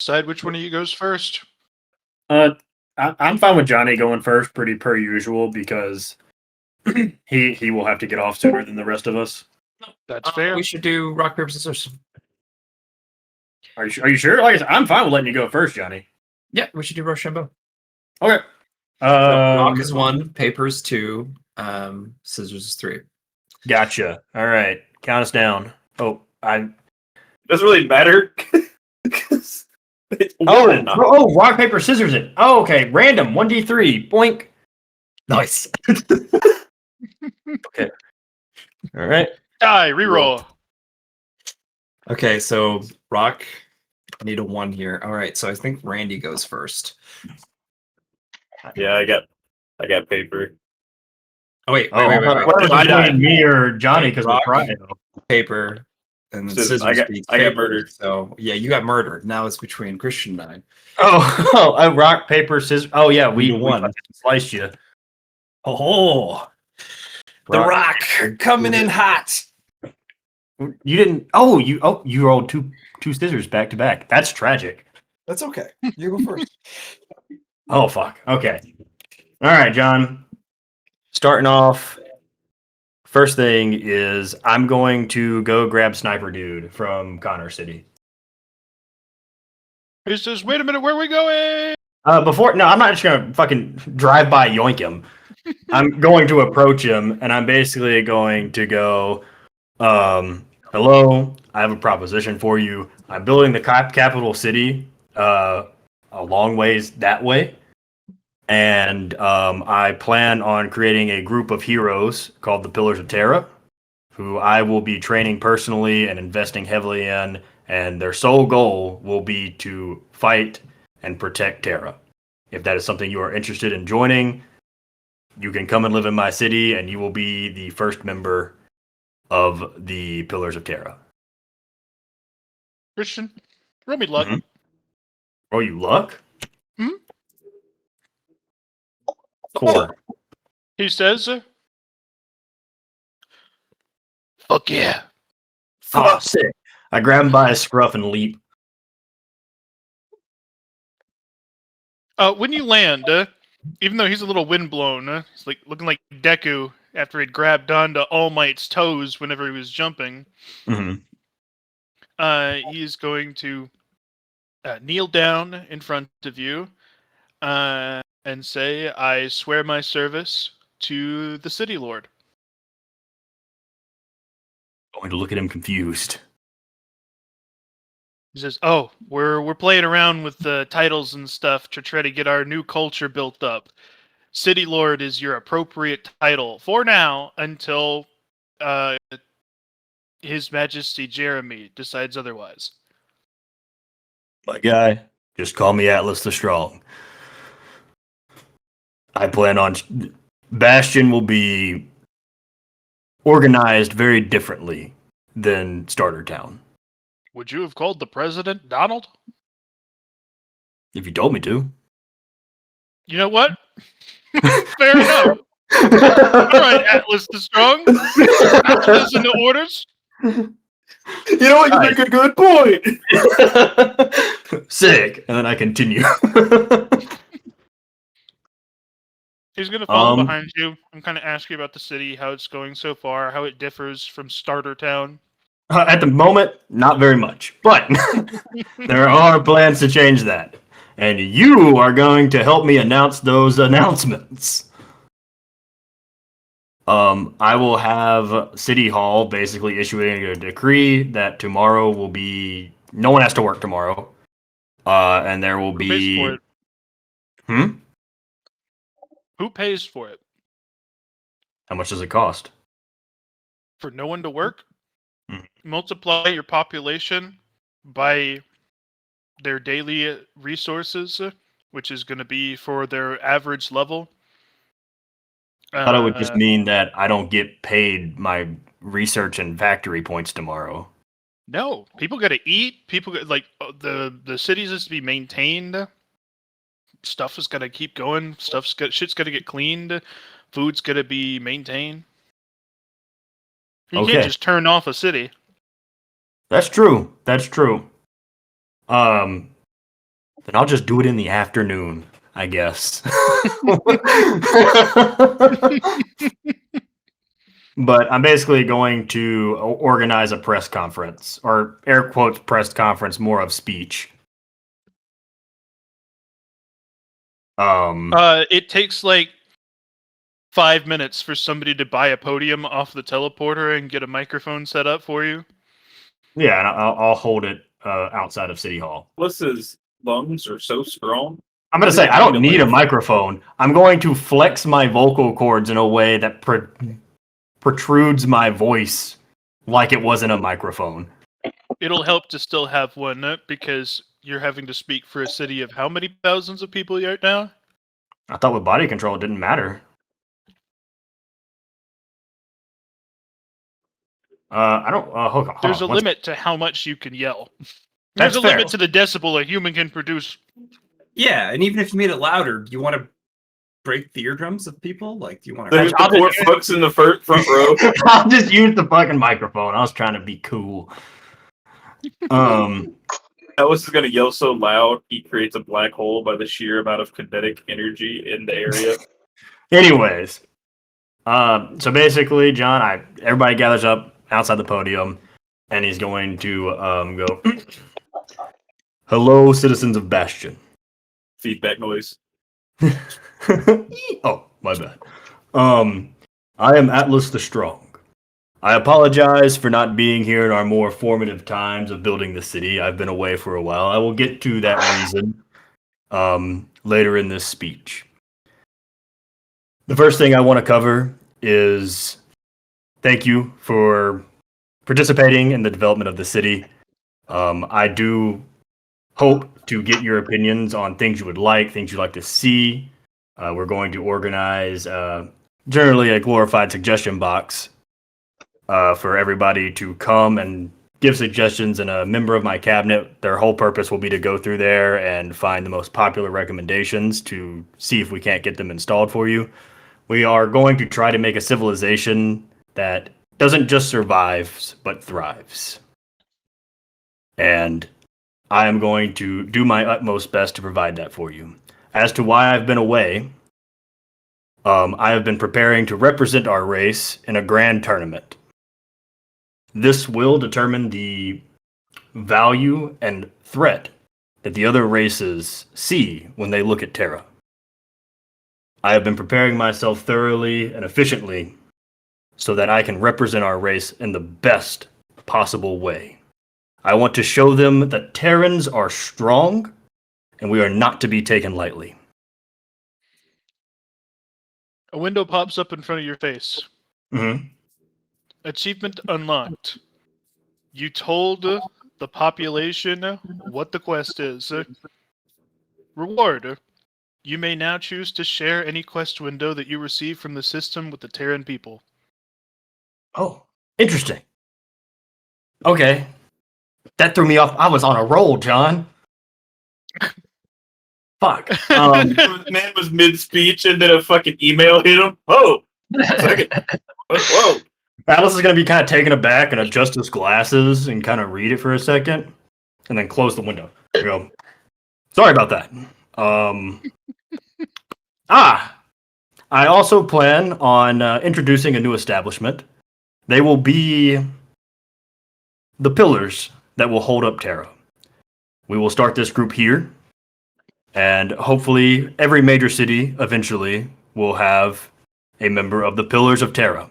decide which one of you goes first. I'm fine with Johnny going first, pretty per usual, because he will have to get off sooner than the rest of us. That's fair. We should do rock, paper, scissors. Are you sure? Like I said, I'm fine with letting you go first, Johnny. Yeah, we should do Rochambeau. Okay. So rock is 1, paper is 2, scissors is 3. Gotcha. All right. Count us down. Oh, Doesn't really matter. rock, paper, scissors it. Oh, okay. Random. 1d3. Boink. Nice. Okay. All right. Die, reroll. Okay, so rock, I need a 1 here. All right, so I think Randy goes first. Yeah, I got paper. Oh wait. Whatever between me or Johnny, because we're Rock. crying. Paper, and then Scissors. scissors. I got paper. murdered. So yeah, you got murdered. Now it's between Christian and I. Oh, rock, paper, scissors. Oh yeah, we won. fucking sliced you. Oh, the rock coming in hot. You didn't. You rolled two scissors back to back. That's tragic. That's okay. You go first. Oh fuck. Okay. All right, John. Starting off. First thing is I'm going to go grab Sniper Dude from Connor City. He says, "Wait a minute, where are we going?" I'm not just gonna fucking drive by yoink him. I'm going to approach him, and I'm basically going to go, hello, I have a proposition for you. I'm building the capital city a long ways that way, and I plan on creating a group of heroes called the Pillars of Terra, who I will be training personally and investing heavily in, and their sole goal will be to fight and protect Terra. If that is something you are interested in joining, you can come and live in my city, and you will be the first member of the Pillars of Terra. Christian, roll me luck. Mhm. Oh, you luck? Hmm? 4. He says, "Fuck yeah." Oh, sick. I grab him by his scruff and leap. When you land, even though he's a little windblown, he's like looking like Deku after he'd grabbed onto All Might's toes whenever he was jumping. Mm-hmm. He's going to kneel down in front of you and say, "I swear my service to the City Lord." Going to look at him confused. He says, "Oh, we're playing around with the titles and stuff to try to get our new culture built up. City Lord is your appropriate title for now until His Majesty Jeremy decides otherwise." My guy, just call me Atlas the Strong. I plan on... Bastion will be organized very differently than Starter Town. Would you have called the president Donald? If you told me to. You know what? Fair enough. All right, Atlas the Strong. Listen to orders. You know what? You make a good point. Sick. And then I continue. He's going to follow behind you and kind of ask you about the city, how it's going so far, how it differs from Starter Town. At the moment, not very much. But there are plans to change that. And you are going to help me announce those announcements. I will have City Hall basically issuing a decree that tomorrow will be... No one has to work tomorrow. And there will Who pays for it? Who pays for it? How much does it cost? For no one to work? Multiply your population by their daily resources, which is going to be for their average level. I thought it would just mean that I don't get paid my research and factory points tomorrow. No, people got to eat. People like the cities is to be maintained. Stuff is got to keep going. Shit's got to get cleaned. Food's got to be maintained. You can't just turn off a city. That's true. Then I'll just do it in the afternoon, I guess. But I'm basically going to organize a press conference, or air quotes press conference, more of speech. It takes like 5 minutes for somebody to buy a podium off the teleporter and get a microphone set up for you. Yeah, and I'll hold it outside of City Hall. Melissa's lungs are so strong. I'm going to say, I don't need a microphone. I'm going to flex my vocal cords in a way that protrudes my voice like it wasn't a microphone. It'll help to still have one because you're having to speak for a city of how many thousands of people right now? I thought with body control it didn't matter. I don't. Hold on. There's a limit to how much you can yell. That's There's a fair. limit to the decibel a human can produce. Yeah, and even if you made it louder, do you want to break the eardrums of people? Like, do you want There's to? I'll the poor just- folks in the front row. I'll just use the fucking microphone. I was trying to be cool. Ellis is gonna yell so loud he creates a black hole by the sheer amount of kinetic energy in the area. Anyways, so basically, John, everybody gathers up outside the podium, and he's going to go. Hello, citizens of Bastion. Feedback noise. Oh, my bad. I am Atlas the Strong. I apologize for not being here in our more formative times of building the city. I've been away for a while. I will get to that reason later in this speech. The first thing I want to cover is thank you for participating in the development of the city. I do hope to get your opinions on things you would like, things you'd like to see. We're going to organize generally a glorified suggestion box for everybody to come and give suggestions, and a member of my cabinet, their whole purpose will be to go through there and find the most popular recommendations to see if we can't get them installed for you. We are going to try to make a civilization that doesn't just survive, but thrives. And I am going to do my utmost best to provide that for you. As to why I've been away, I have been preparing to represent our race in a grand tournament. This will determine the value and threat that the other races see when they look at Terra. I have been preparing myself thoroughly and efficiently so that I can represent our race in the best possible way. I want to show them that Terrans are strong and we are not to be taken lightly. A window pops up in front of your face. Mm-hmm. Achievement unlocked. You told the population what the quest is. Reward. You may now choose to share any quest window that you receive from the system with the Terran people. Oh, interesting. Okay. That threw me off. I was on a roll, John. Fuck. Man was mid speech and then a fucking email hit him. Oh, second. Whoa. Atlas is going to be kind of taken aback and adjust his glasses and kind of read it for a second and then close the window. Go. Sorry about that. I also plan on introducing a new establishment. They will be the pillars that will hold up Terra. We will start this group here, and hopefully every major city eventually will have a member of the Pillars of Terra.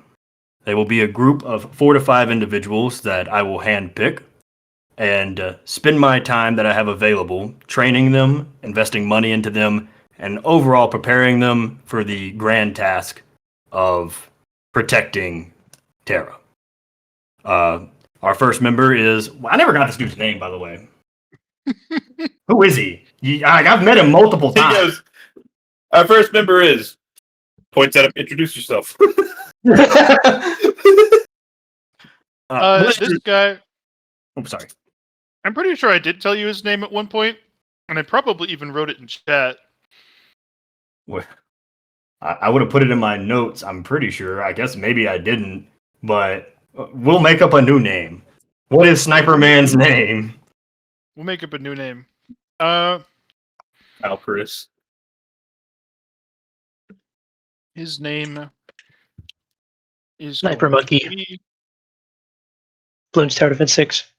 They will be a group of 4 to 5 individuals that I will handpick and spend my time that I have available training them, investing money into them, and overall preparing them for the grand task of protecting Terra. Our first member is... I never got this dude's name, by the way. Who is he? I've met him multiple He times. goes, our first member is... Points at him, introduce yourself. This guy, I'm sorry. I'm pretty sure I did tell you his name at one point, and I probably even wrote it in chat. I would have put it in my notes, I'm pretty sure. I guess maybe I didn't, but we'll make up a new name. What is Sniper Man's name? We'll make up a new name. Alcaris. His name is Sniper going to Monkey. be- Bloons Tower Defense 6.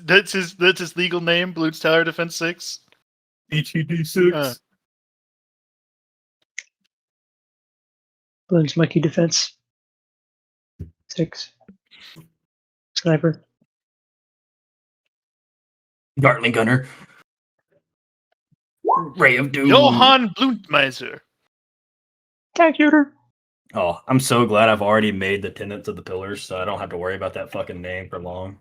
That's his legal name. Bloons Tower Defense 6. ETD6. Bloons Monkey Defense 6. Sniper. Dartling Gunner. Ray of Doom. Johann Blutmeiser. Tank shooter. Oh, I'm so glad I've already made the tenants of the pillars, so I don't have to worry about that fucking name for long.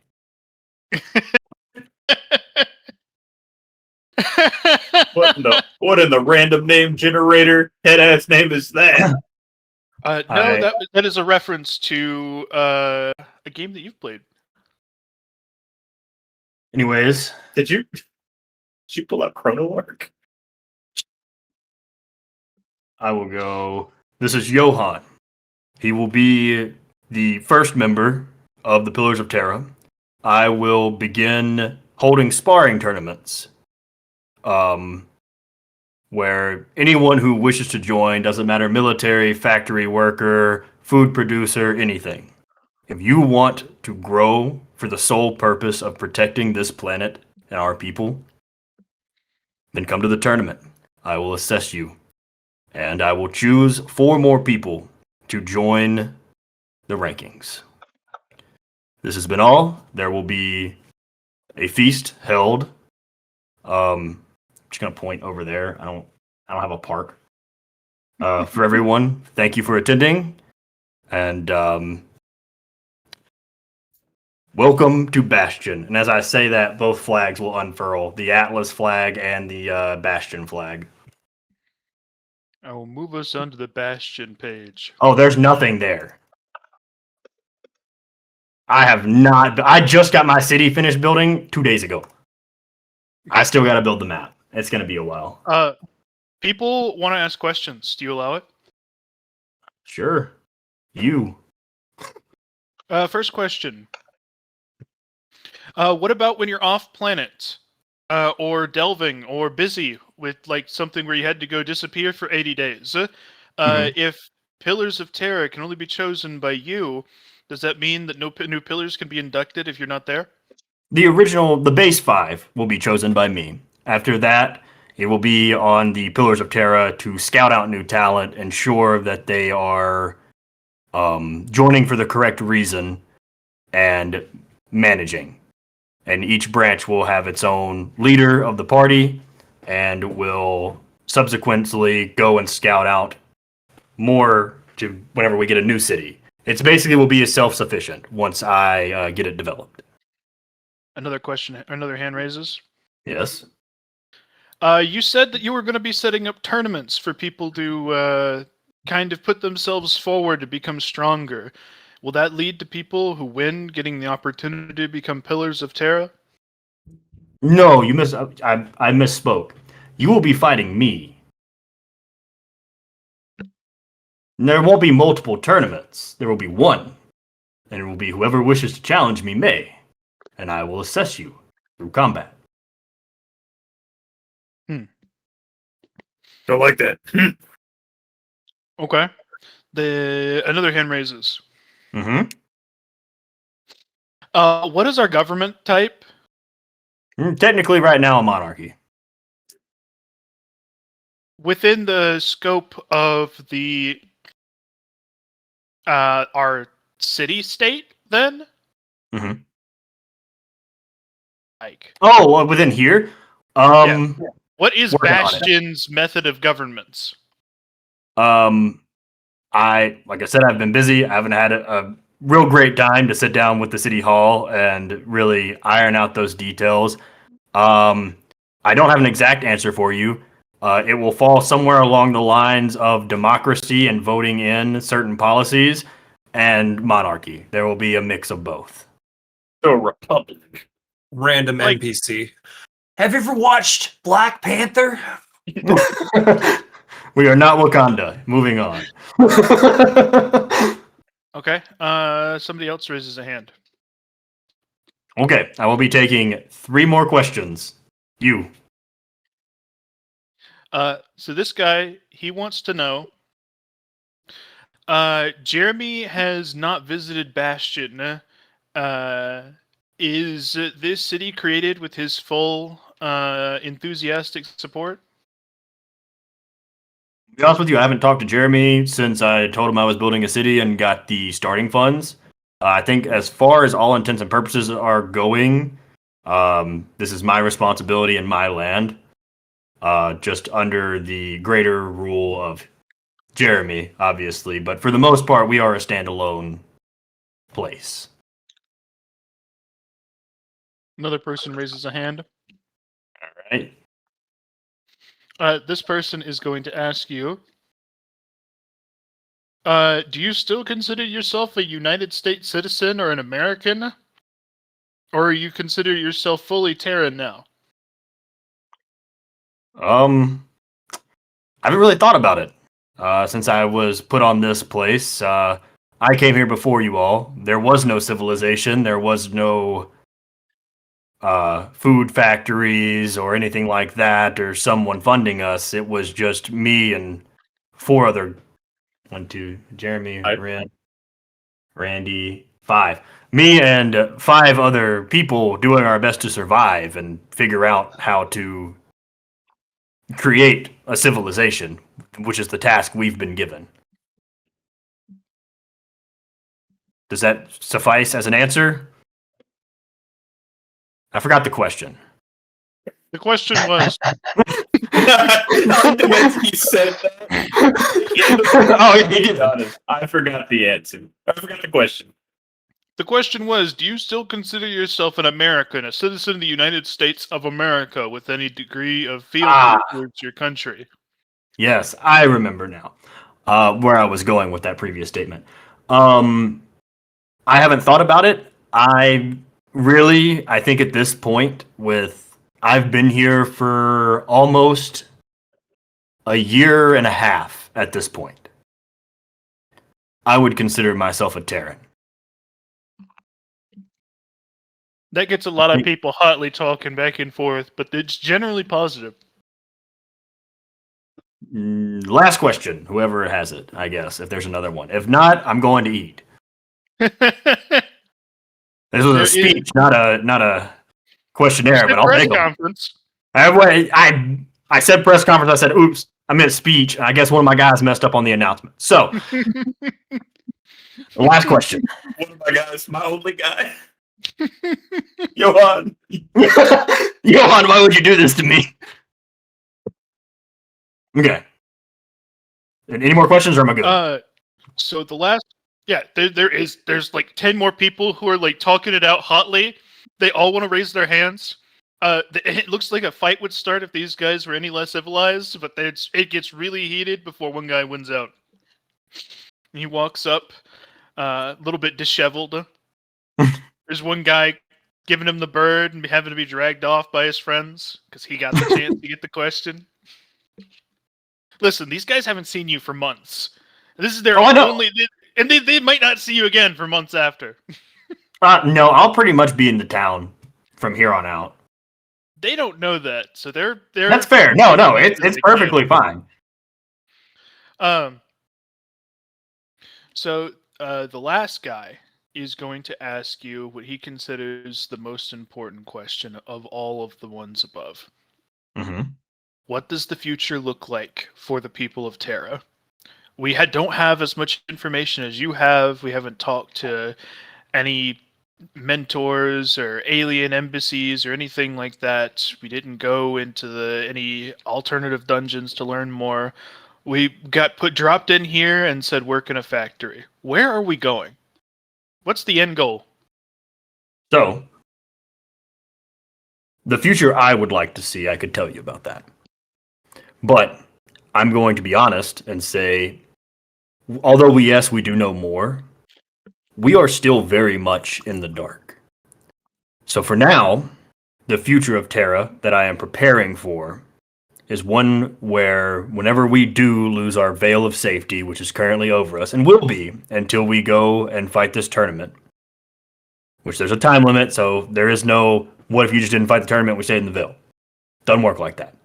What in the random name generator head ass name is that? No, that is a reference to a game that you've played. Anyways, Did you pull out Chrono Arc? I will go. This is Johann. He will be the first member of the Pillars of Terra. I will begin holding sparring tournaments. Where anyone who wishes to join, doesn't matter, military, factory worker, food producer, anything. If you want to grow for the sole purpose of protecting this planet and our people, then come to the tournament. I will assess you. And I will choose 4 more people to join the rankings. This has been all. There will be a feast held. I'm just gonna point over there. I don't have a park. For everyone, thank you for attending, and welcome to Bastion. And as I say that, both flags will unfurl: the Atlas flag and the Bastion flag. I will move us onto the Bastion page. Oh, there's nothing there. I have not. I just got my city finished building 2 days ago. I still got to build the map. It's going to be a while. People want to ask questions. Do you allow it? Sure. You. First question. What about when you're off planet, or delving, or busy with like something where you had to go disappear for 80 days? If Pillars of Terra can only be chosen by you, does that mean that no new pillars can be inducted if you're not there? The base 5 will be chosen by me. After that, it will be on the Pillars of Terra to scout out new talent, ensure that they are joining for the correct reason, and managing. And each branch will have its own leader of the party, and will subsequently go and scout out more to whenever we get a new city. It's basically will be self-sufficient once I get it developed. Another question. Another hand raises. Yes. You said that you were going to be setting up tournaments for people to kind of put themselves forward to become stronger. Will that lead to people who win getting the opportunity to become Pillars of Terra? No, I misspoke. You will be fighting me. There won't be multiple tournaments. There will be one. And it will be whoever wishes to challenge me may. And I will assess you through combat. Don't like that. Okay. Another hand raises. Mm-hmm. What is our government type? Technically, right now, a monarchy. Within the scope of the our city-state, then? Mm-hmm. Like, Within here? what is working on it. Bastion's method of governments? Like I said, I've been busy. I haven't had a real great time to sit down with the city hall and really iron out those details. I don't have an exact answer for you. It will fall somewhere along the lines of democracy and voting in certain policies and monarchy. There will be a mix of both. A republic. Random Like- NPC. Have you ever watched Black Panther? We are not Wakanda. Moving on. Okay. Somebody else raises a hand. Okay, I will be taking 3 more questions. You. So this guy, he wants to know. Jeremy has not visited Bastion. Is this city created with his full enthusiastic support? To be honest with you, I haven't talked to Jeremy since I told him I was building a city and got the starting funds. I think as far as all intents and purposes are going, this is my responsibility and my land, just under the greater rule of Jeremy, obviously. But for the most part, we are a standalone place. Another person raises a hand. All right. This person is going to ask you, do you still consider yourself a United States citizen or an American? Or you consider yourself fully Terran now? I haven't really thought about it. Since I was put on this place, I came here before you all. There was no civilization. There was no food factories or anything like that, or someone funding us. It was just me and Jeremy, Five. Randy, 5. Me and 5 other people doing our best to survive and figure out how to create a civilization, which is the task we've been given. Does that suffice as an answer? I forgot the question. The question was, He said that. Oh, he did. I forgot the answer. I forgot the question. do you still consider yourself an American, a citizen of the United States of America with any degree of feeling towards your country? Yes, I remember now where I was going with that previous statement. I haven't thought about it. I think at this point, I've been here for almost a year and a half at this point. I would consider myself a Terran. That gets a lot of people hotly talking back and forth, but it's generally positive. Last question, whoever has it, I guess, if there's another one. If not, I'm going to eat. This was a speech, not a questionnaire, but I'll press take them. conference. I said press conference. I said, oops, I meant speech. I guess one of my guys messed up on the announcement. So, last question. One of my guys, my only guy. Johan. Johan, why would you do this to me? Okay. Any more questions, or am I good? So the last, there's like 10 more people who are like talking it out hotly. They all want to raise their hands. It looks like a fight would start if these guys were any less civilized, but it gets really heated before one guy wins out. He walks up, a little bit disheveled. There's one guy giving him the bird and having to be dragged off by his friends because he got the chance to get the question. Listen, these guys haven't seen you for months. This is their only, and they might not see you again for months after. No, I'll pretty much be in the town from here on out. They don't know that, so they're. That's fair. No, it's perfectly fine. So the last guy is going to ask you what he considers the most important question of all of the ones above. Mm-hmm. What does the future look like for the people of Terra? We don't have as much information as you have. We haven't talked to any mentors or alien embassies or anything like that. We didn't go into any alternative dungeons to learn more. We got dropped in here and said work in a factory. Where are we going? What's the end goal? So, the future I would like to see, I could tell you about that. But I'm going to be honest and say, although we do know more, we are still very much in the dark. So for now, the future of Terra that I am preparing for is one where whenever we do lose our veil of safety, which is currently over us, and will be until we go and fight this tournament, which there's a time limit, so there is no, what if you just didn't fight the tournament, we stayed in the veil. Doesn't work like that.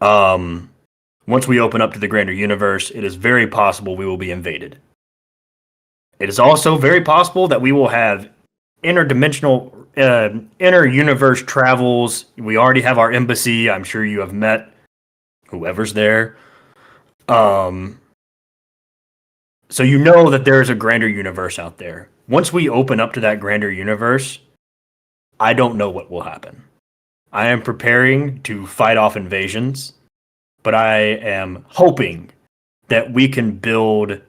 once we open up to the grander universe, it is very possible we will be invaded. It is also very possible that we will have interdimensional, inter-universe travels. We already have our embassy. I'm sure you have met whoever's there. So you know that there is a grander universe out there. Once we open up to that grander universe, I don't know what will happen. I am preparing to fight off invasions, but I am hoping that we can build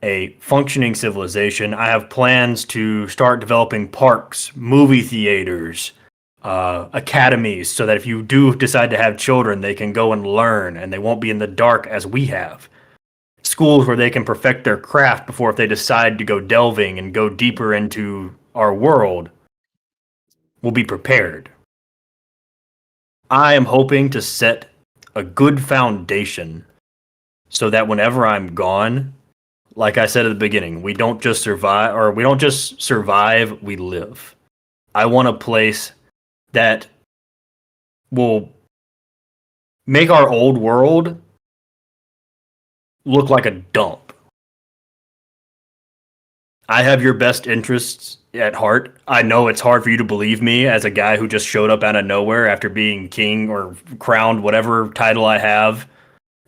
a functioning civilization. I have plans to start developing parks, movie theaters, academies, so that if you do decide to have children, they can go and learn and they won't be in the dark as we have. Schools where they can perfect their craft before if they decide to go delving and go deeper into our world will be prepared. I am hoping to set a good foundation so that whenever I'm gone, like I said at the beginning, we don't just survive, we live. I want a place that will make our old world look like a dump. I have your best interests at heart. I know it's hard for you to believe me as a guy who just showed up out of nowhere after being king or crowned whatever title I have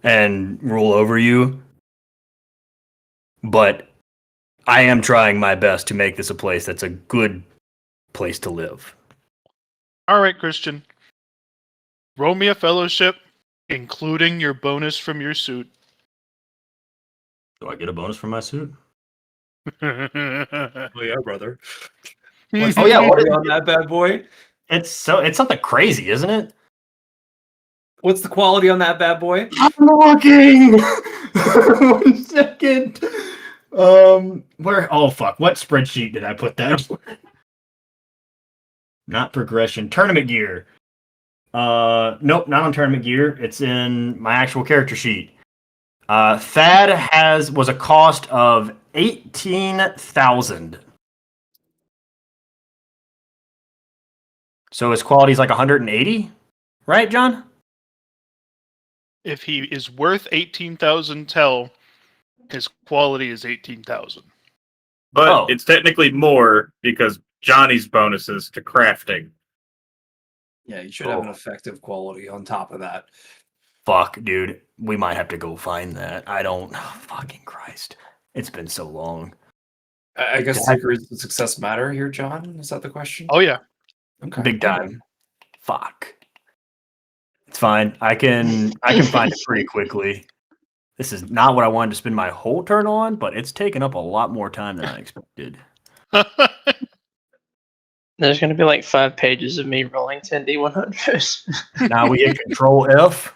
and rule over you. But I am trying my best to make this a place that's a good place to live. All right, Christian. Roll me a fellowship, including your bonus from your suit. Do I get a bonus from my suit? Oh yeah, brother. Oh yeah, what is on that bad boy? it's something crazy, isn't it? What's the quality on that bad boy? I'm looking. 1 second. Where? Oh fuck! What spreadsheet did I put that on? Not progression. Tournament gear. Nope, not on tournament gear. It's in my actual character sheet. Thad was a cost of 18,000. So his quality is like 180, right, John? If he is worth 18,000 tel, his quality is 18,000. But Oh. it's technically more because Johnny's bonuses to crafting. Yeah, you should have an effective quality on top of that. Fuck, dude. We might have to go find that. I don't. Fucking Christ. It's been so long. I guess degrees of success matter here, John? Is that the question? Oh yeah. Okay. Big time. Fuck. It's fine. I can find it pretty quickly. This is not what I wanted to spend my whole turn on, but it's taken up a lot more time than I expected. There's going to be like 5 pages of me rolling 10d100s. Now we hit Control F.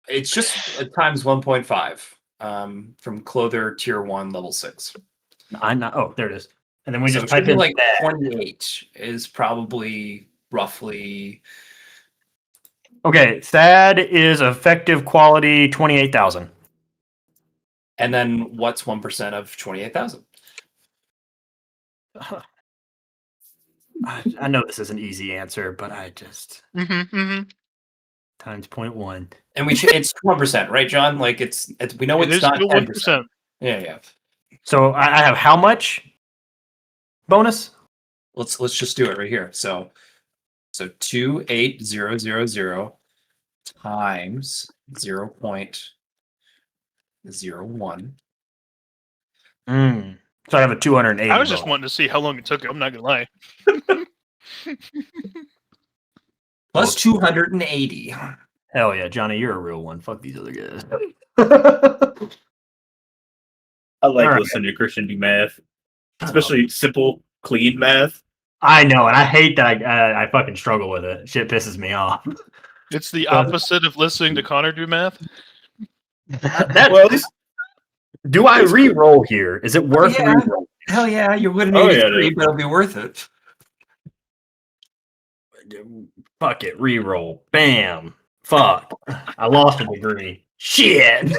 It's just times 1.5 from Clother Tier 1 level 6. I'm not. Oh, there it is. And then we So just it should type be in like that. 28 is probably roughly. Okay, Thad is effective quality 28,000. And then what's 1% of 28,000? I know this is an easy answer, but I just times 0.1. And it's 1%, right, John? Like it's we know It it's is not still 10%. 1%. Yeah. So I have how much bonus? Let's just do it right here. So 28000 times 0.01. So I have a 280. I was just bonus. wanting to see how long it took. I'm not gonna lie. Plus 280. Hell yeah, Johnny, you're a real one. Fuck these other guys. I like All right. listening to Christian do math, especially simple, clean math. I know, and I hate that I fucking struggle with it. Shit pisses me off. It's the opposite of listening to Connor do math. That, Well, at least do I re-roll here? Is it worth yeah. re-roll? Hell yeah, you wouldn't Oh, 83, yeah, but it'll be worth it. Fuck it, re-roll. Bam. Fuck. I lost a degree. Shit.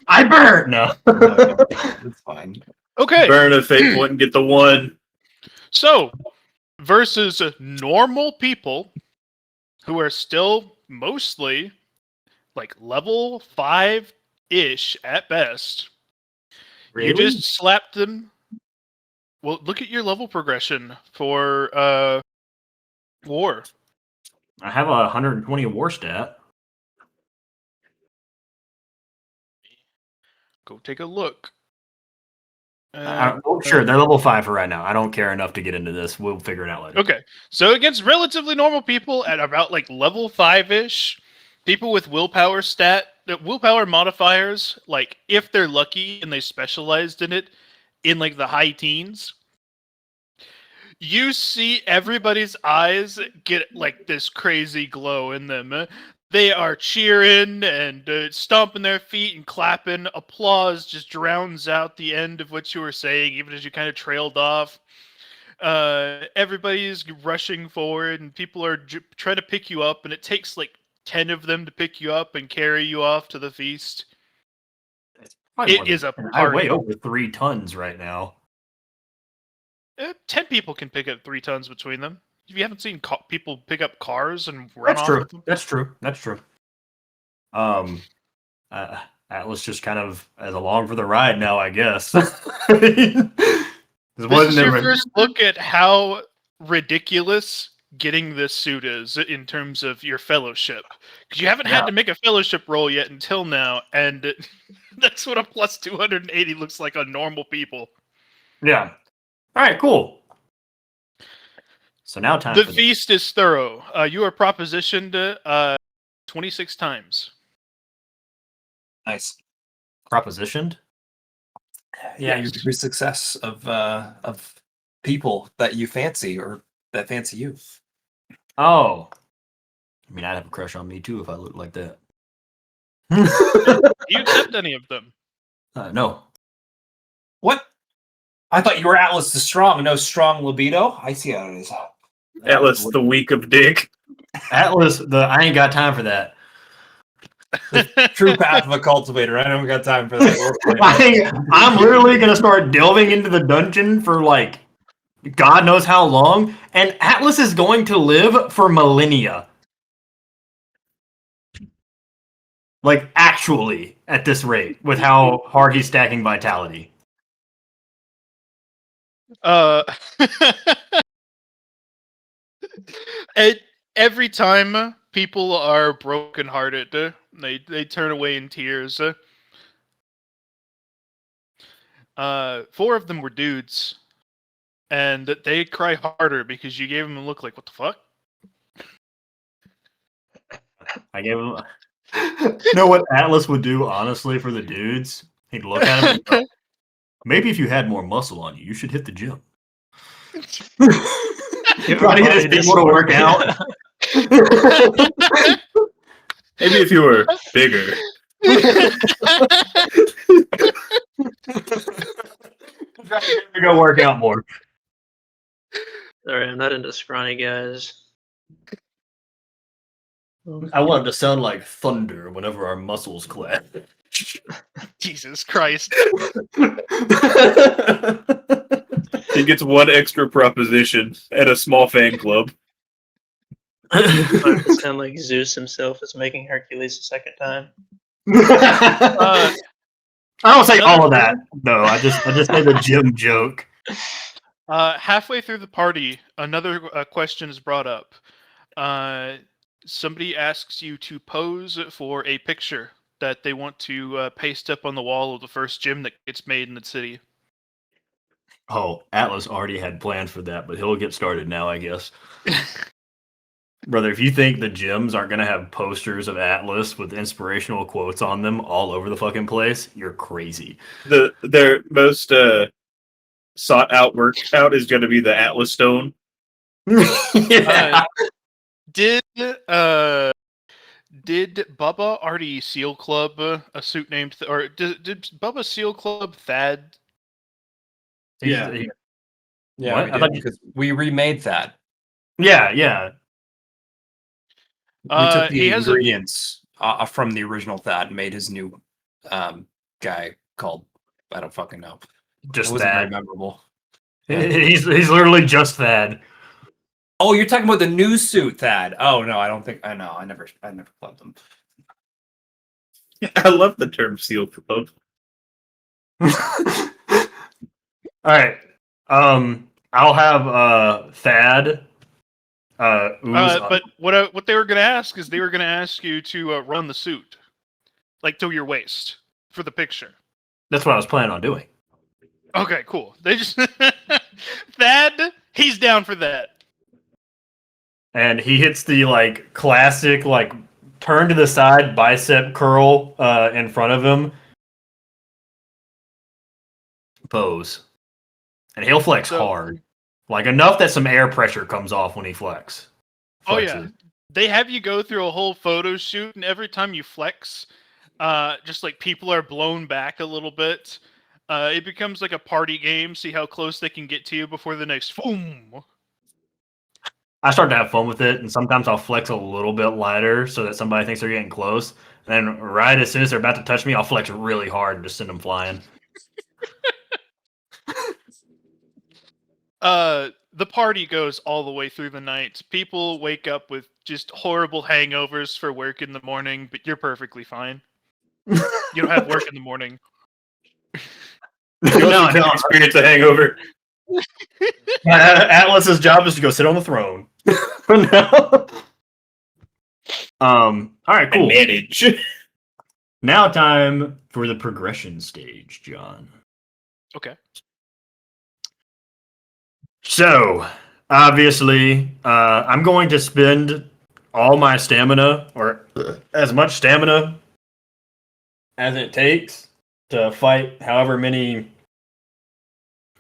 I burnt. No. It's fine. Okay, burn a fate point and get the one. so versus normal people who are still mostly like level 5-ish at best. Really? You just slapped them. Well, look at your level progression for war. I have a 120 war stat. Go take a look. Sure, they're level 5 for right now. I don't care enough to get into this. We'll figure it out later. Okay, so against relatively normal people at about like level 5-ish, people with willpower willpower modifiers, like if they're lucky and they specialized in it, in like the high teens, you see everybody's eyes get like this crazy glow in them. They are cheering and stomping their feet and clapping. Applause just drowns out the end of what you were saying, even as you kind of trailed off. Everybody's rushing forward, and people are trying to pick you up, and it takes like 10 of them to pick you up and carry you off to the feast. It is a I party. weigh over 3 tons right now. 10 people can pick up 3 tons between them. If you haven't seen people pick up cars and run That's off true. with them. That's true. That's true. Atlas just kind of as along for the ride now, I guess. This This is your first look at how ridiculous getting this suit is in terms of your fellowship. Because you haven't had to make a fellowship roll yet until now, and that's what a plus 280 looks like on normal people. Yeah. All right, cool. So now time The for feast is thorough. You are propositioned 26 times. Nice. propositioned. Yeah, your Yes. degree of success of people that you fancy or that fancy you. Oh. I mean, I'd have a crush on me too if I looked like that. Do you accept any of them? No. What? I thought you were Atlas the Strong, no strong libido. I see how it is. Atlas, the weak of dick. Atlas, I ain't got time for that. True path of a cultivator. I don't got time for that. I'm literally gonna start delving into the dungeon for like God knows how long, and Atlas is going to live for millennia. Like actually, at this rate, with how hard he's stacking vitality. Every time people are brokenhearted, they turn away in tears. 4 of them were dudes, and they cry harder because you gave them a look like, what the fuck? I gave him. You know what Atlas would do, honestly, for the dudes? He'd look at him and go, maybe if you had more muscle on you, you should hit the gym. Trying to get his people to work out. Maybe if you were bigger. Trying to get him to go work out more. Sorry, I'm not into scrawny guys. I wanted to sound like thunder whenever our muscles clash. Jesus Christ. He gets 1 extra proposition at a small fan club. Starting to sound like Zeus himself is making Hercules a second time. I don't say all of that. No, I just say the gym joke. Halfway through the party, another question is brought up. Somebody asks you to pose for a picture that they want to paste up on the wall of the first gym that gets made in the city. Oh, Atlas already had plans for that, but he'll get started now, I guess. Brother, if you think the gyms aren't going to have posters of Atlas with inspirational quotes on them all over the fucking place, you're crazy. Their most sought out workout is going to be the Atlas Stone. Yeah. Did Bubba already Seal Club a suit named or did Bubba Seal Club Thad? Yeah, What? we I did, thought you- because we remade that. Yeah. We took He the has a- ingredients from the original Thad and made his new guy called, I don't fucking know. Just It wasn't very Thad. memorable. He's literally just Thad. Oh, you're talking about the new suit, Thad. Oh no, I don't think I know. I never clubbed them. I love the term seal club. All right. I'll have Thad. Ooze on- But what they were going to ask is they were going to ask you to run the suit, like to your waist for the picture. That's what I was planning on doing. Okay, cool. They just Thad, he's down for that. And he hits the like classic like turn to the side bicep curl in front of him pose, and he'll flex So- hard, like enough that some air pressure comes off when he flexes. Oh yeah, they have you go through a whole photo shoot, and every time you flex, just like people are blown back a little bit. It becomes like a party game. See how close they can get to you before the next boom. I start to have fun with it, and sometimes I'll flex a little bit lighter so that somebody thinks they're getting close. And then right as soon as they're about to touch me, I'll flex really hard and just send them flying. The party goes all the way through the night. People wake up with just horrible hangovers for work in the morning, but you're perfectly fine. You don't have work in the morning. You also can't experience a hangover. Atlas's job is to go sit on the throne. No. All right, And cool. manage. Now time for the progression stage, John. Okay. So, obviously, I'm going to spend all my stamina, or as much stamina as it takes to fight however many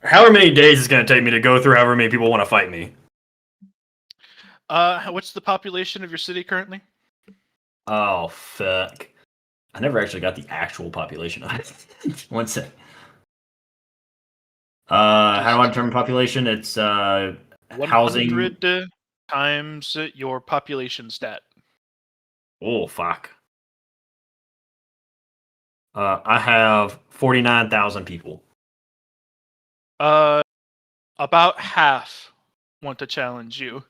days it's going to take me to go through however many people want to fight me. What's the population of your city currently? Oh, fuck. I never actually got the actual population of it. One sec. How do I determine population? It's housing. 100 times your population stat. Oh, fuck. I have 49,000 people. About half want to challenge you.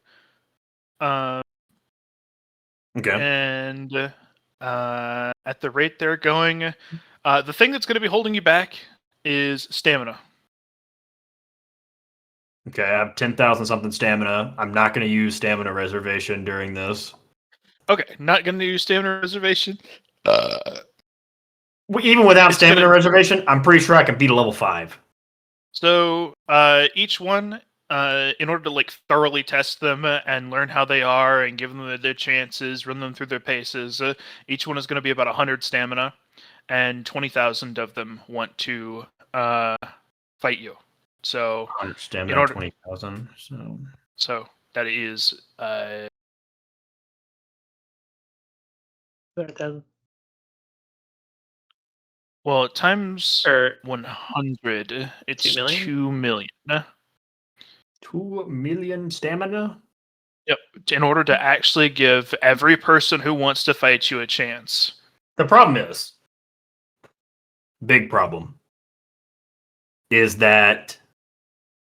Okay. And at the rate they're going, the thing that's going to be holding you back is stamina. Okay, I have 10,000 something stamina. I'm not going to use stamina reservation during this. Okay, not going to use stamina reservation. Even without It's stamina gonna- reservation, I'm pretty sure I can beat a level 5. So each one, in order to like thoroughly test them and learn how they are and give them their chances, run them through their paces, each one is going to be about 100 stamina, and 20,000 of them want to fight you. So 100 stamina, In order- 20,000. So that is 200,000. well times Or 100. It's 2 million? 2 million. 2 million stamina? Yep. In order to actually give every person who wants to fight you a chance. The problem is, big problem, is that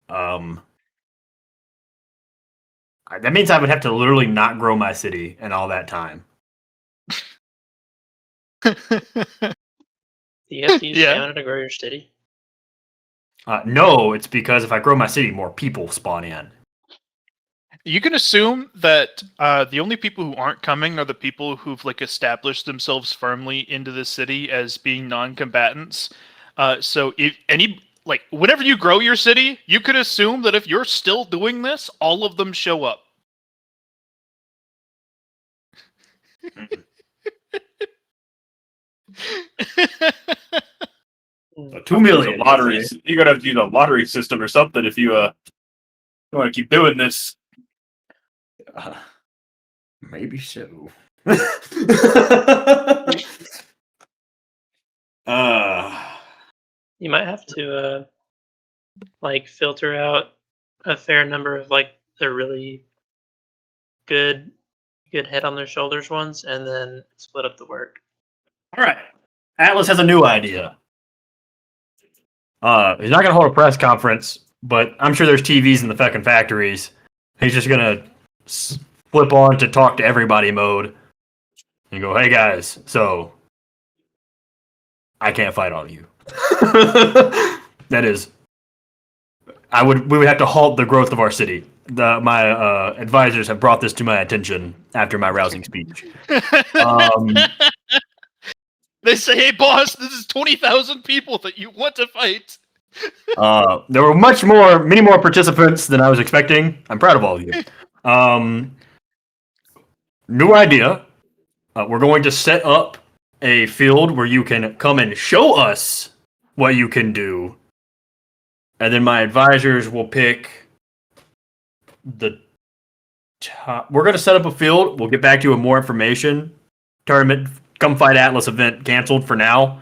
that means I would have to literally not grow my city in all that time. Do you have to use Yeah. stamina to grow your city? No, it's because if I grow my city, more people spawn in. You can assume that the only people who aren't coming are the people who've like established themselves firmly into the city as being non-combatants. So if whenever you grow your city, you could assume that if you're still doing this, all of them show up. Mm. 2 million. Lottery. You're gonna have to use a lottery system or something if you want to keep doing this. Maybe so. You might have to like filter out a fair number of like the really good head on their shoulders ones, and then split up the work. All right. Atlas has a new idea. He's not going to hold a press conference, but I'm sure there's TVs in the fucking factories. He's just going to flip on to talk to everybody mode and go, hey guys, so I can't fight all of you. That is, we would have to halt the growth of our city. My advisors have brought this to my attention after my rousing speech. They say, "Hey, boss, this is 20,000 people that you want to fight." There were many more participants than I was expecting. I'm proud of all of you. New idea. We're going to set up a field where you can come and show us what you can do. And then my advisors will pick the top. We're going to set up a field. We'll get back to you with more information. Tournament, Come Fight Atlas event canceled for now.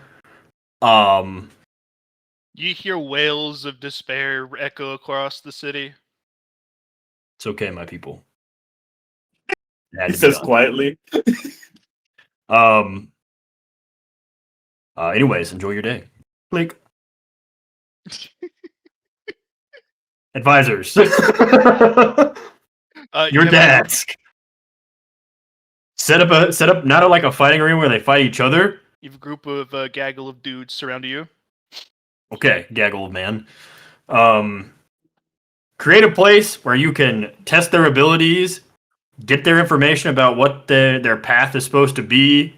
You hear wails of despair echo across the city. It's okay, my people. He says quietly. Anyways, enjoy your day. Click. Advisors. You Your have desk. Set up not like a fighting arena where they fight each other. You have a group of gaggle of dudes surrounding you. Okay, gaggle of man. Create a place where you can test their abilities, get their information about what their path is supposed to be,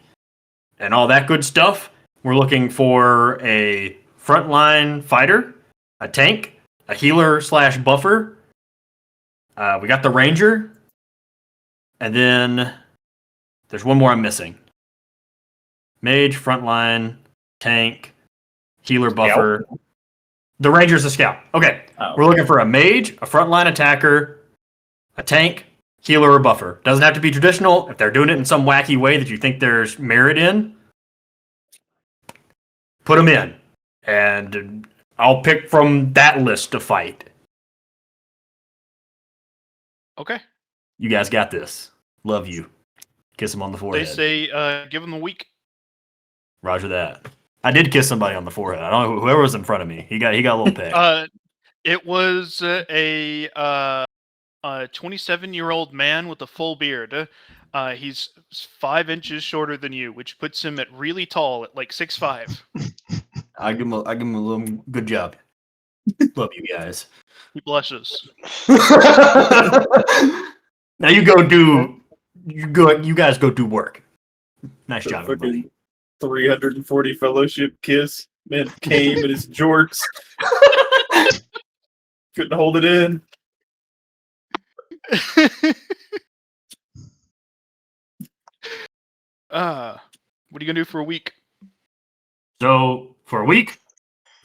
and all that good stuff. We're looking for a frontline fighter, a tank, a healer/buffer. We got the ranger, and then there's one more I'm missing. Mage, frontline, tank, healer, buffer. The ranger's a scout. Okay, we're looking for a mage, a frontline attacker, a tank, healer, or buffer. Doesn't have to be traditional. If they're doing it in some wacky way that you think there's merit in, put them in. And I'll pick from that list to fight. Okay. You guys got this. Love you. Kiss him on the They forehead. say, give them a week. Roger that. I did kiss somebody on the forehead. I don't know whoever was in front of me. He got a little peck. It was a 27-year-old man with a full beard. He's 5 inches shorter than you, which puts him at really tall, at like 6'5". I give him a little good job. Love you guys. He blushes. Now you guys go do work. Nice job, everybody. 340 fellowship kiss. Man came in his jorts. Couldn't hold it in. What are you gonna do for a week? So for a week,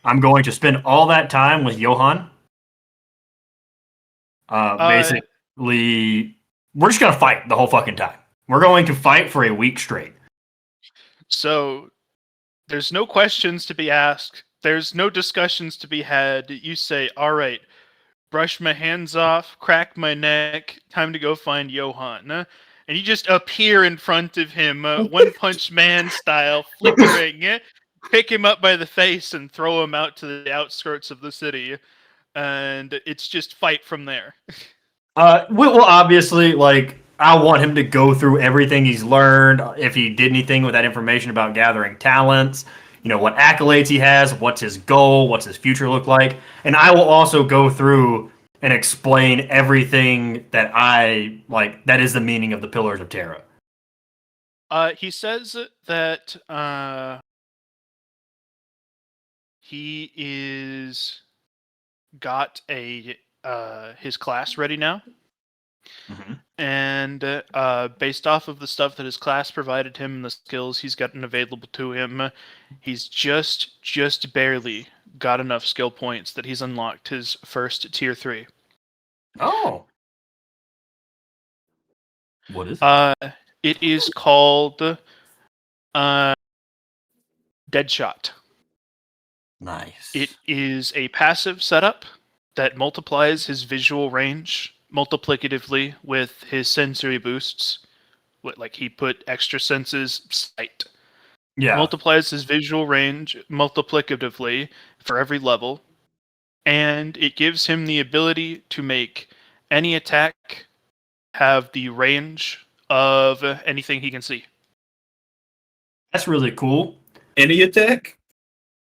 I'm going to spend all that time with Johan. Basically, we're just gonna fight the whole fucking time. We're going to fight for a week straight. So there's no questions to be asked. There's no discussions to be had. You say, all right, brush my hands off, crack my neck, time to go find Johan. And you just appear in front of him, One Punch Man style, flickering, pick him up by the face and throw him out to the outskirts of the city. And it's just fight from there. Well, obviously, like, I want him to go through everything he's learned, if he did anything with that information about gathering talents, you know, what accolades he has, what's his goal, what's his future look like. And I will also go through and explain everything that that is the meaning of the Pillars of Terra. He says that he is got his class ready now. Mm-hmm. And based off of the stuff that his class provided him and the skills he's gotten available to him, he's just barely got enough skill points that he's unlocked his first tier 3. Oh. What is it? It is called Deadshot. Nice. It is a passive setup that multiplies his visual range multiplicatively with his sensory boosts. Like, he put extra senses, sight. Yeah. Multiplies his visual range multiplicatively for every level. And it gives him the ability to make any attack have the range of anything he can see. That's really cool. Any attack?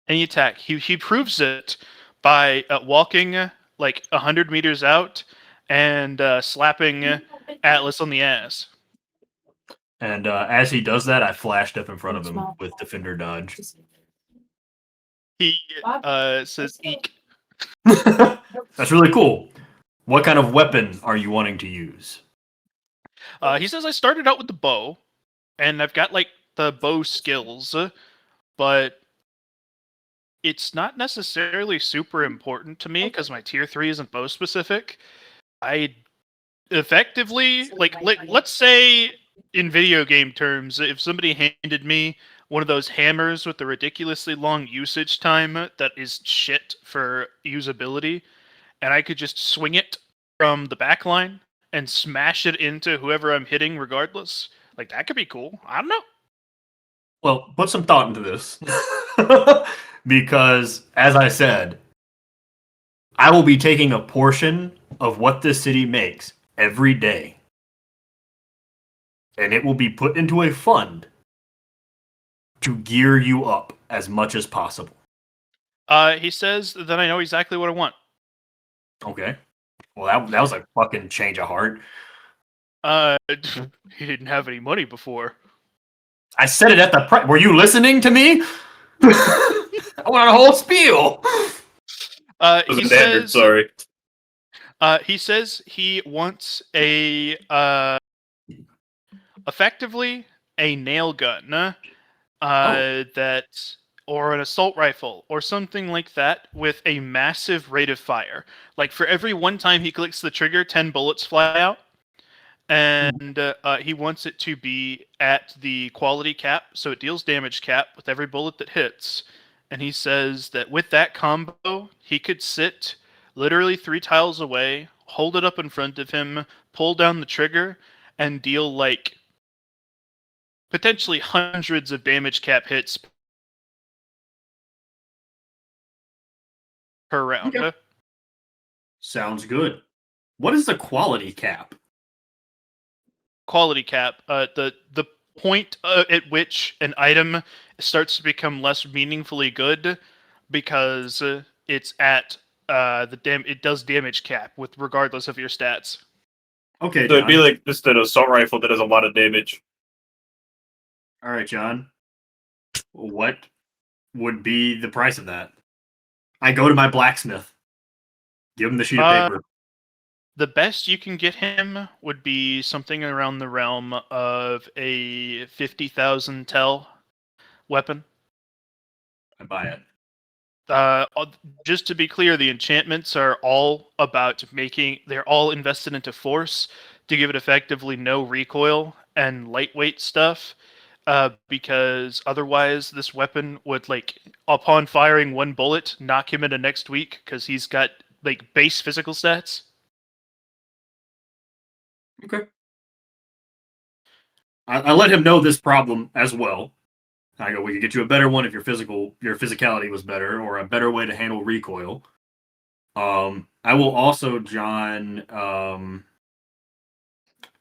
Any attack. He proves it by walking like 100 meters out and slapping Atlas on the ass. And as he does that, I flashed up in front of him with Defender Dodge. He says, "Eek." That's really cool. What kind of weapon are you wanting to use? He says, I started out with the bow, and I've got like the bow skills, but it's not necessarily super important to me because my tier 3 isn't bow specific. I effectively, like, let's say in video game terms, if somebody handed me one of those hammers with the ridiculously long usage time that is shit for usability, and I could just swing it from the back line and smash it into whoever I'm hitting regardless, like, that could be cool. I don't know. Well, put some thought into this. Because, as I said, I will be taking a portion of what this city makes every day. And it will be put into a fund to gear you up as much as possible. He says that I know exactly what I want. Okay. Well, that was a fucking change of heart. He didn't have any money before. I said it at the price. Were you listening to me? I want a whole spiel. It was He a standard, says, sorry. he says he wants a effectively a nail gun, that, or an assault rifle or something like that with a massive rate of fire. Like, for every one time he clicks the trigger, 10 bullets fly out. And he wants it to be at the quality cap, so it deals damage cap with every bullet that hits. And he says that with that combo, he could sit literally 3 tiles away, hold it up in front of him, pull down the trigger, and deal like potentially hundreds of damage cap hits per round. Okay. Sounds good. What is the quality cap? Quality cap, the point at which an item starts to become less meaningfully good because it's at it does damage cap with regardless of your stats. Okay, So it'd be John. like just an assault rifle that does a lot of damage. All right, John. What would be the price of that? I go to my blacksmith. Give him the sheet of paper. The best you can get him would be something around the realm of a 50,000 tel weapon. I buy it. Just to be clear, the enchantments are all about they're all invested into force to give it effectively no recoil and lightweight stuff, because otherwise this weapon would, like, upon firing one bullet, knock him into next week because he's got, like, base physical stats. Okay. I let him know this problem as well. I go, we could get you a better one if your physicality was better, or a better way to handle recoil. I will also, John,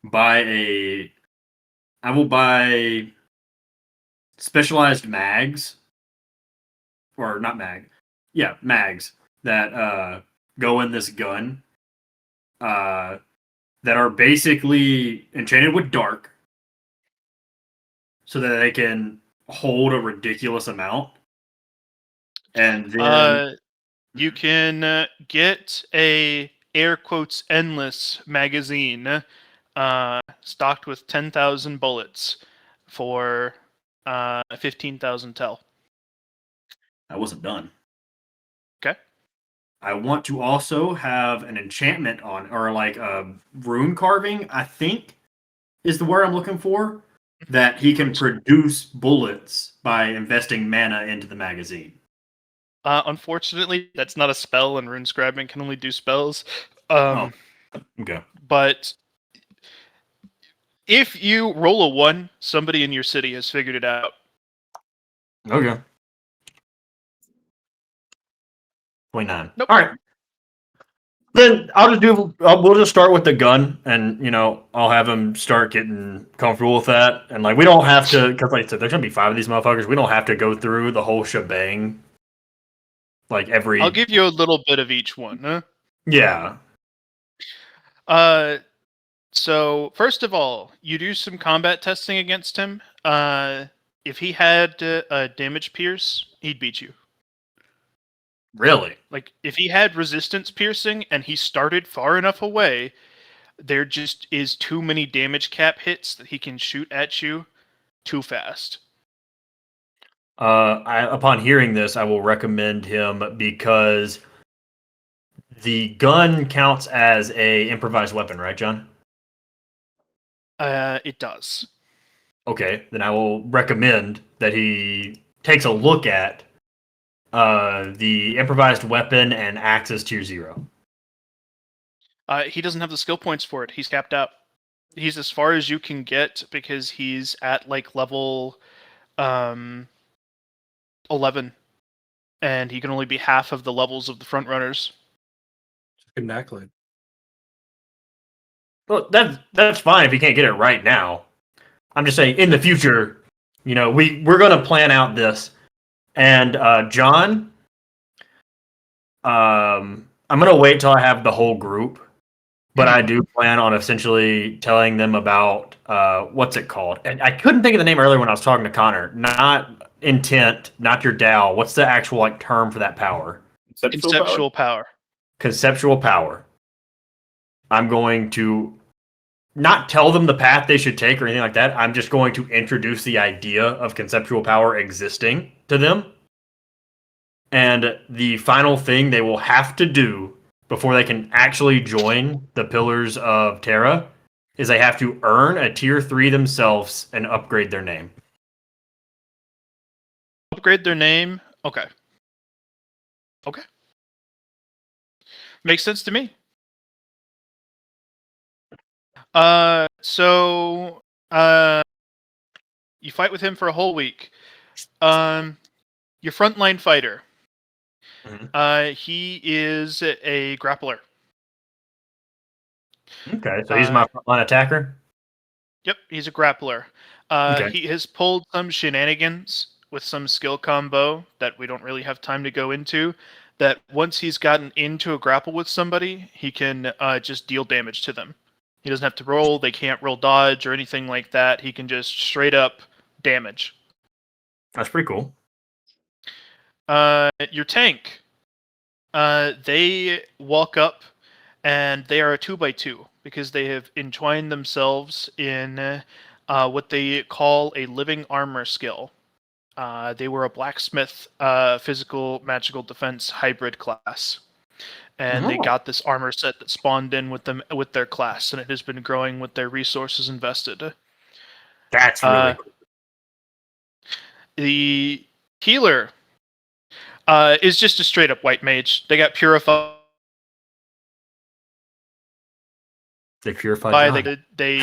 buy specialized mags, or not mag, yeah, mags that go in this gun, that are basically enchanted with dark, so that they can hold a ridiculous amount. And then You can get a air quotes endless magazine stocked with 10,000 bullets for 15,000 tel. I wasn't done. Okay. I want to also have an enchantment on, or like a rune carving, I think is the word I'm looking for, that he can produce bullets by investing mana into the magazine. Unfortunately, that's not a spell, and rune scribing can only do spells. Okay. But if you roll a 1, somebody in your city has figured it out. Okay. 29. Nope. All right. Then I'll just do. We'll just start with the gun, and I'll have him start getting comfortable with that. And like, we don't have to, because like I said, there's gonna be 5 of these motherfuckers. We don't have to go through the whole shebang. Like every. I'll give you a little bit of each one. Huh? Yeah. So first of all, you do some combat testing against him. If he had a damage pierce, he'd beat you. Really. Like if he had resistance piercing and he started far enough away, there just is too many damage cap hits that he can shoot at you too fast. Upon hearing this, I will recommend him because the gun counts as a improvised weapon, right, John? It does. Okay, then I will recommend that he takes a look at the improvised weapon and axes tier 0. He doesn't have the skill points for it. He's capped out. He's as far as you can get because he's at like level 11, and he can only be half of the levels of the front runners. Good accolade. Well, that's fine if you can't get it right now. I'm just saying, in the future, we're gonna plan out this. And John, I'm gonna wait till I have the whole group, but I do plan on essentially telling them about what's it called? And I couldn't think of the name earlier when I was talking to Connor. Not intent, not your Dow. What's the actual term for that power? Conceptual power. Conceptual power. I'm going to not tell them the path they should take or anything like that. I'm just going to introduce the idea of conceptual power existing to them. And the final thing they will have to do before they can actually join the Pillars of Terra is they have to earn a tier 3 themselves and upgrade their name. Upgrade their name. Okay. Makes sense to me. So you fight with him for a whole week. Your frontline fighter. He is a grappler. Okay, so he's my frontline attacker? Yep, he's a grappler. Okay. He has pulled some shenanigans with some skill combo that we don't really have time to go into, that once he's gotten into a grapple with somebody, he can just deal damage to them. He doesn't have to roll, they can't roll dodge or anything like that. He can just straight up damage. That's pretty cool. Your tank. They walk up and they are a 2x2 because they have entwined themselves in what they call a living armor skill. They were a blacksmith physical magical defense hybrid class. And they got this armor set that spawned in with them with their class, and it has been growing with their resources invested. That's really cool. The healer is just a straight up white mage. They got purified. They purified. They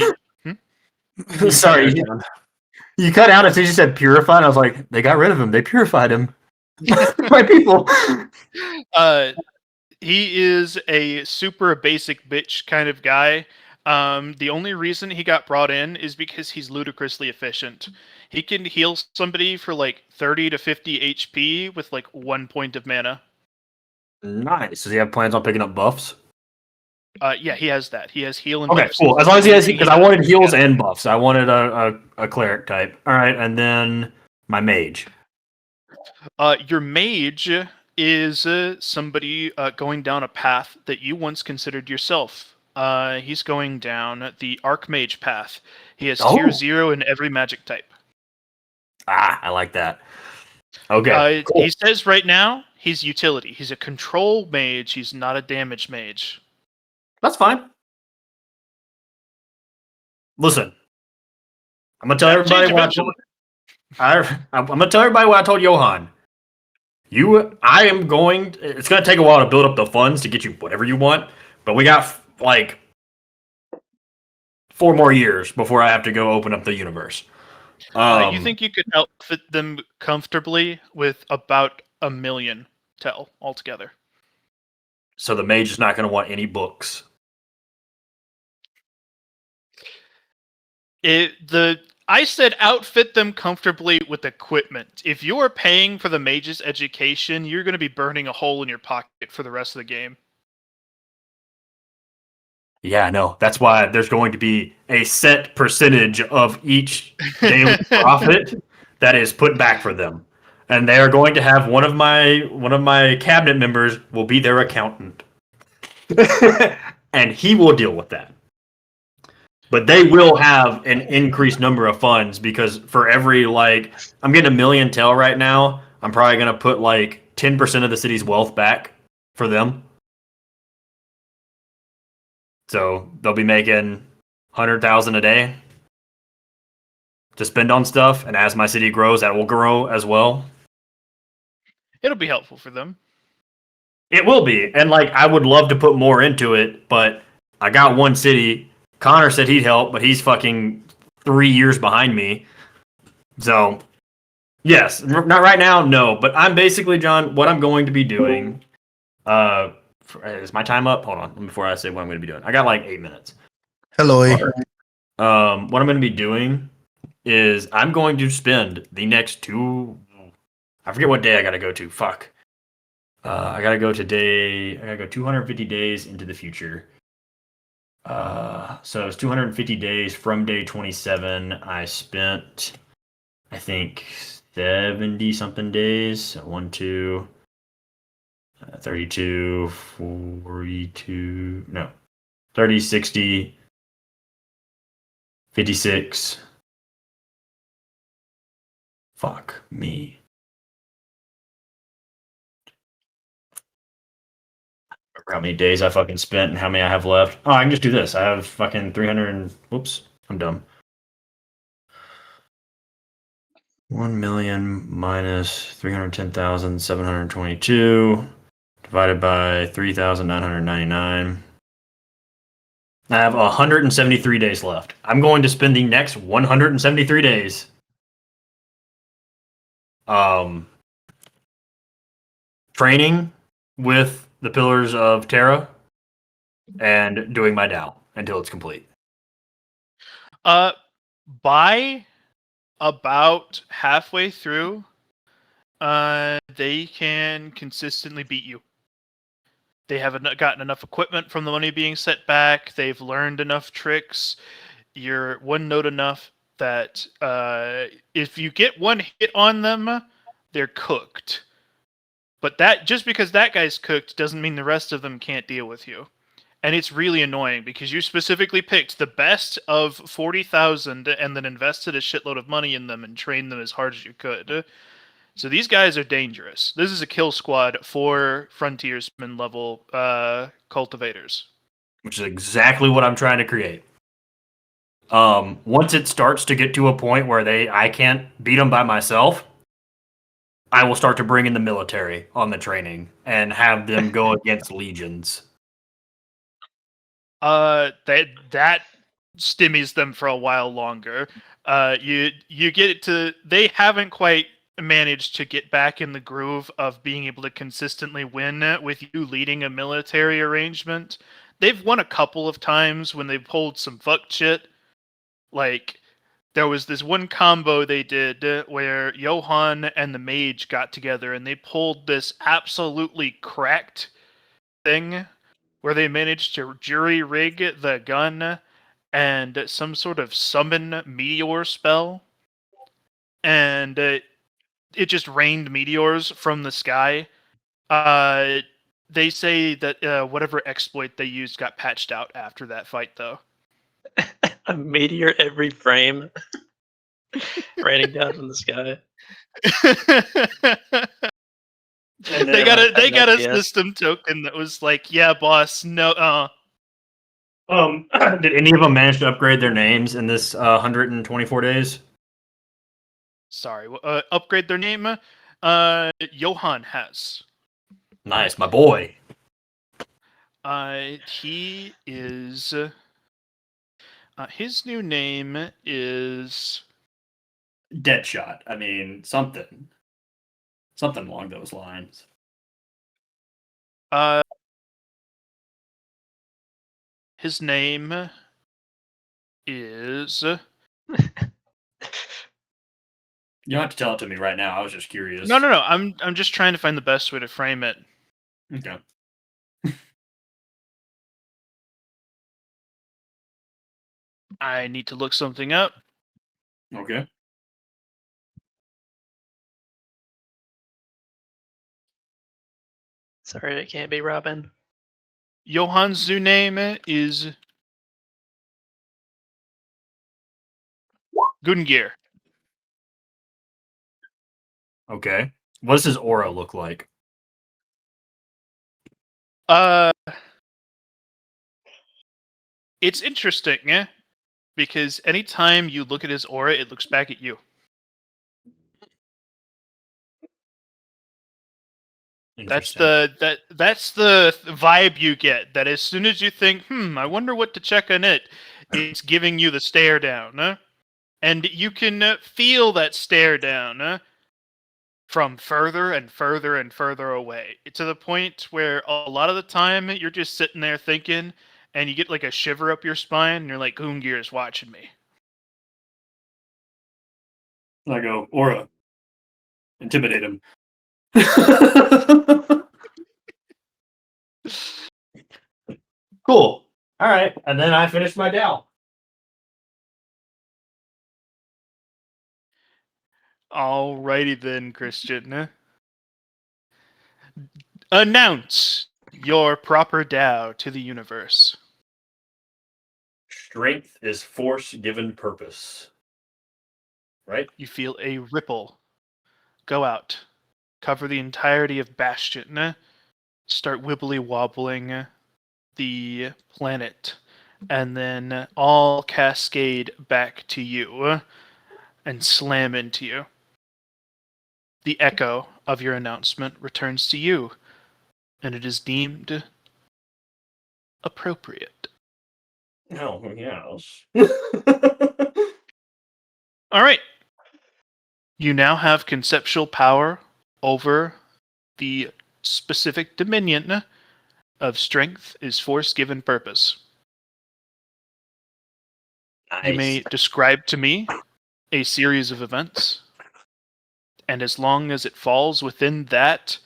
Sorry, you cut out as soon as you said purified. I was like, they got rid of him. They purified him. My people. He is a super basic bitch kind of guy. The only reason he got brought in is because he's ludicrously efficient. He can heal somebody for like 30 to 50 HP with like 1 point of mana. Nice. Does he have plans on picking up buffs? Yeah, he has that. He has heal and Okay, buffs. cool. As long as he has, because I wanted heals and buffs. I wanted a cleric type. All right, and then my mage. Your mage is somebody going down a path that you once considered yourself. He's going down the Archmage path. He has tier 0 in every magic type. I like that. Okay. Cool. He says right now he's utility. He's a control mage. He's not a damage mage. That's fine. Listen, I'm gonna tell everybody what I'm gonna tell everybody what I told Johan. It's gonna take a while to build up the funds to get you whatever you want, but we got like 4 more years before I have to go open up the universe. You think you could outfit them comfortably with about $1 million altogether? So the mage is not going to want any books. I said outfit them comfortably with equipment. If you are paying for the mage's education, you're going to be burning a hole in your pocket for the rest of the game. Yeah, no. That's why there's going to be a set percentage of each daily profit that is put back for them. And they are going to have one of my cabinet members will be their accountant. And he will deal with that. But they will have an increased number of funds because for every I'm getting 1 million tail right now. I'm probably gonna put 10% of the city's wealth back for them. So they'll be making 100,000 a day to spend on stuff, and as my city grows, that will grow as well. It'll be helpful for them. It will be, and I would love to put more into it, but I got one city. Connor said he'd help, but he's fucking 3 years behind me. So, yes, not right now, no. But I'm basically, John, what I'm going to be doing. Is my time up? Hold on, before I say what I'm going to be doing. I got 8 minutes. Hello. What I'm going to be doing is I'm going to spend the next I forget what day I got to go to. Fuck. I got to go 250 days into the future. So it's 250 days from day 27. I spent, I think, 70 something days. 32, 42, no, 30, 60, 56. Fuck me. How many days I fucking spent and how many I have left. Oh, I can just do this. I have fucking 300. Whoops, I'm dumb. 1 million minus 310,722 divided by 3,999. I have 173 days left. I'm going to spend the next 173 days training with the Pillars of Terra and doing my Tao until it's complete. By about halfway through, they can consistently beat you. They haven't gotten enough equipment from the money being set back. They've learned enough tricks. You're one note enough that if you get one hit on them, they're cooked. But that just because that guy's cooked doesn't mean the rest of them can't deal with you. And it's really annoying because you specifically picked the best of 40,000 and then invested a shitload of money in them and trained them as hard as you could. So these guys are dangerous. This is a kill squad for frontiersman level cultivators. Which is exactly what I'm trying to create. Once it starts to get to a point where I can't beat them by myself, I will start to bring in the military on the training and have them go against legions. That stimmies them for a while longer. You get it to they haven't quite managed to get back in the groove of being able to consistently win with you leading a military arrangement. They've won a couple of times when they've pulled some fuck shit. There was this one combo they did where Johann and the mage got together and they pulled this absolutely cracked thing where they managed to jury rig the gun and some sort of summon meteor spell. And it just rained meteors from the sky. They say that whatever exploit they used got patched out after that fight, though. A meteor every frame raining down from the sky. They got a system token that was like, yeah, boss, no, Did any of them manage to upgrade their names in this 124 days? Sorry, upgrade their name? Johann has. Nice, my boy. He is... his new name is... Deadshot. I mean, something along those lines. His name is. You don't have to tell it to me right now. I was just curious. No. I'm just trying to find the best way to frame it. Okay. I need to look something up. Okay. Sorry, it can't be Robin. Johan's new name is Gungnir. Okay. What does his aura look like? It's interesting, because anytime you look at his aura, it looks back at you. That's Interesting. that's the vibe you get. That as soon as you think, I wonder what to check on it, it's giving you the stare down, and you can feel that stare down from further and further and further away, to the point where a lot of the time you're just sitting there thinking, and you get like a shiver up your spine, and you're like, Gungnir is watching me. I go, aura. Intimidate him. Cool. All right. And then I finished my Dow. Alrighty then, Christian. Announce your proper Tao to the universe. Strength is force given purpose. Right? You feel a ripple go out, cover the entirety of Bastion, start wibbly wobbling the planet, and then all cascade back to you and slam into you. The echo of your announcement returns to you, and it is deemed appropriate. Oh, yes. All right. You now have conceptual power over the specific dominion of strength is force given purpose. You may describe to me a series of events, and as long as it falls within that,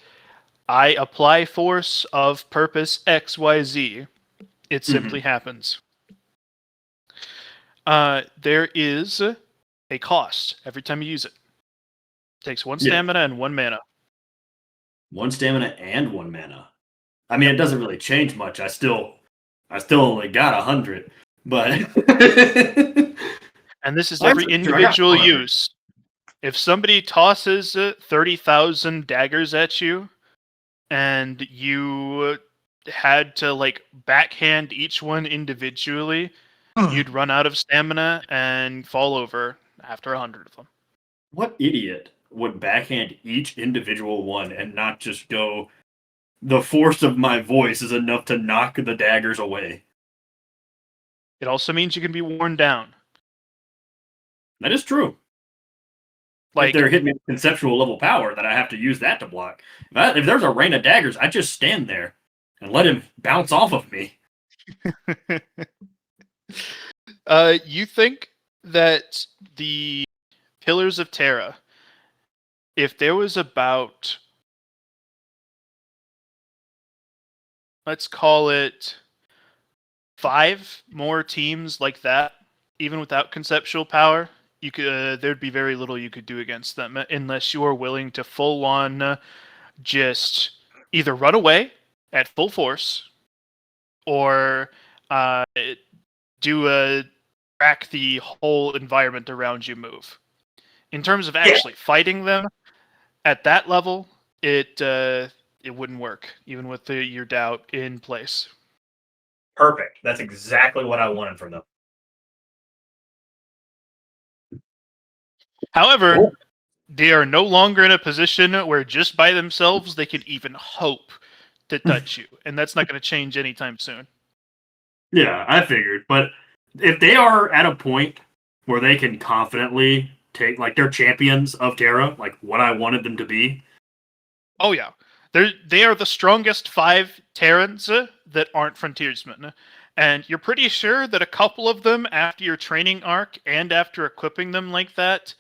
I apply force of purpose XYZ, it simply happens. There is a cost every time you use it. Takes one stamina and 1 mana. 1 stamina and 1 mana. I mean, it doesn't really change much. I still only got 100, but And this is every individual use. If somebody tosses 30,000 daggers at you, and you had to like backhand each one individually, you'd run out of stamina and fall over after 100 of them. What idiot would backhand each individual one and not just go, the force of my voice is enough to knock the daggers away? It also means you can be worn down. That is true. Like, if they're hitting me with conceptual level power, that I have to use that to block. If there's a rain of daggers, I just stand there and let him bounce off of me. You think that the Pillars of Terra, if there was about, let's call it 5 more teams like that, even without conceptual power, you could there'd be very little you could do against them unless you are willing to full on just either run away at full force or track the whole environment around you move. In terms of actually fighting them at that level, it wouldn't work even with your doubt in place. Perfect. That's exactly what I wanted from them. However, they are no longer in a position where just by themselves they can even hope to touch you, and that's not going to change anytime soon. Yeah, I figured. But if they are at a point where they can confidently take, like, they're champions of Terra, like what I wanted them to be. Oh yeah, they are the strongest 5 Terrans that aren't frontiersmen, and you're pretty sure that a couple of them, after your training arc and after equipping them like that,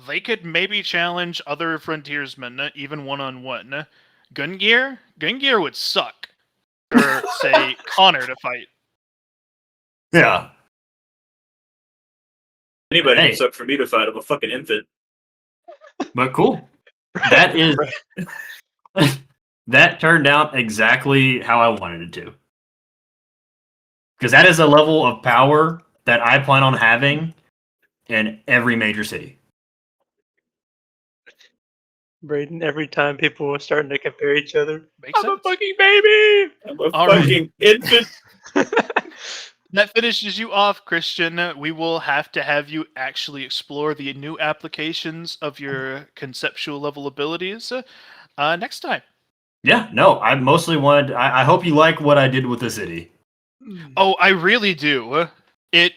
they could maybe challenge other frontiersmen, even one-on-one. Gungear would suck for, say, Connor to fight. Yeah. Anybody Hey. can suck for me to fight. I'm a fucking infant. But cool. That is that turned out exactly how I wanted it to. Because that is a level of power that I plan on having in every major city. Braden, every time people were starting to compare each other, Makes I'm a sense. fucking baby! I'm a All right. fucking infant. That finishes you off, Christian. We will have to have you actually explore the new applications of your conceptual level abilities next time. Yeah, no, I mostly wanted. I hope you like what I did with the city. Oh, I really do. It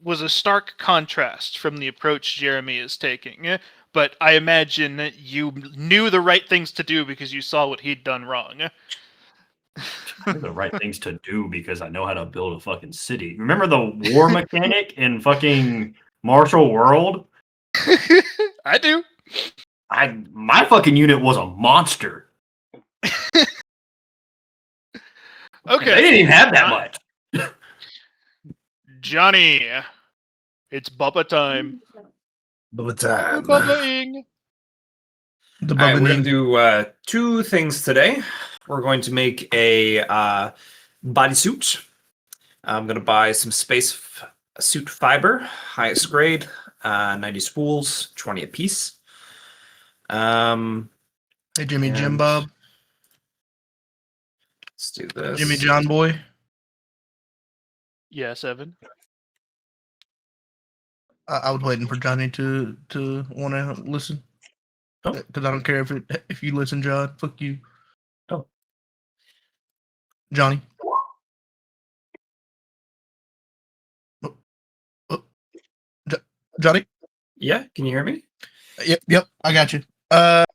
was a stark contrast from the approach Jeremy is taking, but I imagine you knew the right things to do because you saw what he'd done wrong. The right things to do because I know how to build a fucking city. Remember the war mechanic in fucking Martial World? I do. My fucking unit was a monster. Okay. They didn't even have that much. Johnny, it's Bubba time. Bubba time. Bubbaing. All The right, we're Bubba going to do two things today. We're going to make a bodysuit. I'm going to buy some suit fiber, highest grade, 90 spools, 20 a piece. Hey, Jimmy Jim And Bob. Let's do this. Jimmy John Boy. Yes, Evan. I was waiting for Johnny to want to listen. Oh. Because I don't care if you listen, John. Fuck you. Oh. Johnny. Johnny? Yeah, can you hear me? Yep, I got you. I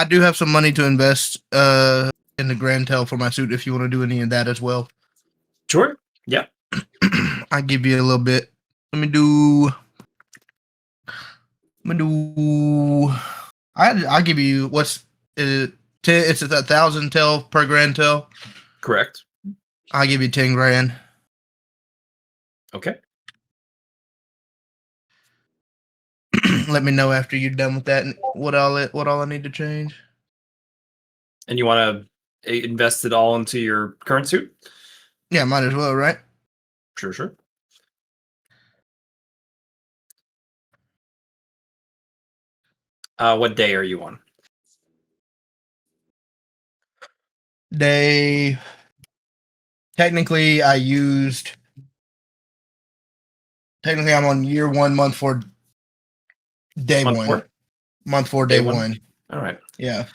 do have some money to invest in the Grand Tel for my suit if you want to do any of that as well. Sure. Yeah. I give you a little bit. I'll give you what's it? It's 1,000 tel per Grand Tel. Correct. I'll give you 10 grand. Okay. Let me know after you're done with that and what all I need to change. And you want to invest it all into your current suit? Yeah, might as well, right? Sure. What day are you on? Technically I'm on year 1, month 4, day Month 1. 4? Month 4, Day day one? 1. All right. Yeah.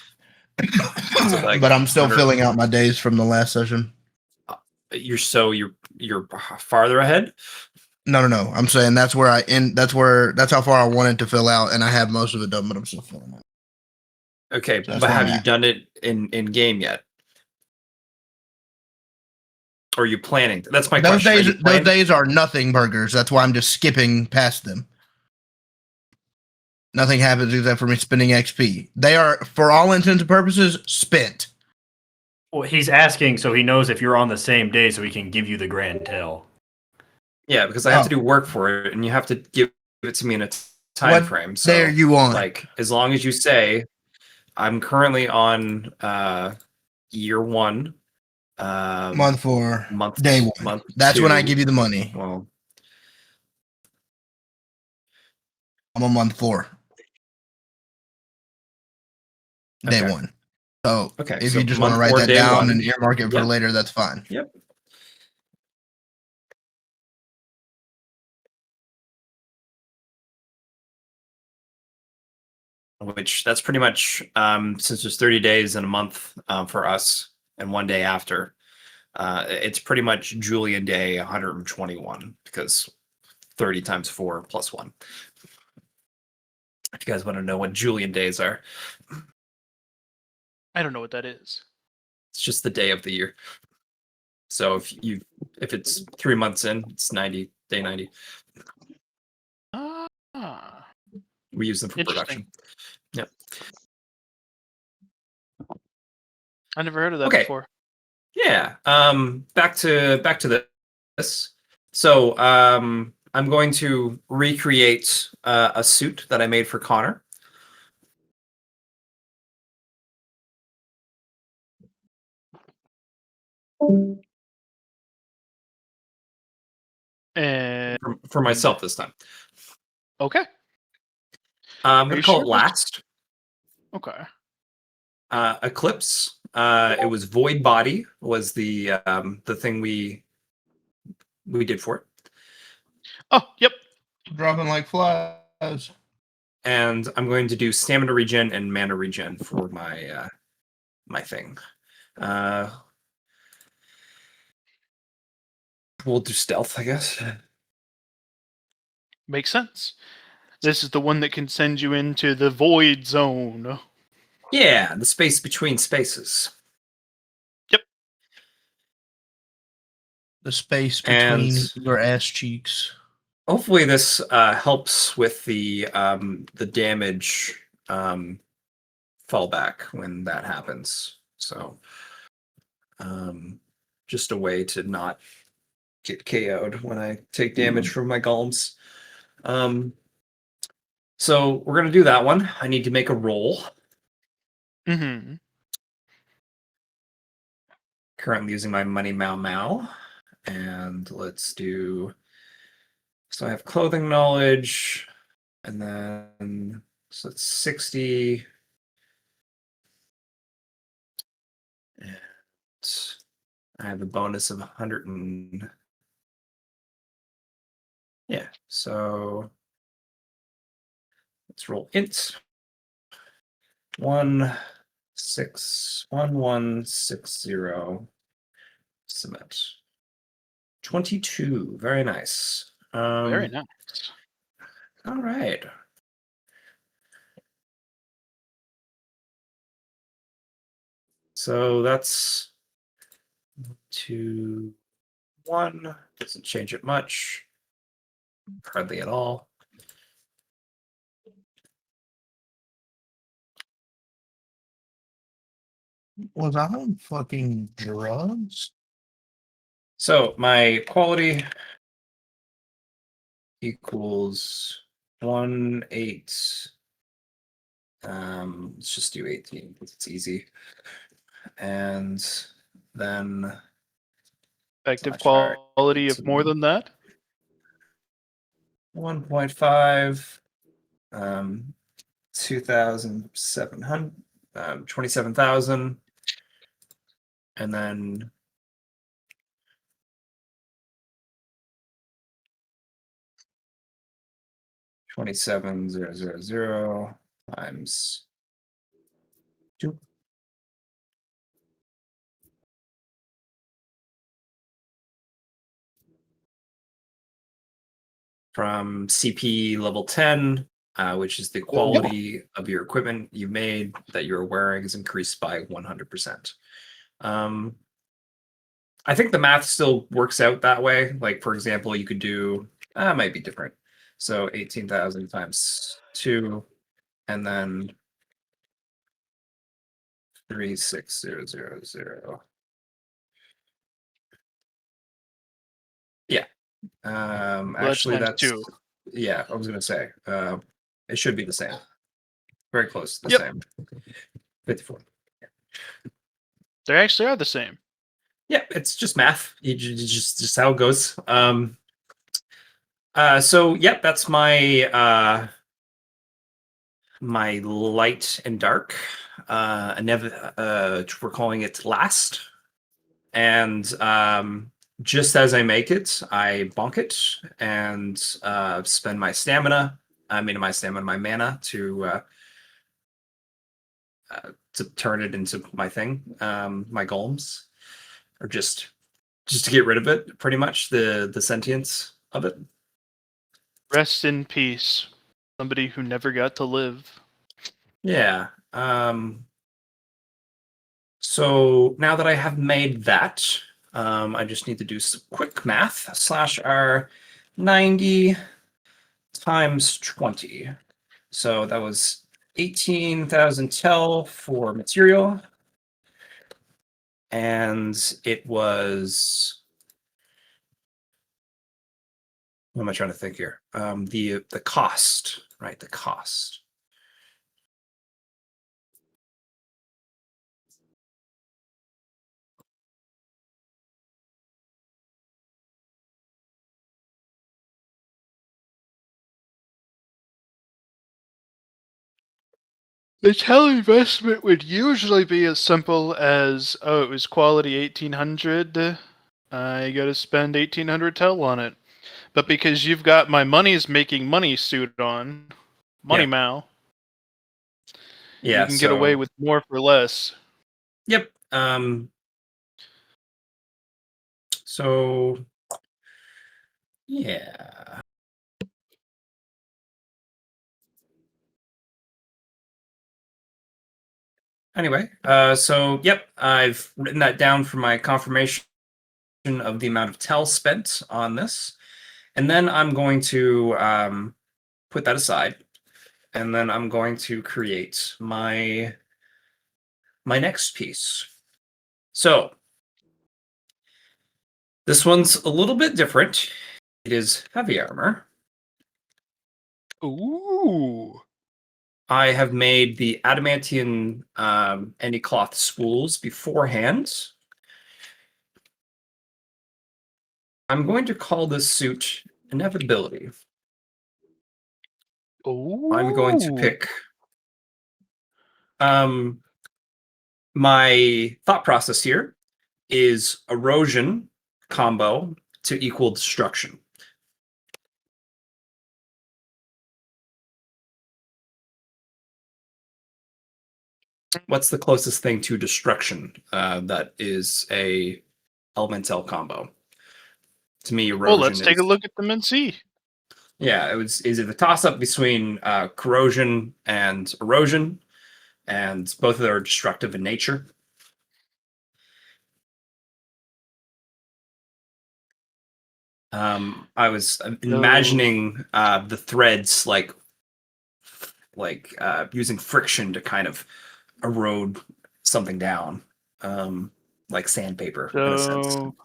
like but I'm still 100 filling out my days from the last session. You're farther ahead? No. I'm saying that's how far I wanted to fill out, and I have most of it done, but I'm still filling out. Okay, So that's but where have I'm you at. done it in game yet? Or are you planning? That's my Those question. Are days, you those planning- days are nothing burgers. That's why I'm just skipping past them. Nothing happens except for me spending XP. They are, for all intents and purposes, spent. Well, he's asking so he knows if you're on the same day so he can give you the Grand Tel. Yeah, because I have Oh. to do work for it, and you have to give it to me in a time What frame. So, day are you on? like, as long as you say, I'm currently on year 1, month 4, month day 1. month That's when I 2. give you the money. Well, I'm on month 4. Day Okay. 1. So Okay, if so you just want to month write 4, that day down 1. and earmark it for Yep. later, that's fine. Yep. Which that's pretty much since there's 30 days in a month for us and 1 day after. It's pretty much Julian Day 121 because 30 times 4 plus 1. If you guys want to know what Julian days are, I don't know what that is. it's just the day of the year. So if you If it's 3 months in, it's 90 day 90. Ah, We use them for interesting. production. Yep. I never heard of that Okay. before. Yeah. Back to this. So I'm going to recreate a suit that I made for Connor. And For myself this time. okay, I'm Are going you to call sure it this- Last. okay. Eclipse. It was Void Body was the thing we did for it. Oh, yep. Dropping like flies. And I'm going to do stamina regen and mana regen for my my thing. We'll do stealth, I guess. Makes sense. This is the one that can send you into the void zone. Yeah, the space between spaces. The space between And- your ass cheeks. Hopefully, this helps with the damage fallback when that happens. So, just a way to not get KO'd when I take damage from my golems. So we're gonna do that one. I need to make a roll. Mm-hmm. Currently using my money Mau Mau, and let's do. So I have clothing knowledge, and then so it's 60. And I have a bonus of 100 and yeah, so let's roll int. 1160 cement. 22. Very nice. Very nice. All right. So that's 2, 1. Doesn't change it much. Hardly at all. Was I on fucking drugs? So my quality equals 1, 8. Let's just do 18 because it's easy. And then Effective That's right. quality of more than that. 1.5, 2,700, 27,000, and then 27,000 times 2. From CP level 10, which is the quality of your equipment you made that you're wearing is increased by 100%. I think the math still works out that way. Like, for example, you could do, it might be different. So 18,000 times 2, and then 36000. Yeah. Actually, times that's 2. Yeah, I was gonna say. It should be the same. Very close to the Yep. same. 54. They actually are the same. Yeah, it's just math. Just how it goes. So yep, that's my my light and dark. We're calling it Last. And just as I make it, I bonk it and spend my stamina. My mana to turn it into my thing, my golems, or just to get rid of it. Pretty much the sentience of it. Rest in peace. Somebody who never got to live. Yeah. So now that I have made that, I just need to do some quick math. Slash R 90 times 20. So that was 18,000 tel for material. And it was, what am I trying to think here? The cost, right? The cost. The tel investment would usually be as simple as, oh, it was quality 1800. I got to spend 1800 tel on it. But because you've got my money's making money suit on, money Yeah. Mao, Yeah, you can get away so- with more for less. Yep. So yeah. Anyway, so yep, I've written that down for my confirmation of the amount of tel spent on this, and then I'm going to put that aside, and then I'm going to create my next piece. So this one's a little bit different. It is heavy armor. Ooh. I have made the adamantium anti-cloth spools beforehand. I'm going to call this suit Inevitability. Ooh. I'm going to pick my thought process here is erosion combo to equal destruction. What's the closest thing to destruction that is a elemental combo? To me, erosion. Well, let's take a look at them and see. Yeah, is it a toss up between corrosion and erosion, and both of them are destructive in nature. I was imagining the threads like using friction to kind of erode something down, like sandpaper in a sense. So,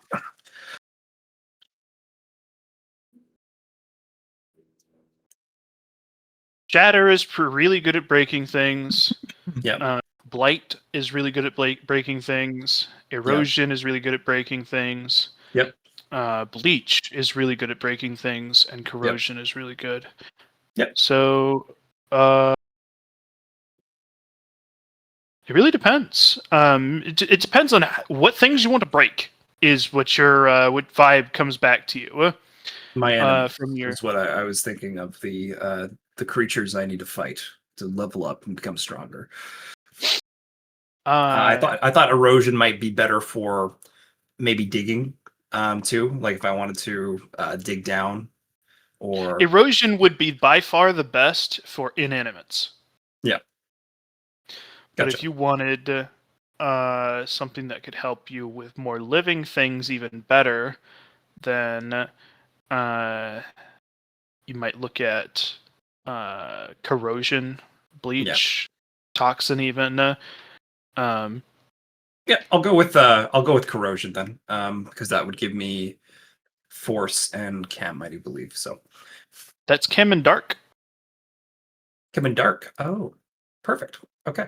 Shatter is really good at breaking things. Yeah. Blight is really good at breaking things. Erosion is really good at breaking things. Yep. Bleach is really good at breaking things, and corrosion is really good. Yep. So, it really depends. It depends on what things you want to break. Is what your what vibe comes back to you. My enemy From your is what I was thinking of, the creatures I need to fight to level up and become stronger. I thought erosion might be better for maybe digging too, like if I wanted to dig down, or erosion would be by far the best for inanimates. Yeah. But Gotcha. if you wanted something that could help you with more living things even better, then you might look at corrosion, bleach, toxin even. Yeah, I'll go with corrosion then, because that would give me force and chem, I do believe. So That's chem and dark. chem and dark. Oh, perfect. Okay.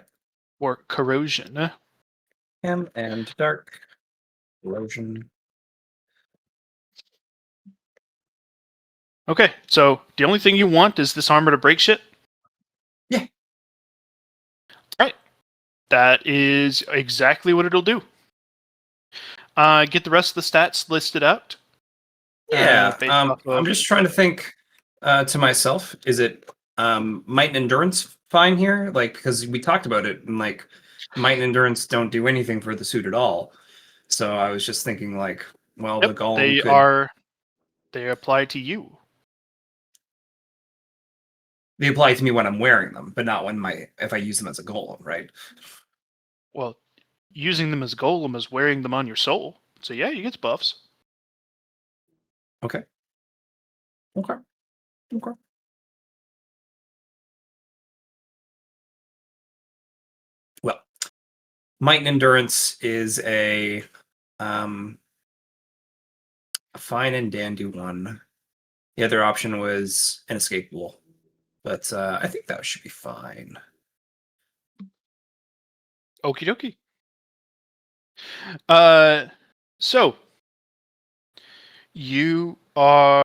Or corrosion. Chem and dark. Corrosion. Okay, so the only thing you want is this armor to break shit? Yeah. Right. That is exactly what it'll do. Get the rest of the stats listed out. Yeah. Based off I'm of- just trying to think to myself, is it might and endurance fine here? Like, because we talked about it, and like might and endurance don't do anything for the suit at all. So I was just thinking, like, well, Yep, the golem they apply to you. they apply to me when I'm wearing them, but not if I use them as a golem, right? Well, using them as golem is wearing them on your soul. So yeah, he gets buffs. Okay. Okay. Okay. Well, might and endurance is a fine and dandy one. The other option was inescapable, but I think that should be fine. Okie dokie. So you are.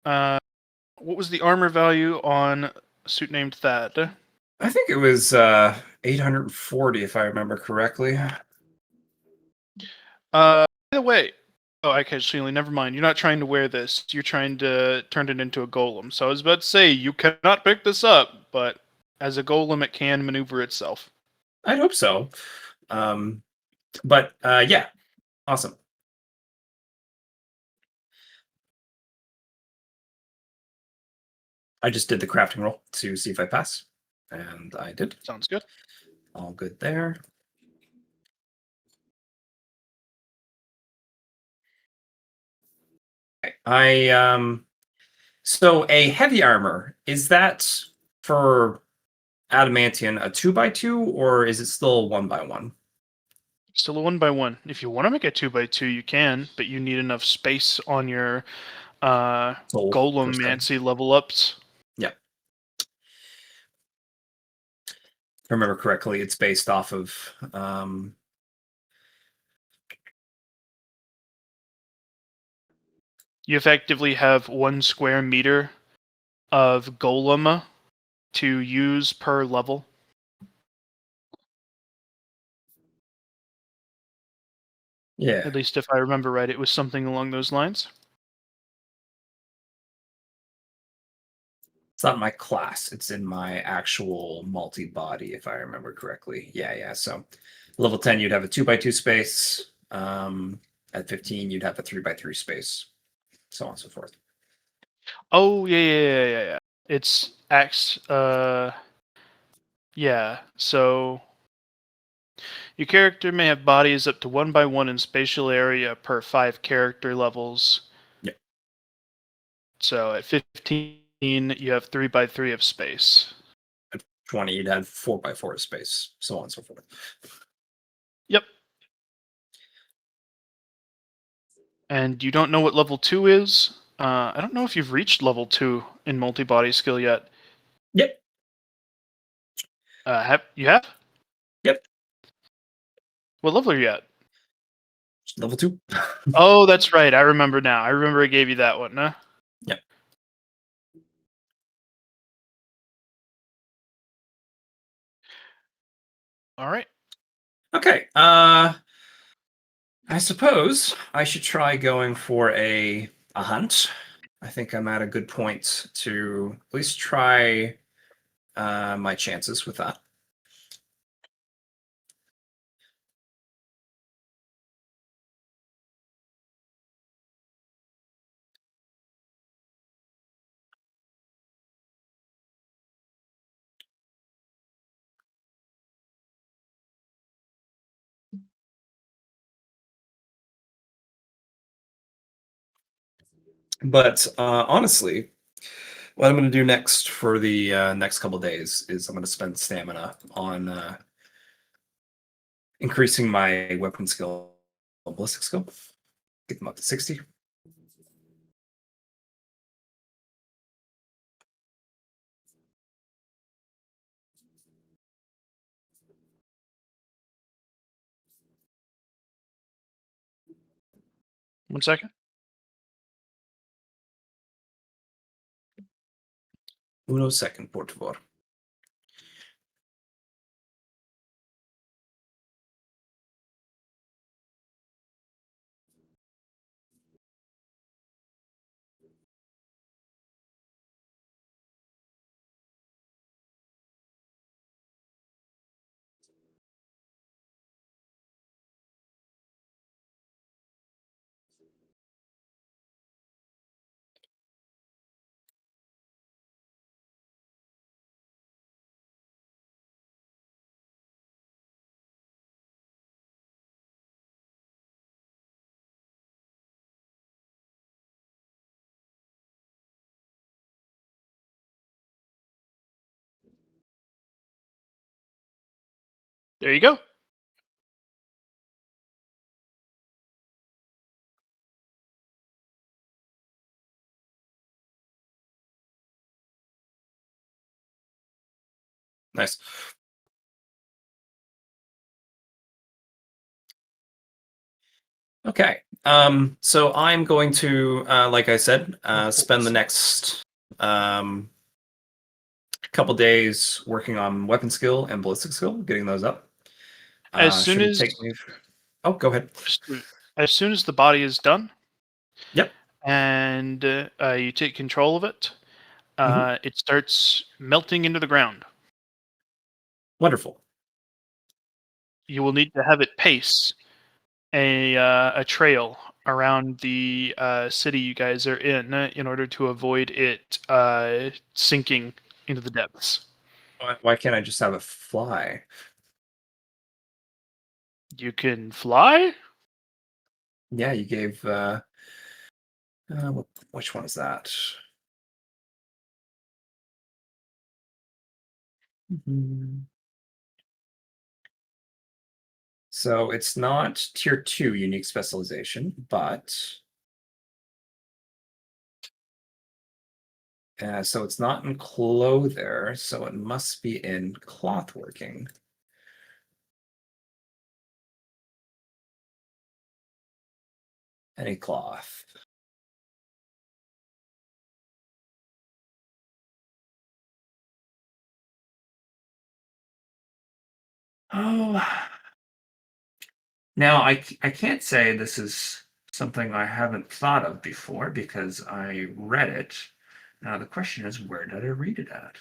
What was the armor value on a suit named Thad? I think it was 840 if I remember correctly. By the way, oh, actually, never mind. You're not trying to wear this. You're trying to turn it into a golem. So I was about to say you cannot pick this up, but as a golem, it can maneuver itself. I'd hope so. But yeah, awesome. I just did the crafting roll to see if I pass, and I did. Sounds good. All good there. Okay. So a heavy armor, is that for adamantium a 2x2 or is it still 1x1? Still a 1x1. If you want to make a 2x2, you can, but you need enough space on your Soul golem first time. mancy level ups. Yeah. If I remember correctly, it's based off of You effectively have 1 square meter of golem to use per level. yeah. At least if I remember right, it was something along those lines. It's not my class. It's in my actual multi-body, if I remember correctly. Yeah. So level 10, you'd have a 2x2 space. At 15, you'd have a 3x3 space. So on and so forth. Oh yeah. It's X. Yeah. So your character may have bodies up to 1x1 in spatial area per 5 character levels. Yeah. So at 15, you have 3x3 of space. At 20, you'd have 4x4 space. So on and so forth. Yep. And you don't know what level 2 is? I don't know if you've reached level 2 in multi-body skill yet. Yep. You have? Yep. What level are you at? Level 2. Oh, that's right. I remember now. I remember I gave you that one, huh? Yep. All right. Okay. I suppose I should try going for a hunt. I think I'm at a good point to at least try my chances with that. But honestly, what I'm going to do next for the next couple days is I'm going to spend stamina on increasing my weapon skill, ballistic skill, get them up to 60. One second. Uno second, por favor. There you go. Nice. Okay. So I'm going to, like I said, spend the next couple days working on weapon skill and ballistic skill, getting those up. As soon Shouldn't as take me. Oh, go ahead. as soon as the body is done, Yep. and you take control of it, it starts melting into the ground. Wonderful. You will need to have it pace a trail around the city you guys are in order to avoid it sinking into the depths. Why can't I just have it fly? You can fly? Yeah, you gave. Which one is that? Mhm. So it's not tier 2 unique specialization, but so it's not in clother, so it must be in cloth working. Any cloth. Oh, now I can't say this is something I haven't thought of before because I read it. Now the question is, where did I read it at?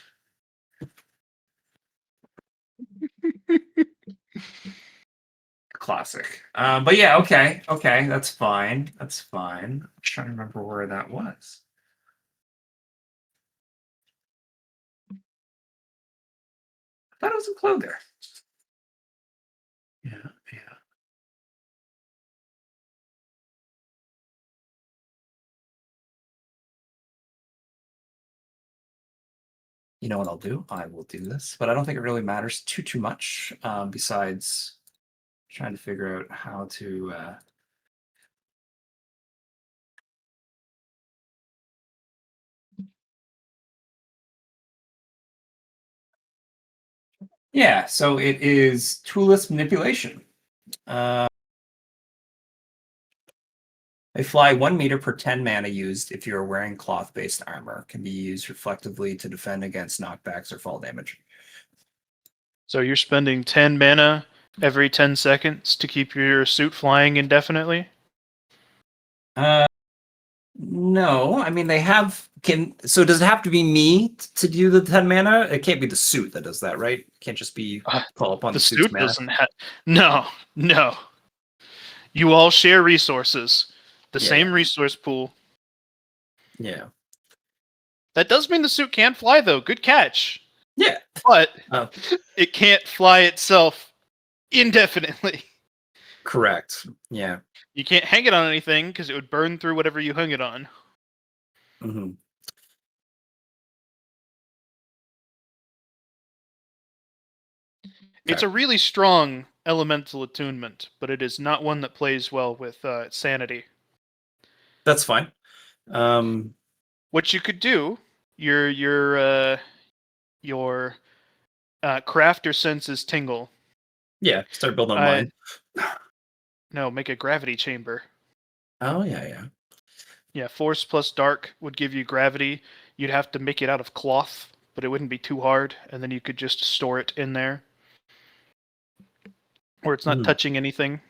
Classic. But yeah, okay, that's fine. That's fine. I'm trying to remember where that was. I thought it was in clother. Yeah, yeah. You know what I'll do? I will do this, but I don't think it really matters too much. Besides trying to figure out how to. Yeah, so it is toolless manipulation. They fly 1 meter per 10 mana used if you are wearing cloth-based armor. Can be used reflectively to defend against knockbacks or fall damage. So you're spending 10 mana every 10 seconds to keep your suit flying indefinitely? No, I mean they have so does it have to be me to do the 10 mana? It can't be the suit that does that, right? It can't just be call upon The the suit's suit mana. doesn't have. No, no. You all share resources. The Yeah, same resource pool. Yeah. That does mean the suit can fly, though. Good catch. Yeah. But Oh. it can't fly itself indefinitely. Correct. Yeah. You can't hang it on anything because it would burn through whatever you hung it on. Mm-hmm. It's a really strong elemental attunement, but it is not one that plays well with sanity. That's fine. What you could do, your crafter senses tingle. Yeah, start building on mine. No, make a gravity chamber. Oh yeah. Yeah, force plus dark would give you gravity. You'd have to make it out of cloth, but it wouldn't be too hard, and then you could just store it in there. Where it's not touching anything.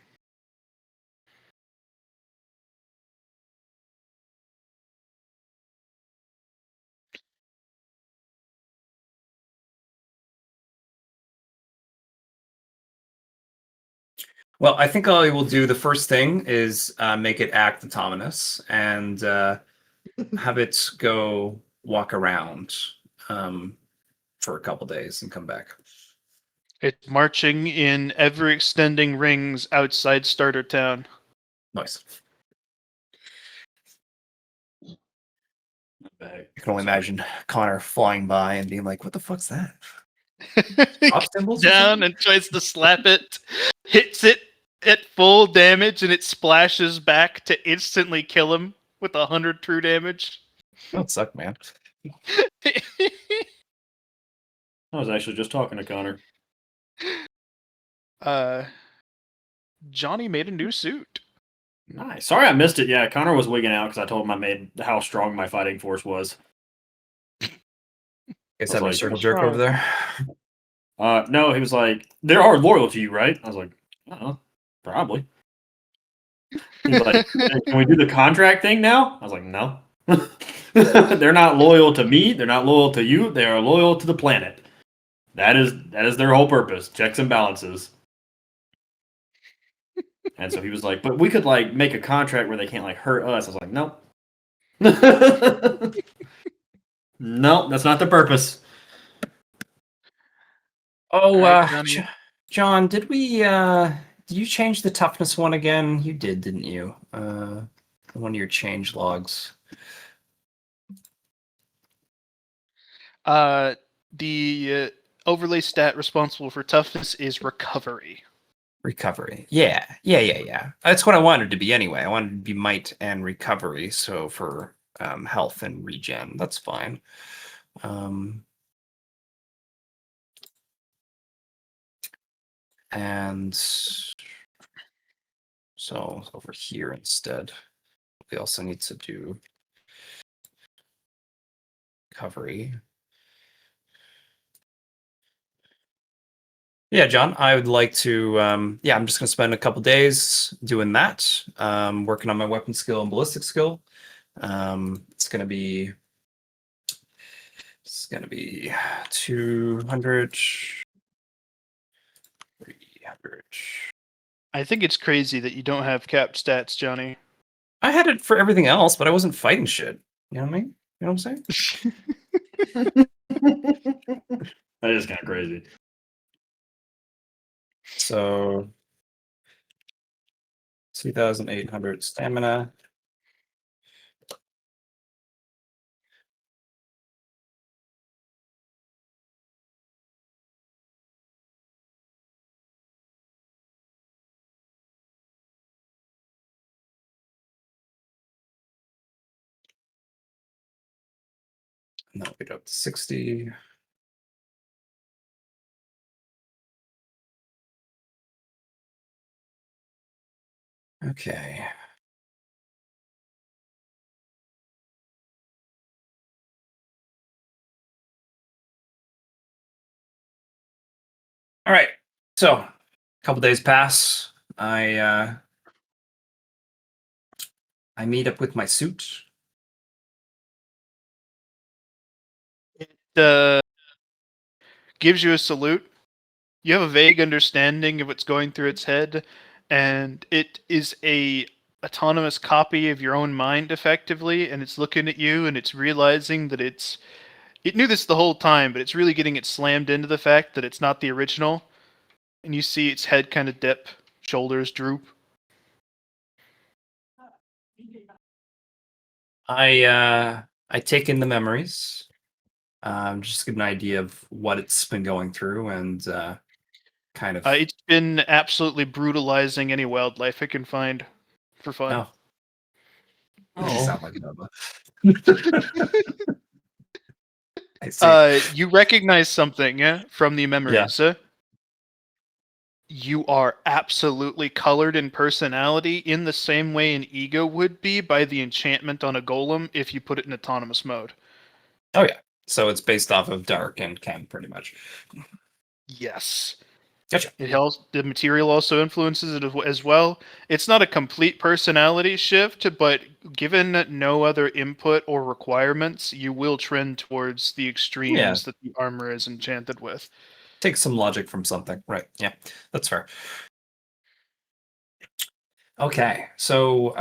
Well, I think I will do the first thing is make it act autonomous and have it go walk around for a couple days and come back. It's marching in ever-extending rings outside Starter Town. Nice. I can only imagine Connor flying by and being like, "What the fuck's that?" Drop symbols or down something? and tries to slap it, hits it at full damage, and it splashes back to instantly kill him with 100 true damage. That suck, man. I was actually just talking to Connor. Johnny made a new suit. Nice. Sorry I missed it. Yeah, Connor was wigging out because I told him I made how strong my fighting force was. Guys I was having a like, circle "You're jerk over there? No, he was like, they are loyal to you, right? I was like, probably. He's like, "Hey, can we do the contract thing now? I was like, no. They're not loyal to me. They're not loyal to you. They are loyal to the planet. That is their whole purpose. Checks and balances. And so he was like, but we could like make a contract where they can't like hurt us. I was like, no. No, that's not the purpose. Oh, Alright, Johnny. John, did you change the toughness one again? You did, didn't you? One of your change logs. The overlay stat responsible for toughness is recovery. Recovery. Yeah. That's what I wanted to be anyway. I wanted to be might and recovery. So for health and regen, that's fine. And so over here instead, we also need to do recovery. Yeah, John, I would like to, I'm just going to spend a couple days doing that, working on my weapon skill and ballistic skill. It's going to be 200, 300. I think it's crazy that you don't have capped stats, Johnny. I had it for everything else, but I wasn't fighting shit. You know what I mean? You know what I'm saying? That is kind of crazy. So 2,800 stamina. And that'll get up to 60. Okay. All right. So a couple days pass. I meet up with my suit. Gives you a salute. You have a vague understanding of what's going through its head, and it is a autonomous copy of your own mind, effectively, and it's looking at you, and it's realizing that it knew this the whole time, but it's really getting it slammed into the fact that it's not the original. And you see its head kind of dip, shoulders droop. I take in the memories. Just get an idea of what it's been going through and kind of. It's been absolutely brutalizing any wildlife it can find for fun. You sound like Bubba. I see. You recognize something from the memories. You are absolutely colored in personality in the same way an ego would be by the enchantment on a golem if you put it in autonomous mode. Oh yeah. So it's based off of Dark and Chem, pretty much. Yes. Gotcha. The material also influences it as well. It's not a complete personality shift, but given no other input or requirements, you will trend towards the extremes that the armor is enchanted with. Take some logic from something. Right. Yeah, that's fair. Okay. So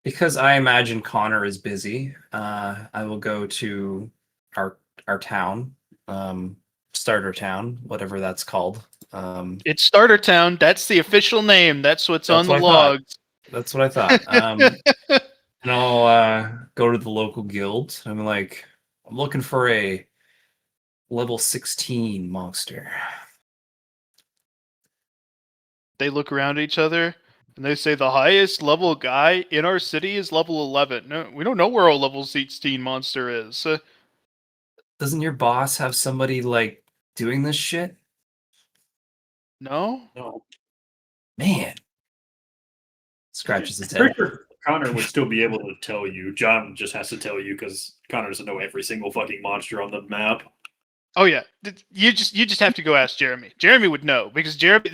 because I imagine Connor is busy, I will go to our town, starter town, whatever that's called. It's Starter Town. That's the official name. That's what's on the logs. That's what I thought. And I'll go to the local guild. I'm like, I'm looking for a level 16 monster. They look around at each other and they say the highest level guy in our city is level 11. No, we don't know where our level 16 monster is. Doesn't your boss have somebody like doing this shit? No? No. Man. Scratches his Pretty head. sure Connor would still be able to tell you. John just has to tell you because Connor doesn't know every single fucking monster on the map. Oh yeah, you just have to go ask Jeremy. Jeremy would know because Jeremy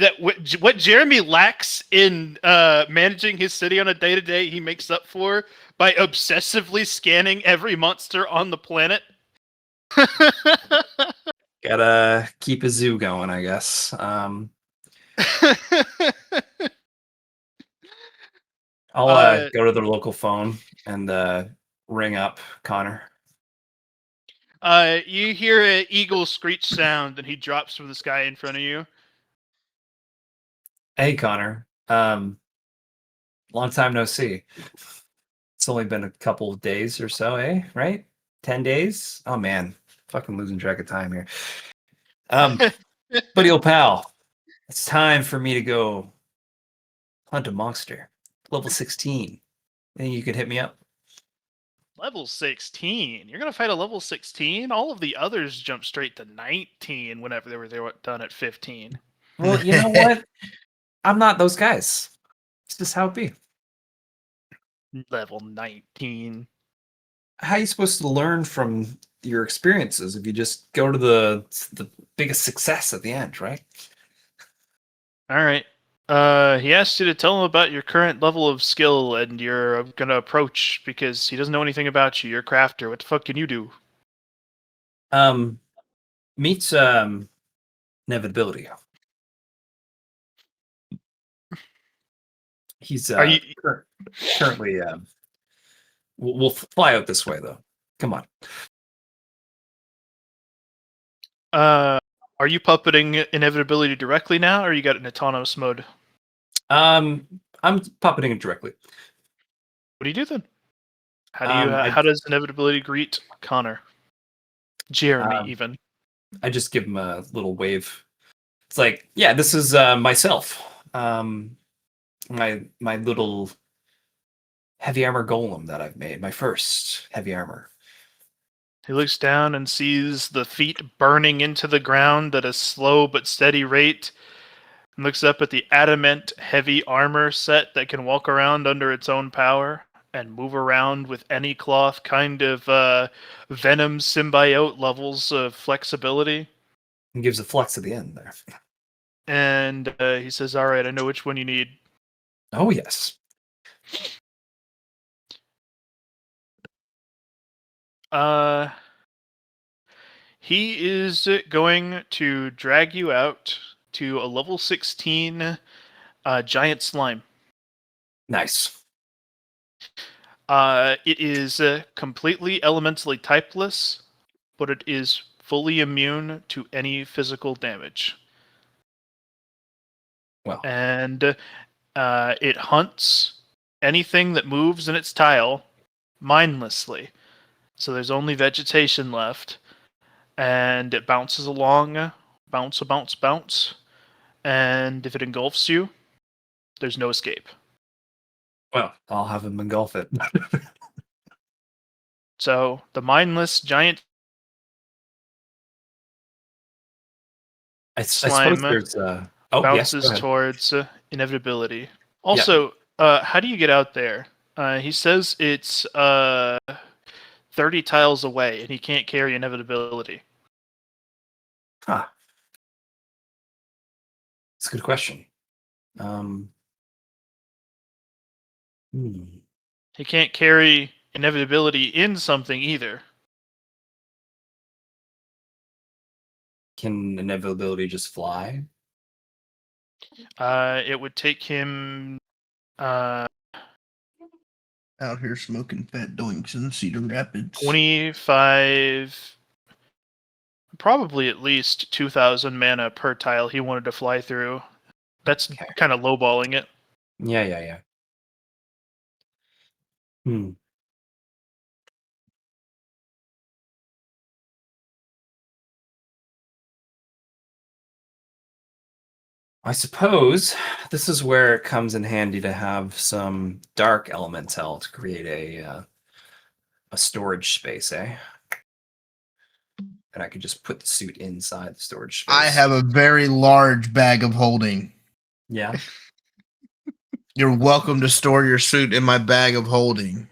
what Jeremy lacks in managing his city on a day to day, he makes up for by obsessively scanning every monster on the planet. Gotta keep a zoo going, I guess. I'll go to the local phone and ring up Connor. You hear an eagle screech sound, and he drops from the sky in front of you. Hey, Connor. Long time no see. It's only been a couple of days or so, eh? Right? 10 days? Oh man, fucking losing track of time here. Buddy old pal, it's time for me to go hunt a monster. Level 16. Think you could hit me up? Level 16. You're gonna fight a level 16? All of the others jump straight to 19 whenever they were done at 15. Well, you know what? I'm not those guys. It's just how it be. Level 19. How are you supposed to learn from your experiences if you just go to the biggest success at the end, right? All right. He asked you to tell him about your current level of skill and you're gonna approach because he doesn't know anything about you. You're a crafter. What the fuck can you do? Meets inevitability. He's Are you? currently we'll fly out this way though. Come on. Are you puppeting inevitability directly now, or you got an autonomous mode? I'm puppeting it directly. What do you do then? How do you? I- How does inevitability greet Connor? Jeremy, Um, even. I just give him a little wave. It's like, yeah, this is myself. My little heavy armor golem that I've made. My first heavy armor. He looks down and sees the feet burning into the ground at a slow but steady rate. And looks up at the adamant heavy armor set that can walk around under its own power and move around with any cloth kind of venom symbiote levels of flexibility. And gives a flex at the end there. And he says, all right, I know which one you need. Oh yes. He is going to drag you out to a level 16 giant slime. Nice. It is completely elementally typeless, but it is fully immune to any physical damage. Well, And it hunts anything that moves in its tile mindlessly. So there's only vegetation left. And it bounces along, bounce, bounce, bounce. And if it engulfs you, there's no escape. well, I'll have him engulf it. So the mindless giant I suppose slime there's bounces yes, towards inevitability. Also, how do you get out there? He says it's 30 tiles away, and he can't carry inevitability. Huh. That's a good question. He can't carry inevitability in something either. Can inevitability just fly? It would take him. Out here smoking fat doinks in Cedar Rapids. 25, probably at least 2,000 mana per tile he wanted to fly through. That's Okay. kind of lowballing it. Yeah. Hmm. I suppose this is where it comes in handy to have some dark elemental to create a storage space, eh? And I could just put the suit inside the storage space. I have a very large bag of holding. Yeah. You're welcome to store your suit in my bag of holding.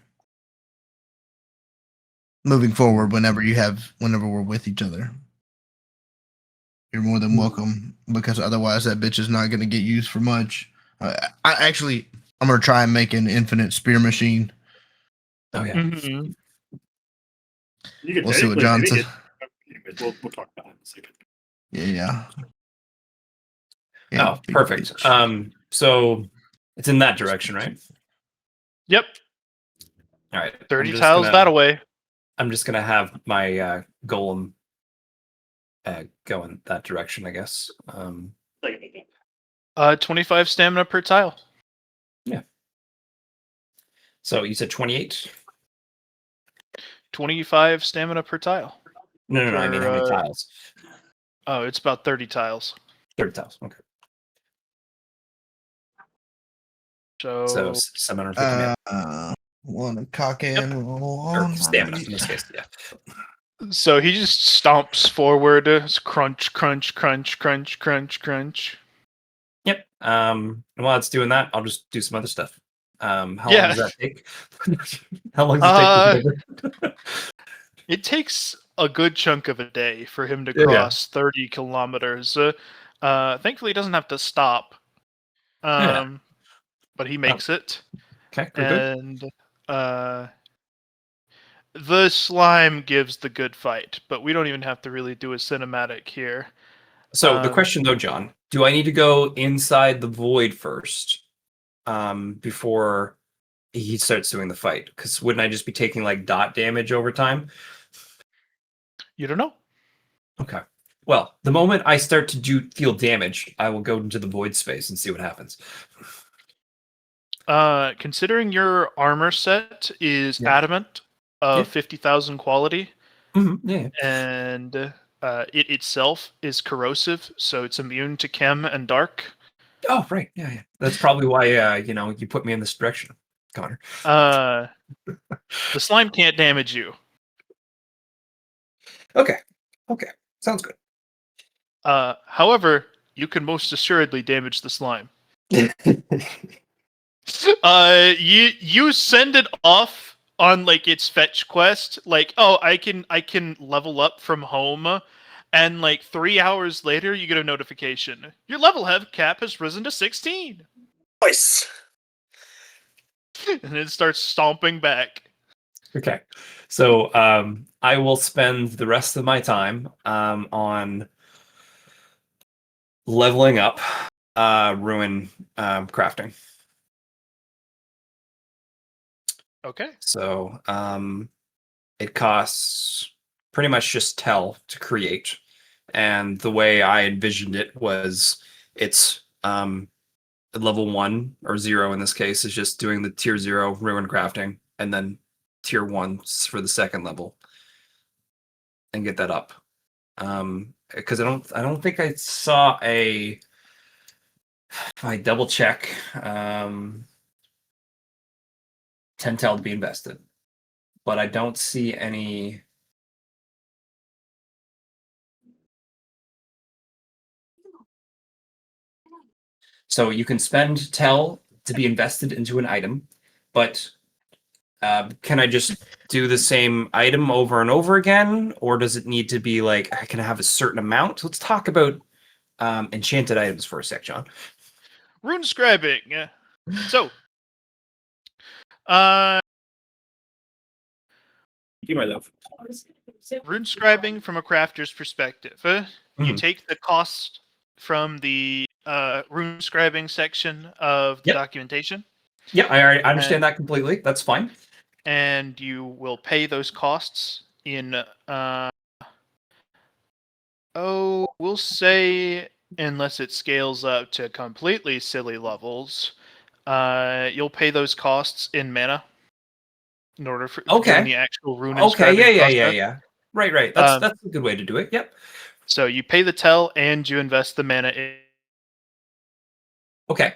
Moving forward, whenever we're with each other, you're more than welcome. Because otherwise, that bitch is not going to get used for much. I'm going to try and make an infinite spear machine. Oh yeah. Mm-hmm. You could We'll see what technically John maybe says. we'll talk about it in a second. Yeah. Oh, perfect. So it's in that direction, right? Yep. All right. 30 tiles that away. I'm just gonna have my golem go in that direction, I guess. 25 stamina per tile. So you said 28? 25 stamina per tile. No, I mean how many tiles? Oh, it's about 30 tiles. 30 tiles. Okay. So, So 750 One cock in, or stamina in this case, yeah. so he just stomps forward. It's crunch, crunch, crunch, crunch, crunch, crunch. Yep. And while it's doing that, I'll just do some other stuff. How long Yeah. does that take? How long does it take to deliver? It takes a good chunk of a day for him to Yeah. cross 30 kilometers. Thankfully, he doesn't have to stop. But he makes it. Okay, good. And the slime gives the good fight, but we don't even have to really do a cinematic here. So the question though, John, do I need to go inside the void first before he starts doing the fight? Because wouldn't I just be taking like dot damage over time? You don't know. Okay. Well, the moment I start to feel damage, I will go into the void space and see what happens. Considering your armor set is Yeah. adamant of Yeah. 50,000 quality, Yeah. and it itself is corrosive, so it's immune to chem and dark. Oh, right. Yeah. That's probably why you put me in this direction, Connor. The slime can't damage you. Okay. Sounds good. However, you can most assuredly damage the slime. You send it off on like its fetch quest, like, oh, I can level up from home, and like 3 hours later you get a notification. Your level cap has risen to 16. Nice. And it starts stomping back. Okay. So I will spend the rest of my time on leveling up ruin crafting. Okay. So it costs pretty much just tell to create. And the way I envisioned it was it's level 1 or 0 in this case is just doing the tier 0 ruin crafting and then tier 1 for the second level and get that up. Because I don't think I saw if I double check 10 tel to be invested, but I don't see any. So you can spend tel to be invested into an item, but can I just do the same item over and over again, or does it need to be like I can have a certain amount? Let's talk about enchanted items for a sec, John. Rune scribing. So, You, my love. rune scribing from a crafter's perspective. You Mhm. take the cost from the rune scribing section of the Yep. documentation, Yeah, I understand that completely. That's fine. and you will pay those costs in we'll say, unless it scales up to completely silly levels, you'll pay those costs in mana. in order for Okay. doing the actual rune Okay, inscribing process. yeah. Right. That's Um, that's a good way to do it. Yep. So you pay the tell and you invest the mana Okay.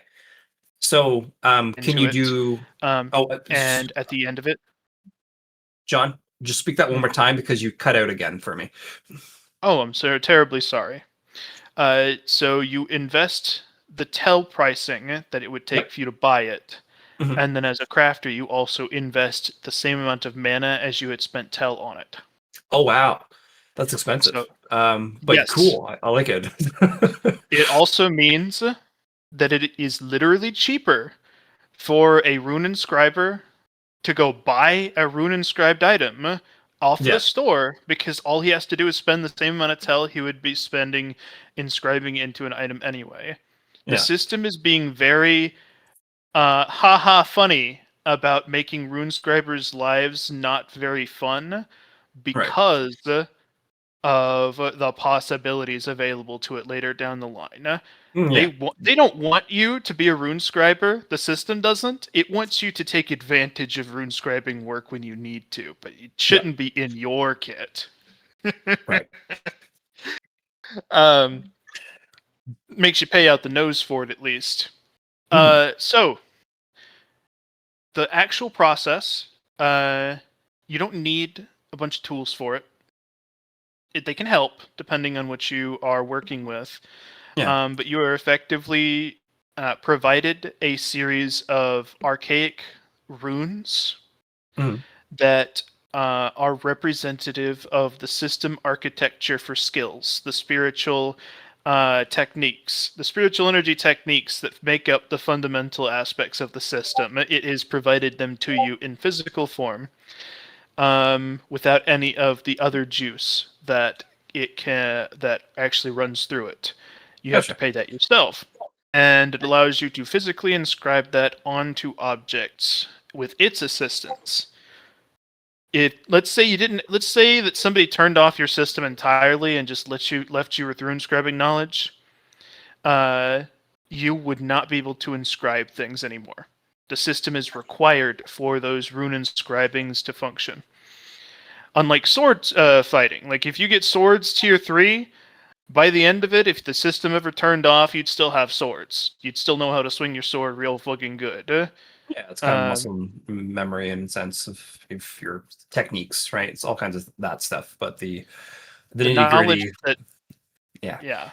So, can into you it. do? Um, Oh, and at the end of it, John, just speak that one more time because you cut out again for me. oh, I'm so terribly sorry. So you invest the tell pricing that it would take Yep. for you to buy it. Mhm. And then as a crafter, you also invest the same amount of mana as you had spent tell on it. Oh wow, that's expensive. So, But yes. cool. I like it. It also means that it is literally cheaper for a rune inscriber to go buy a rune inscribed item off Yeah. the store, because all he has to do is spend the same amount of tell he would be spending inscribing into an item anyway. The Yeah. system is being very haha funny about making runescribers' lives not very fun because of the possibilities available to it later down the line. Yeah. They don't want you to be a runescriber. The system doesn't. It wants you to take advantage of runescribing work when you need to, but it shouldn't be in your kit. Right. Makes you pay out the nose for it at least. So the actual process, you don't need a bunch of tools for it. They can help depending on what you are working with. Yeah. But you are effectively provided a series of archaic runes Mhm. that are representative of the system architecture for skills, the spiritual techniques, the spiritual energy techniques that make up the fundamental aspects of the system. It is provided them to you in physical form, without any of the other juice that that actually runs through it. You have to Gotcha. pay that yourself, and it allows you to physically inscribe that onto objects with its assistance. Let's say that somebody turned off your system entirely and just left you with rune scribing knowledge, you would not be able to inscribe things anymore. The system is required for those rune inscribings to function. Unlike sword fighting, like if you get swords tier 3, by the end of it, if the system ever turned off, you'd still have swords. You'd still know how to swing your sword real fucking good. Yeah, it's kind of muscle memory in sense of if your techniques, right? It's all kinds of that stuff. But the nitty knowledge gritty, that yeah.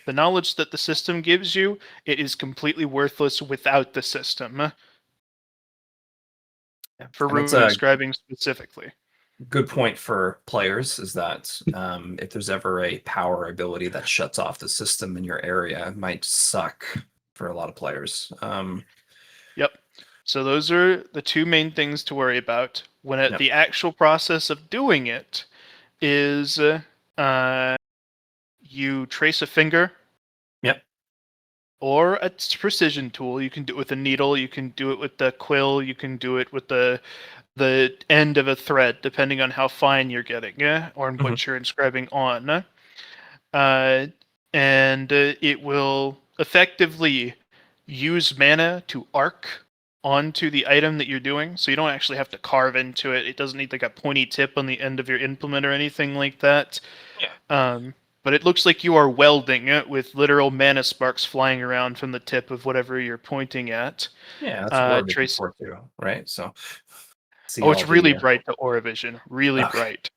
the knowledge that the system gives you, it is completely worthless without the system. For And rune that's a inscribing specifically. good point for players is that if there's ever a power ability that shuts off the system in your area, it might suck for a lot of players. Yep. So those are the two main things to worry about. When Yep. the actual process of doing it is you trace a finger. Yep. Or a precision tool. You can do it with a needle, you can do it with the quill, you can do it with the end of a thread, depending on how fine you're getting, or on what you're inscribing on. And it will effectively use mana to arc onto the item that you're doing, so you don't actually have to carve into it. It doesn't need like a pointy tip on the end of your implement or anything like that. But it looks like you are welding it with literal mana sparks flying around from the tip of whatever you're pointing at. Yeah, that's Trace. too, right? So, Oh, it's really bright, the Aura Vision. Really bright.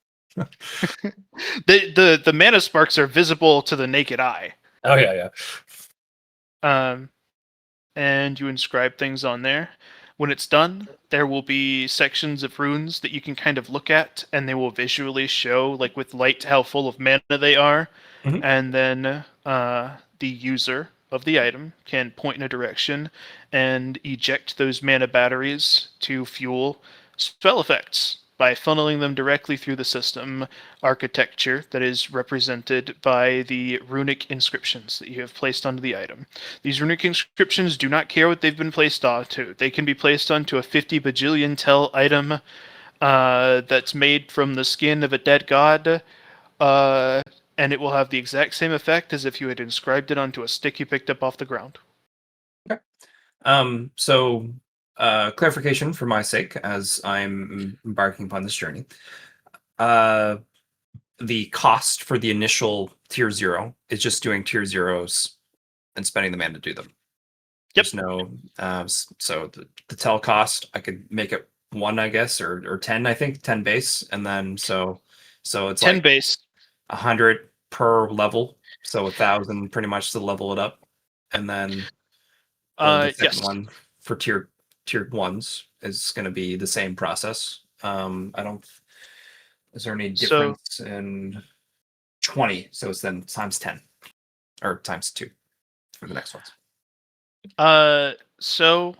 The mana sparks are visible to the naked eye. Oh yeah. And you inscribe things on there. When it's done, there will be sections of runes that you can kind of look at, and they will visually show, like with light, how full of mana they are. Mhm. And then the user of the item can point in a direction and eject those mana batteries to fuel spell effects by funneling them directly through the system architecture that is represented by the runic inscriptions that you have placed onto the item. These runic inscriptions do not care what they've been placed onto. They can be placed onto a 50 bajillion tell item that's made from the skin of a dead god, and it will have the exact same effect as if you had inscribed it onto a stick you picked up off the ground. So clarification for my sake, as I'm embarking upon this journey. The cost for the initial tier 0 is just doing tier 0s and spending the mana to do them. There's no so the tell cost, I could make it 1, I guess, or 10, I think, 10 base, and then so it's 10 like base. 100 per level, so 1,000 pretty much to level it up, and then the second Yes. one for tier 1s is going to be the same process. I don't. Is there any So- difference in 20? So it's then times 10 or times 2 for the next ones. So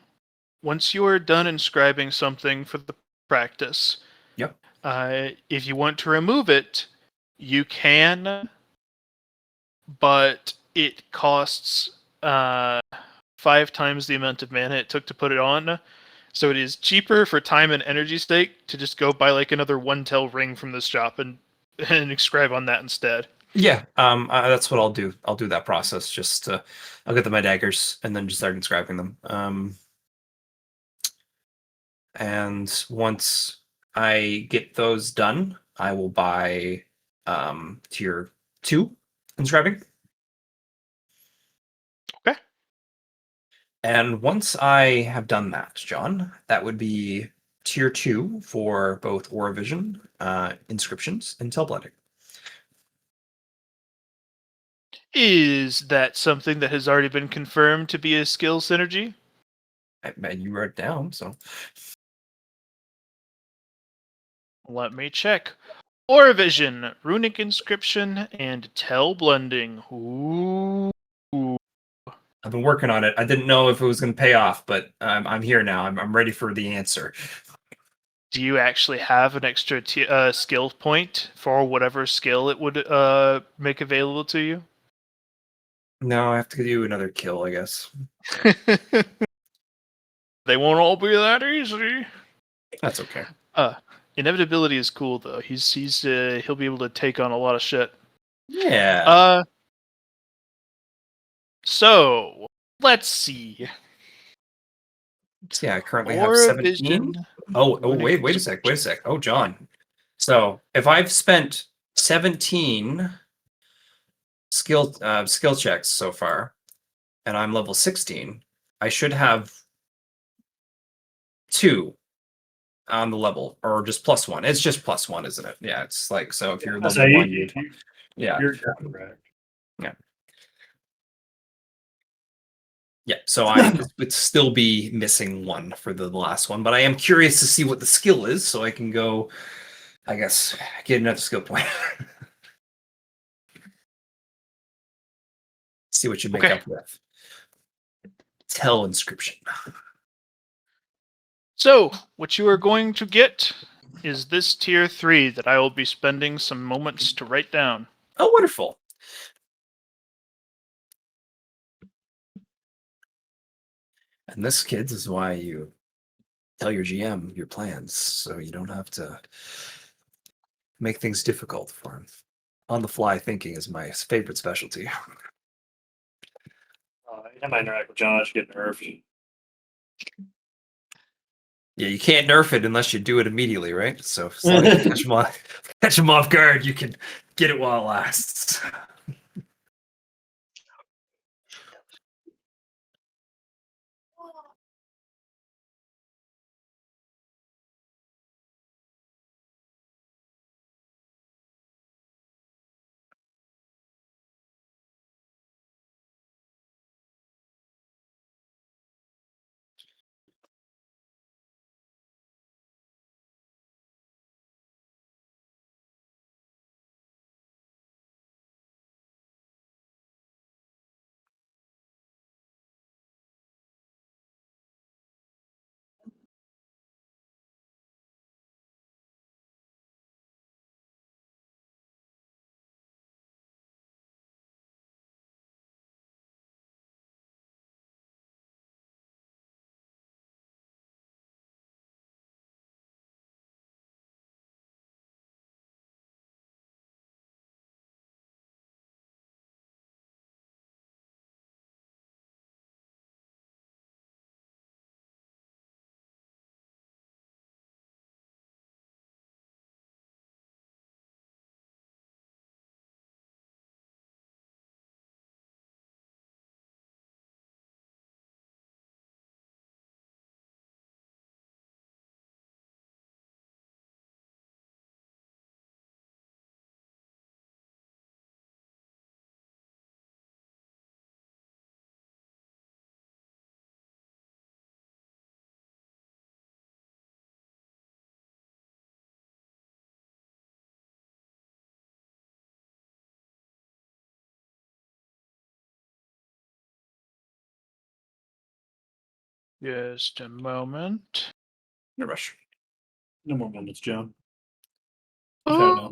once you are done inscribing something for the practice, Yep. If you want to remove it, you can, but it costs 5 times the amount of mana it took to put it on. So it is cheaper for time and energy sake to just go buy like another 1 tel ring from this shop and inscribe on that instead. Yeah, that's what I'll do. I'll do that process. Just I'll get my daggers and then just start inscribing them. And once I get those done, I will buy tier 2 inscribing. Okay. And once I have done that, John, that would be tier 2 for both Aura Vision, inscriptions, and Tell Blending. Is that something that has already been confirmed to be a skill synergy? You wrote it down, so Let me check. Aura Vision, Runic Inscription, and Tell Blending. Ooh. I've been working on it. I didn't know if it was going to pay off, but I'm here now. I'm ready for the answer. Do you actually have an extra skill point for whatever skill it would make available to you? No, I have to do another kill, I guess. They won't all be that easy. That's okay. Inevitability is cool though. He'll be able to take on a lot of shit. Yeah. So let's see. So yeah, I currently have Aura 17. Vision. Oh, Runic wait a sec. Oh, John. So if I've spent 17 skill checks so far, and I'm level 16, I should have 2 on the level, or just +1. It's just +1, isn't it? Yeah, it's like, so if you're level 1, yeah. You're correct. Yeah, so I would still be missing 1 for the last one, but I am curious to see what the skill is, so I can go, I guess, get another skill point. See what you make Okay. up with. Tell inscription. So what you are going to get is this tier 3 that I will be spending some moments to write down. Oh, wonderful. And this, kids, is why you tell your GM your plans, so you don't have to make things difficult for him. On-the-fly thinking is my favorite specialty. Anytime I interact with John, I should get nerfed. Yeah, you can't nerf it unless you do it immediately, right? So as long as you catch him off guard, you can get it while it lasts. Just a moment. No rush. No more moments, John. You've had enough.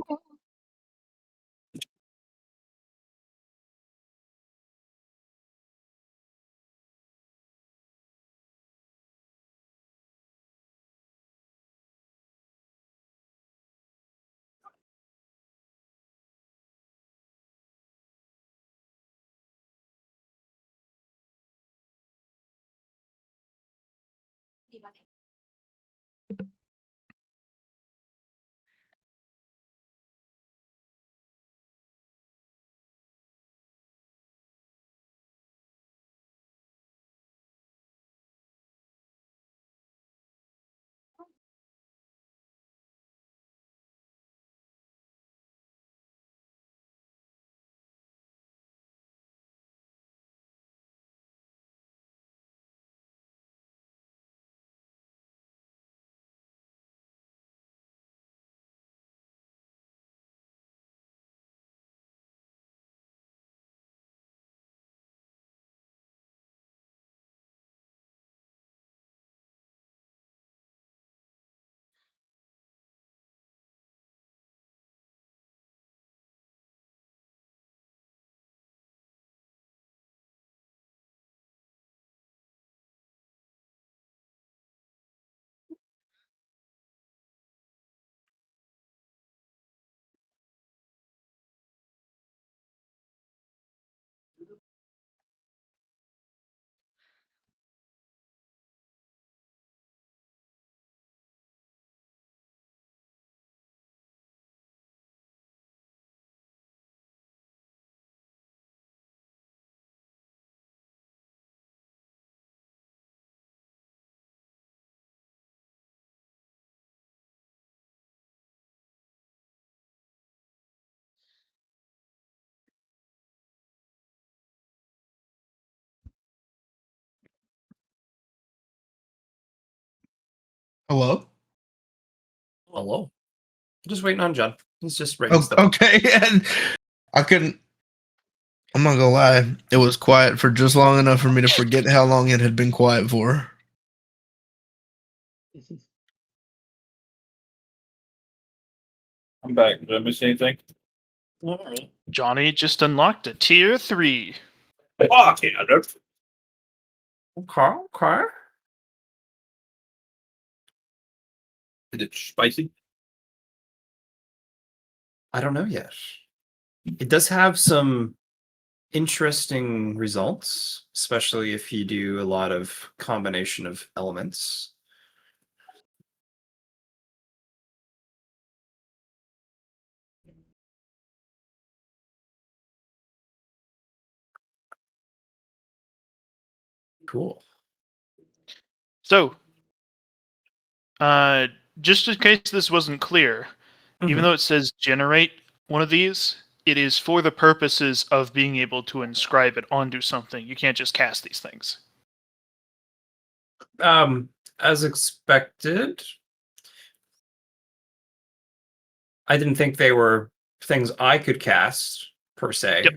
Hello. Hello. Just waiting on John. He's just writing Oh, stuff. okay, and I couldn't. I'm not gonna lie. It was quiet for just long enough for me to forget how long it had been quiet for. I'm back. Did I miss anything? Johnny just unlocked a tier 3. Fuck yeah, dude. Okay. Is it spicy? I don't know yet. It does have some interesting results, especially if you do a lot of combination of elements. Cool. So, just in case this wasn't clear, even though it says generate one of these, it is for the purposes of being able to inscribe it onto something. You can't just cast these things. As expected, I didn't think they were things I could cast per se. Yep.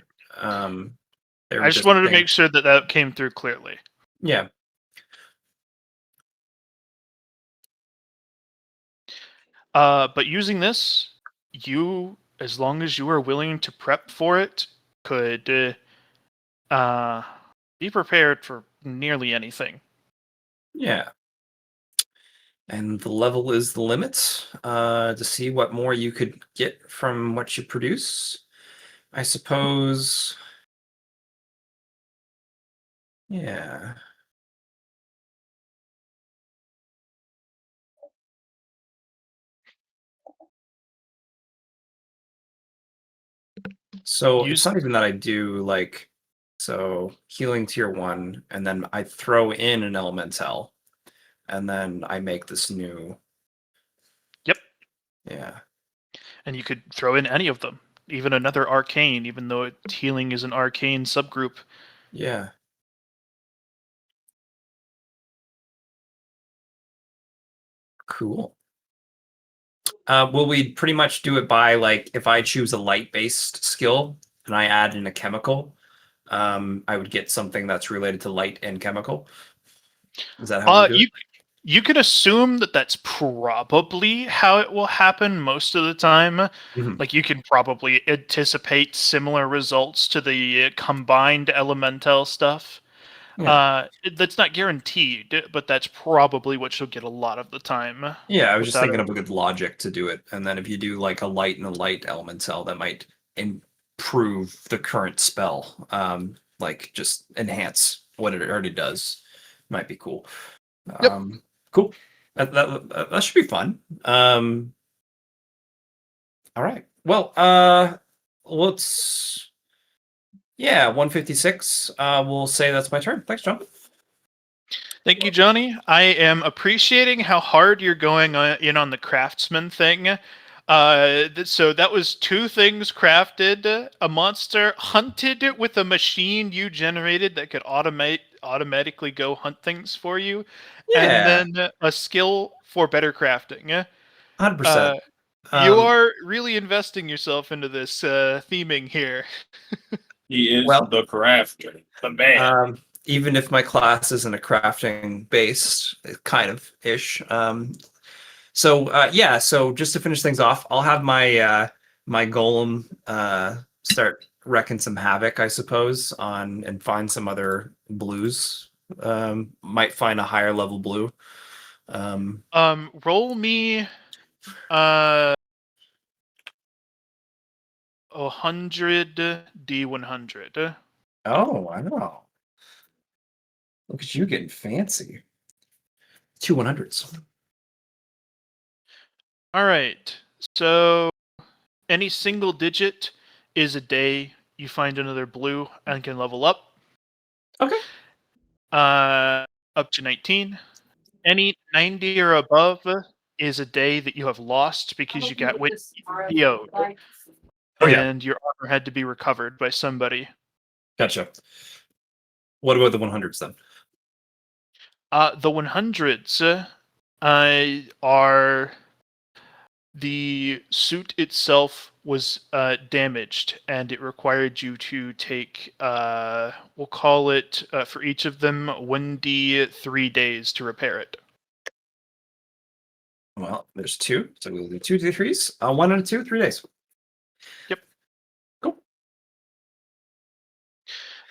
They were I just wanted to things- make sure that that came through clearly. Yeah. But using this, you, as long as you are willing to prep for it, could be prepared for nearly anything. Yeah. And the level is the limit to see what more you could get from what you produce. I suppose. Yeah. So it's Use- not even that I do like healing tier 1, and then I throw in an elemental, and then I make this new. Yep. Yeah. And you could throw in any of them, even another arcane, even though healing is an arcane subgroup. Yeah. Cool. Will we pretty much do it by like if I choose a light-based skill and I add in a chemical, I would get something that's related to light and chemical? Is that how we do it? You can assume that that's probably how it will happen most of the time. Mhm. Like you can probably anticipate similar results to the combined elemental stuff. That's not guaranteed, but that's probably what you'll get a lot of the time. Yeah, I was just without thinking it. of a good logic to do it, and then if you do like a light and a light elemental, that might improve the current spell. Like just enhance what it already does. Might be cool. Yep. Cool. That should be fun. All right. Well, let's. Yeah, 156. We'll say that's my turn. Thanks, John. Thank you, Johnny. I am appreciating how hard you're going in on the craftsman thing. So that was 2 things crafted: a monster hunted with a machine you generated that could automatically go hunt things for you, Yeah, and then a skill for better crafting. 100%. You are really investing yourself into this theming here. He is Well, the crafter, the man. Even if my class isn't a crafting based, kind of ish. So so just to finish things off, I'll have my my golem start wrecking some havoc, I suppose, on and find some other blues. Might find a higher level blue. Roll me 100 D100. Oh, I know. Look at you getting fancy. 2 100s. All right. So any single digit is a day you find another blue and can level up. Okay. Up to 19. Any 90 or above is a day that you have lost because you got PO'd Oh, yeah. and your armor had to be recovered by somebody. Gotcha. What about the 100s then? The 100s are the suit itself was damaged, and it required you to take, we'll call it, for each of them, 1d 3 days to repair it. Well, there's 2, so we'll do 2 3s. 1 and 2, 3 days. Yep. Cool.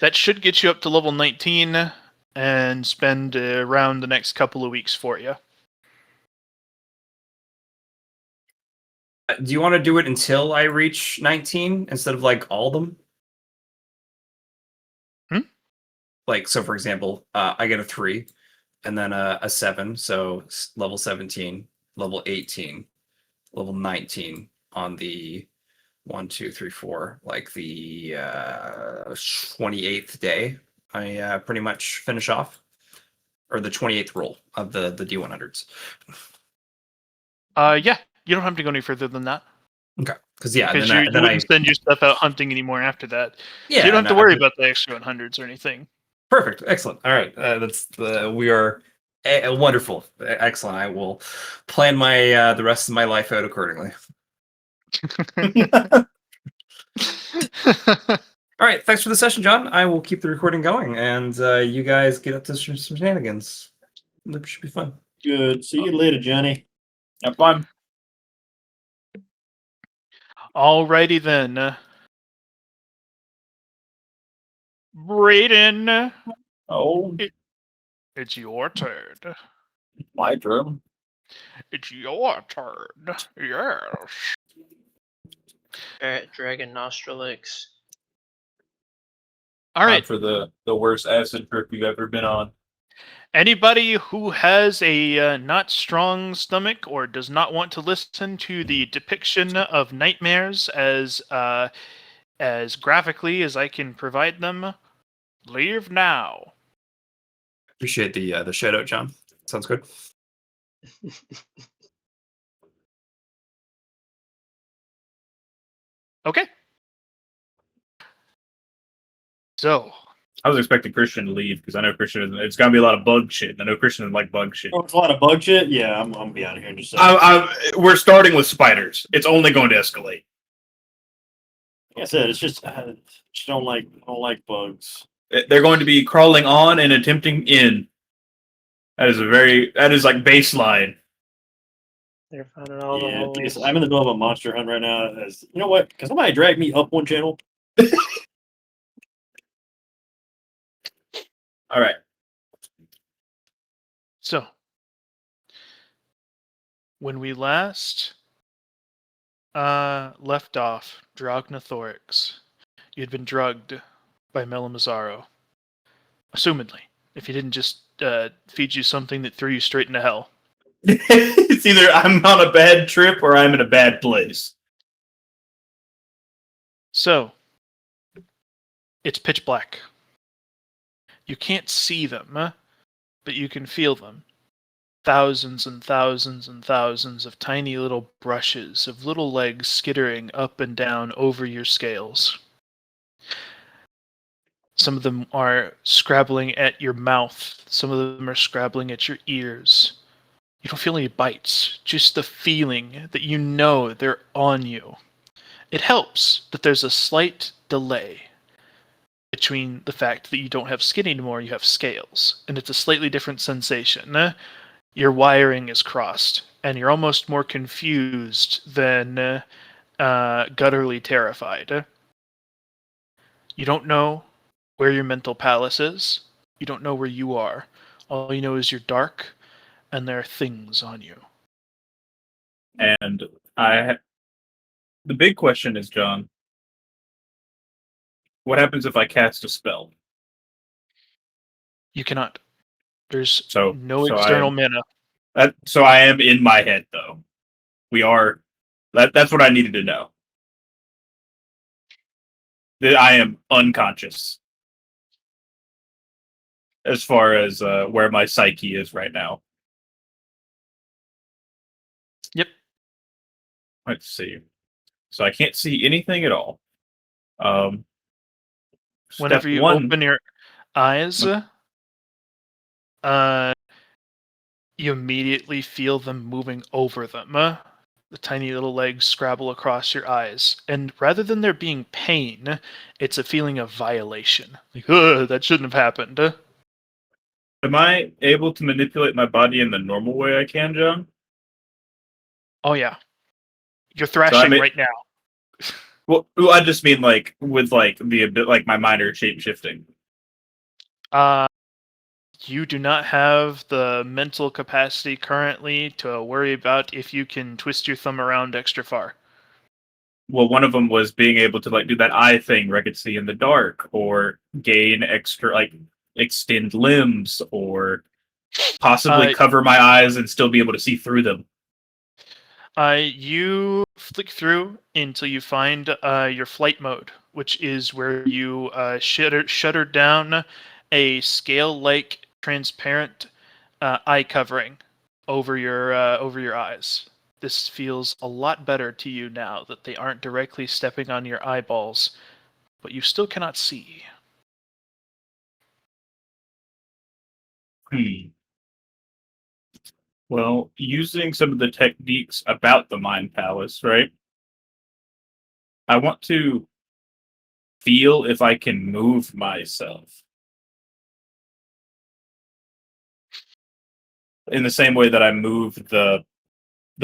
That should get you up to level 19 and spend around the next couple of weeks for you. Do you want to do it until I reach 19 instead of like all of them? Like, so for example, I get a 3 and then a 7, so level 17, level 18, level 19 on the 1, 2, 3, 4, like the 28th day. I pretty much finish off, or the 28th roll of the D100s. Yeah, you don't have to go any further than that. Okay, because yeah, Because then you I wouldn't send your stuff out hunting anymore after that. yeah, So you don't have to no, worry about the extra 100s or anything. Perfect. Excellent. All right. That's we are wonderful. Excellent. I will plan my the rest of my life out accordingly. All right. Thanks for the session, John. I will keep the recording going, and you guys get up to some shenanigans. It should be fun. Good. See you later, Johnny. Have fun. Alrighty then. Brayden, Oh, it's your turn. my turn. It's your turn. Yes. Dragon Nostrilix. All right. For the worst acid trip you've ever been on. Anybody who has a not strong stomach or does not want to listen to the depiction of nightmares as graphically as I can provide them, leave now. Appreciate the shout out, John. Sounds good. Okay. So, I was expecting Christian to leave because I know Christian. It's gonna be a lot of bug shit. And I know Christian doesn't like bug shit. Oh, it's a lot of bug shit. Yeah, I'm gonna be out of here in just a second. We're starting with spiders. It's only going to escalate. Like I said, it's just I just don't like bugs. They're going to be crawling on and attempting in. That is like baseline. They're finding all the Yeah, holes. I'm in the middle of a monster hunt right now. As you know what? Can somebody drag me up one channel? All right. So, when we last left off Drognathorix, you had been drugged by Melamazaro. Assumedly, if he didn't just feed you something that threw you straight into hell. It's either I'm on a bad trip or I'm in a bad place. So, it's pitch black. You can't see them, but you can feel them. Thousands and thousands and thousands of tiny little brushes of little legs skittering up and down over your scales. Some of them are scrabbling at your mouth. Some of them are scrabbling at your ears. You don't feel any bites, just the feeling that you know they're on you. It helps that there's a slight delay between the fact that you don't have skin anymore, you have scales, and it's a slightly different sensation. Your wiring is crossed, and you're almost more confused than gutturally terrified. You don't know where your mental palace is. You don't know where you are. All you know is you're dark, and there are things on you. And the big question is, John, what happens if I cast a spell? You cannot. There's So no so external mana. So I am in my head though. We are. That's what I needed to know. That I am unconscious as far as where my psyche is right now. Yep. Let's see. So I can't see anything at all. Whenever Step you one, open your eyes, you immediately feel them moving over them. The tiny little legs scrabble across your eyes. And rather than there being pain, it's a feeling of violation. Like, ugh, that shouldn't have happened. am I able to manipulate my body in the normal way I can, John? Oh, yeah. You're thrashing mean- right now. Well, I just mean like with like the a bit like my minor shape shifting. You do not have the mental capacity currently to worry about if you can twist your thumb around extra far. Well, one of them was being able to like do that eye thing where I could see in the dark, or gain extra like extend limbs, or possibly cover my eyes and still be able to see through them. You flick through until you find your flight mode, which is where you shutter down a scale-like transparent eye covering over your eyes. This feels a lot better to you now that they aren't directly stepping on your eyeballs, but you still cannot see. Well, using some of the techniques about the Mind Palace, right? I want to feel if I can move myself in the same way that I move the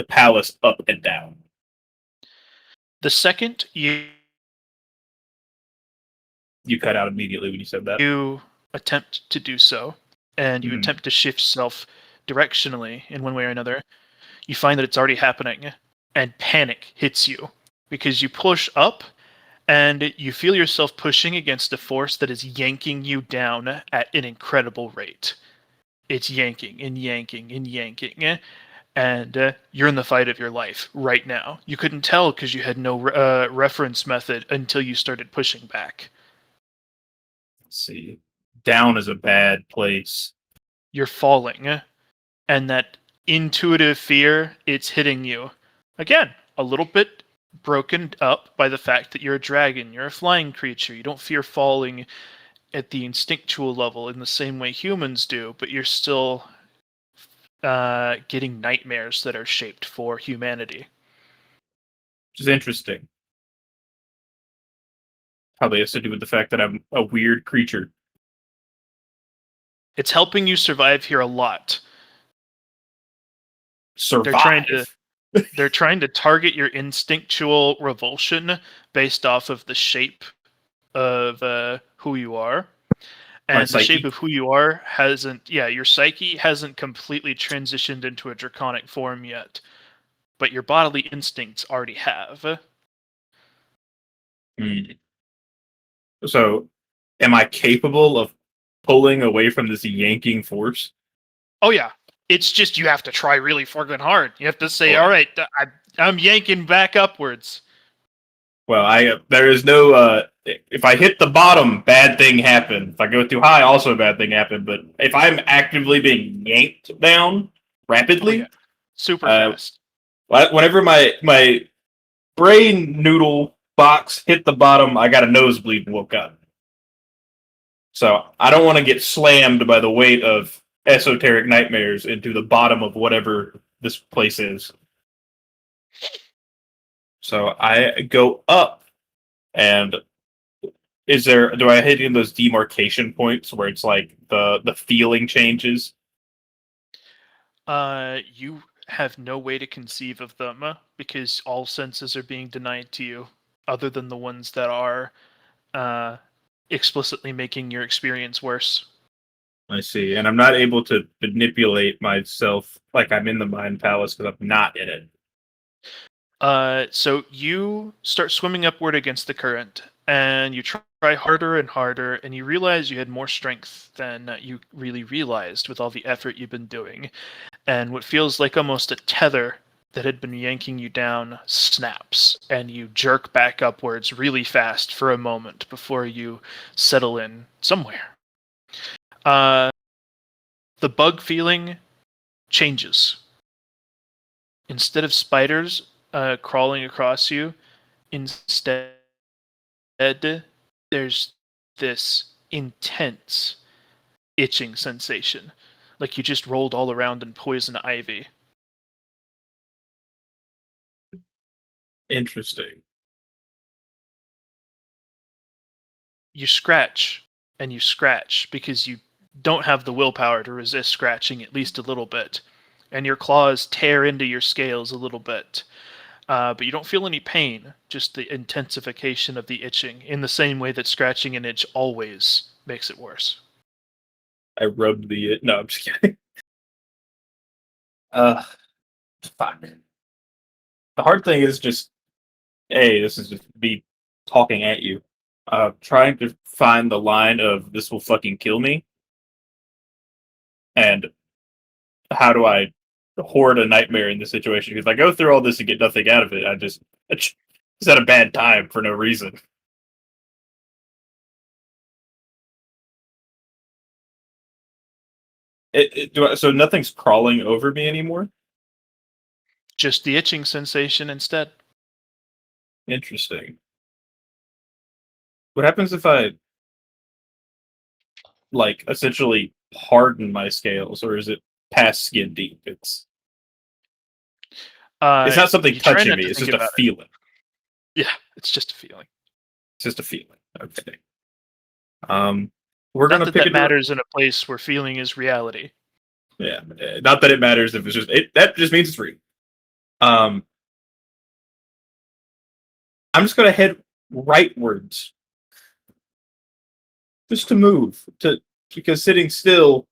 palace up and down. The second you cut out immediately when you said that. You attempt to do so, and you attempt to shift yourself directionally in one way or another, you find that it's already happening, and panic hits you because you push up and you feel yourself pushing against a force that is yanking you down at an incredible rate. It's yanking and yanking and yanking, and you're in the fight of your life right now. You couldn't tell because you had no reference method until you started pushing back. Let's see. Down is a bad place. You're falling, and that intuitive fear, it's hitting you. Again, a little bit broken up by the fact that you're a dragon, you're a flying creature, you don't fear falling at the instinctual level in the same way humans do, but you're still getting nightmares that are shaped for humanity. Which is interesting. Probably has to do with the fact that I'm a weird creature. It's helping you survive here a lot. Survive. They're trying to target your instinctual revulsion based off of the shape of who you are. My And the shape psyche. of who you are hasn't, your psyche hasn't completely transitioned into a draconic form yet, but your bodily instincts already have. Hmm. So, am I capable of pulling away from this yanking force? Oh yeah, it's just you have to try really fucking hard. You have to say, Well- "All right, I'm yanking back upwards." Well, there is no. If I hit the bottom, bad thing happen. If I go too high, also a bad thing happen. But if I'm actively being yanked down rapidly, Oh, yeah. Super Uh, fast. whenever my brain noodle box hit the bottom, I got a nosebleed and woke up. So I don't want to get slammed by the weight of esoteric nightmares into the bottom of whatever this place is. So I go up, and do I hit in those demarcation points where it's like the feeling changes? You have no way to conceive of them because all senses are being denied to you, other than the ones that are uh, explicitly making your experience worse. I see, and I'm not able to manipulate myself like I'm in the mind palace because I'm not in it. So you start swimming upward against the current, and you try harder and harder, and you realize you had more strength than you really realized with all the effort you've been doing. And what feels like almost a tether that had been yanking you down snaps, and you jerk back upwards really fast for a moment before you settle in somewhere. The bug feeling changes. Instead of spiders crawling across you, instead there's this intense itching sensation, like you just rolled all around in poison ivy. Interesting. You scratch and you scratch because you don't have the willpower to resist scratching at least a little bit, and your claws tear into your scales a little bit. But you don't feel any pain, just the intensification of the itching, in the same way that scratching an itch always makes it worse. I rubbed the. No, I'm just kidding. Fuck. The hard thing is just, hey, this is just me talking at you. Trying to find the line of this will fucking kill me, and how do I hoard a nightmare in this situation? Because if I go through all this and get nothing out of it, I just had a bad time for no reason. So nothing's crawling over me anymore. Just the itching sensation instead. Interesting. What happens if I like essentially harden my scales, or is it past skin deep? It's not something You try touching not me. to It's think just a about it. feeling. Yeah, it's just a feeling. It's just a feeling. Okay. We're Not gonna that pick that a matters in a place where feeling is reality. Yeah, not that it matters if it's just it. That just means it's real. I'm just gonna head rightwards, just to move because sitting still.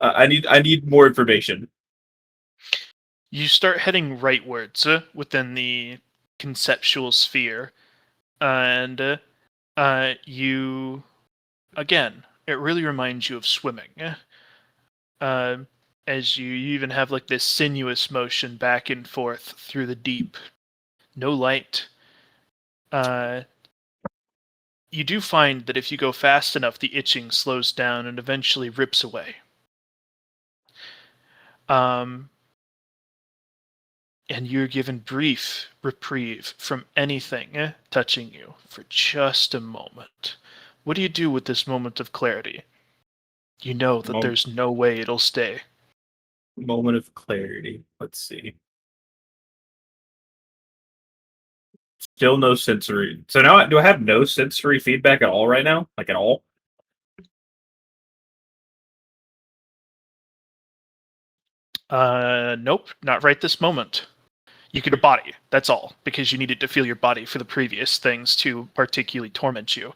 I need more information. You start heading rightwards within the conceptual sphere, and you, again, it really reminds you of swimming. Uh, as you even have like this sinuous motion back and forth through the deep. No light. You do find that if you go fast enough, the itching slows down and eventually rips away. And you're given brief reprieve from anything touching you for just a moment. What do you do with this moment of clarity? You know that there's no way it'll stay. Moment of clarity. Let's see. Still no sensory. So now, do I have no sensory feedback at all right now? Like at all? Nope, not right this moment. You get a body, that's all, because you needed to feel your body for the previous things to particularly torment you.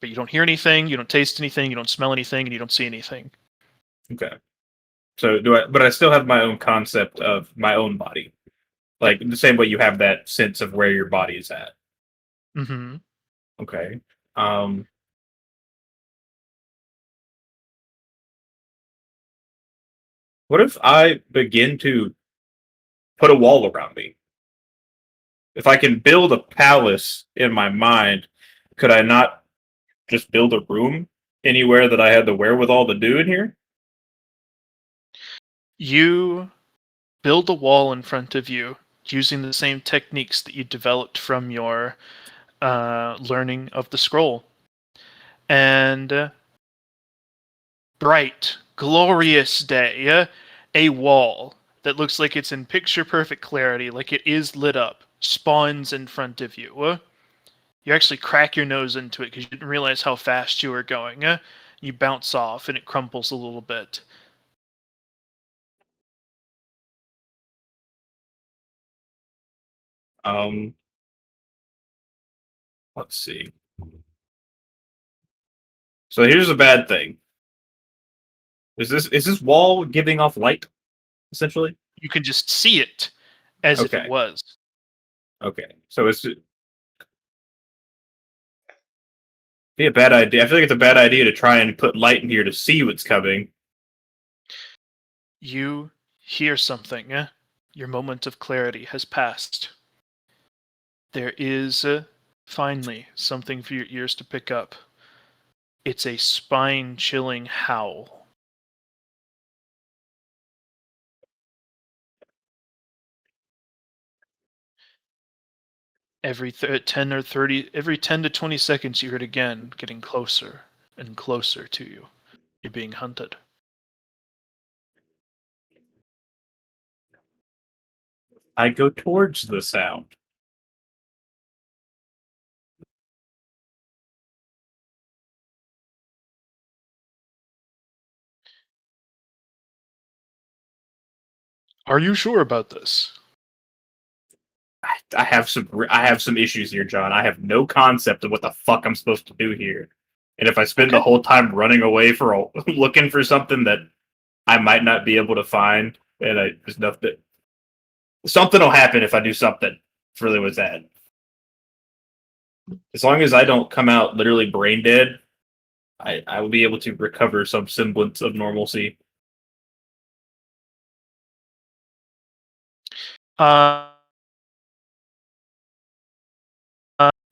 But you don't hear anything, you don't taste anything, you don't smell anything, and you don't see anything. Okay. So do I? But I still have my own concept of my own body, like the same way you have that sense of where your body is at. Mm-hmm. Okay. What if I begin to put a wall around me? If I can build a palace in my mind, could I not just build a room anywhere that I had the wherewithal to do in here? You build a wall in front of you using the same techniques that you developed from your learning of the scroll. And bright, glorious day, a wall that looks like it's in picture perfect clarity, like it is lit up, spawns in front of you. You actually crack your nose into it because you didn't realize how fast you were going. You bounce off and it crumples a little bit. Let's see. So here's a bad thing. Is this wall giving off light, essentially? You can just see it as if Okay. it was. Okay. So it's be a bad idea. I feel like it's a bad idea to try and put light in here to see what's coming. You hear something. Your moment of clarity has passed. There is finally something for your ears to pick up. It's a spine-chilling howl. Every 10 or 30, every 10 to 20 seconds, you hear it again, getting closer and closer to you. You're being hunted. I go towards the sound. Are you sure about this? I have some issues here, John. I have no concept of what the fuck I'm supposed to do here. And if I spend the Okay. whole time running away looking for something that I might not be able to find, and there's nothing. Something will happen if I do something. It's really what's that. As long as I don't come out literally brain dead, I will be able to recover some semblance of normalcy.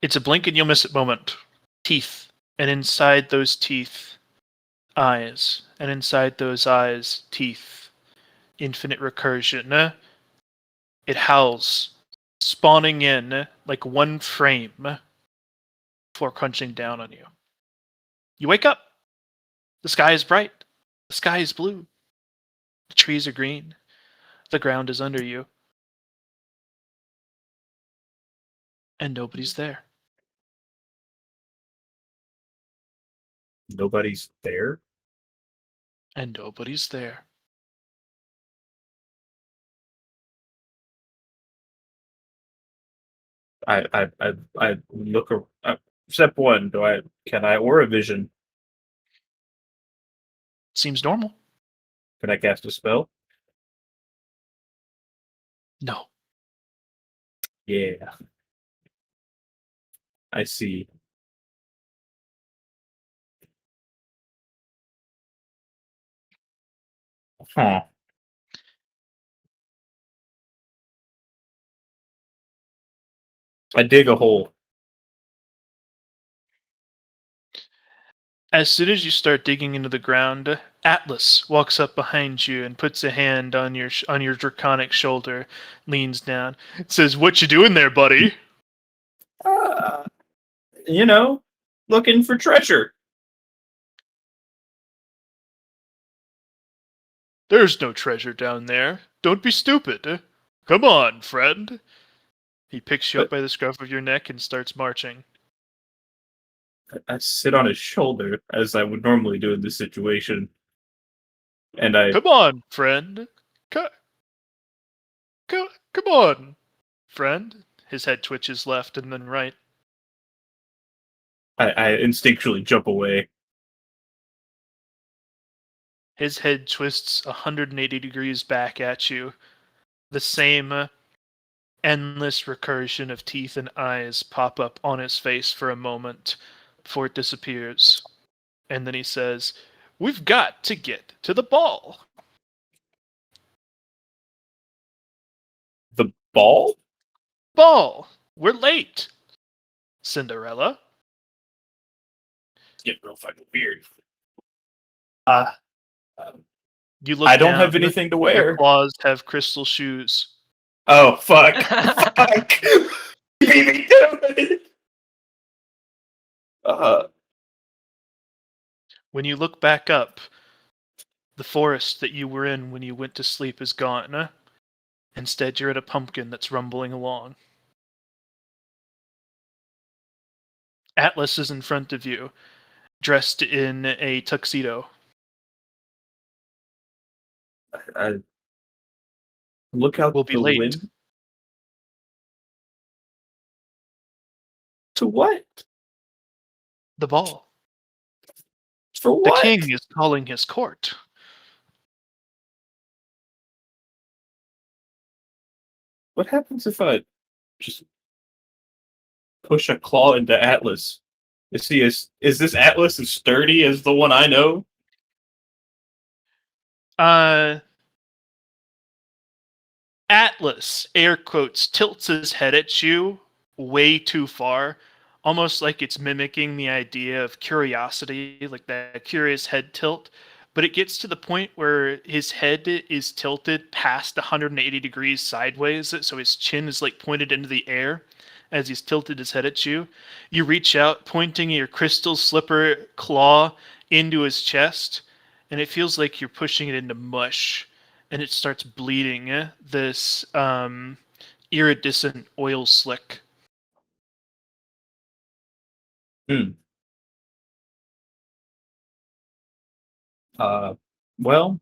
It's a blink and you'll miss it moment. Teeth. And inside those teeth, eyes. And inside those eyes, teeth. Infinite recursion. It howls, spawning in like one frame before crunching down on you. You wake up. The sky is bright. The sky is blue. The trees are green. The ground is under you. And nobody's there. Nobody's there. And nobody's there. I look. Step one. Can I aura vision? Seems normal. Can I cast a spell? No. Yeah. I see. Huh. I dig a hole. As soon as you start digging into the ground, Atlas walks up behind you and puts a hand on your draconic shoulder, leans down, says, "What you doing there, buddy?" You know, looking for treasure. "There's no treasure down there. Don't be stupid. Come on, friend." He picks you up by the scruff of your neck and starts marching. I sit on his shoulder as I would normally do in this situation, and "Come on, friend. Come on, friend. His head twitches left and then right. I instinctually jump away. His head twists 180 degrees back at you. The same endless recursion of teeth and eyes pop up on his face for a moment before it disappears. And then he says, "We've got to get to the ball." The ball? Ball! We're late. Cinderella. It's getting real fucking weird. You look I don't down. have anything to Your wear. claws have crystal shoes. Oh, fuck. Fuck. Beat me to it. When you look back up, the forest that you were in when you went to sleep is gone. Instead, you're at a pumpkin that's rumbling along. Atlas is in front of you, dressed in a tuxedo. I look out We'll be the late. window. To what? The ball. For The what? king is calling his court. What happens if I just push a claw into Atlas? Is this Atlas as sturdy as the one I know? Atlas, air quotes, tilts his head at you way too far, almost like it's mimicking the idea of curiosity, like that curious head tilt. But it gets to the point where his head is tilted past 180 degrees sideways, so his chin is like pointed into the air as he's tilted his head at you. You reach out, pointing your crystal slipper claw into his chest, and it feels like you're pushing it into mush, and it starts bleeding this iridescent oil slick. Well,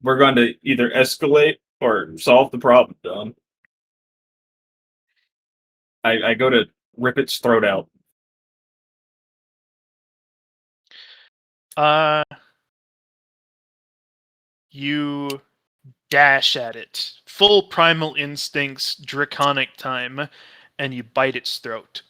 we're going to either escalate or solve the problem, Dom. I go to rip its throat out. You dash at it, full primal instincts, draconic time, and you bite its throat.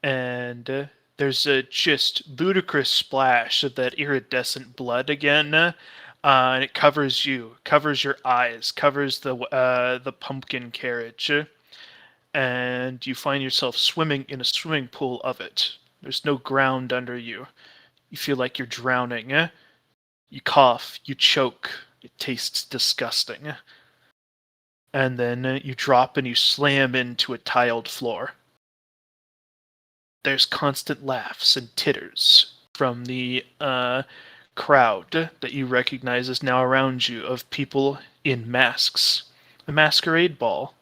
And there's a just ludicrous splash of that iridescent blood again, and it covers you, covers your eyes, covers the pumpkin carriage, and you find yourself swimming in a swimming pool of it. There's no ground under you. You feel like you're drowning. You cough, you choke, it tastes disgusting. And then you drop and you slam into a tiled floor. There's constant laughs and titters from the crowd that you recognize is now around you of people in masks. A masquerade ball.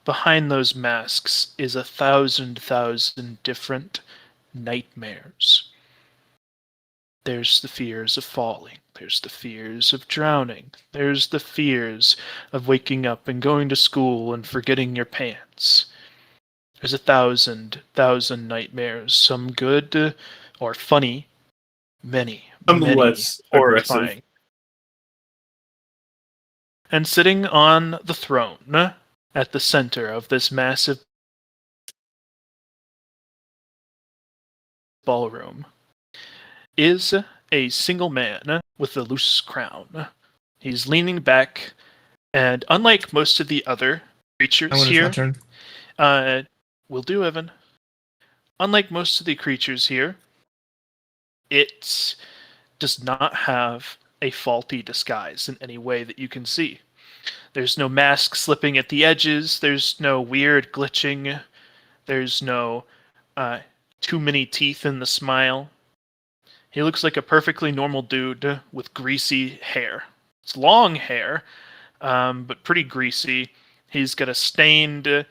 Behind those masks is 1,000 different nightmares. There's the fears of falling. There's the fears of drowning. There's the fears of waking up and going to school and forgetting your pants. There's 1,000 nightmares, some good or funny, many Less horrifying. aggressive. And sitting on the throne at the center of this massive ballroom is a single man with a loose crown. He's leaning back, and unlike most of the other creatures here, will do, Evan. Unlike most of the creatures here, it does not have a faulty disguise in any way that you can see. There's no mask slipping at the edges. There's no weird glitching. There's no too many teeth in the smile. He looks like a perfectly normal dude with greasy hair. It's long hair, but pretty greasy. He's got a stained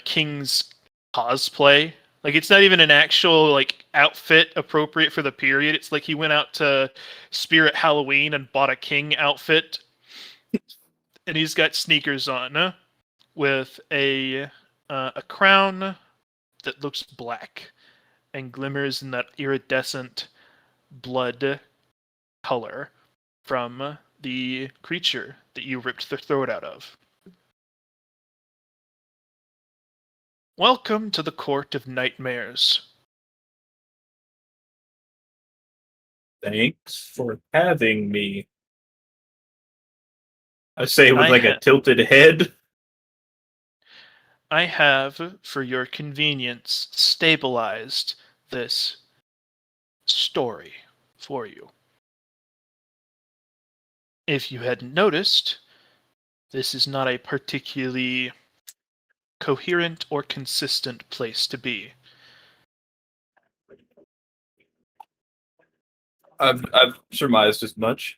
King's cosplay, Like it's not even an actual like outfit appropriate for the period. It's like he went out to Spirit Halloween and bought a king outfit, and he's got sneakers on with a crown that looks black and glimmers in that iridescent blood color from the creature that you ripped the throat out of. Welcome to the Court of Nightmares. Thanks for having me. I say with I like a tilted head. I have, for your convenience, stabilized this story for you. If you hadn't noticed, this is not a particularly coherent or consistent place to be. I've surmised as much.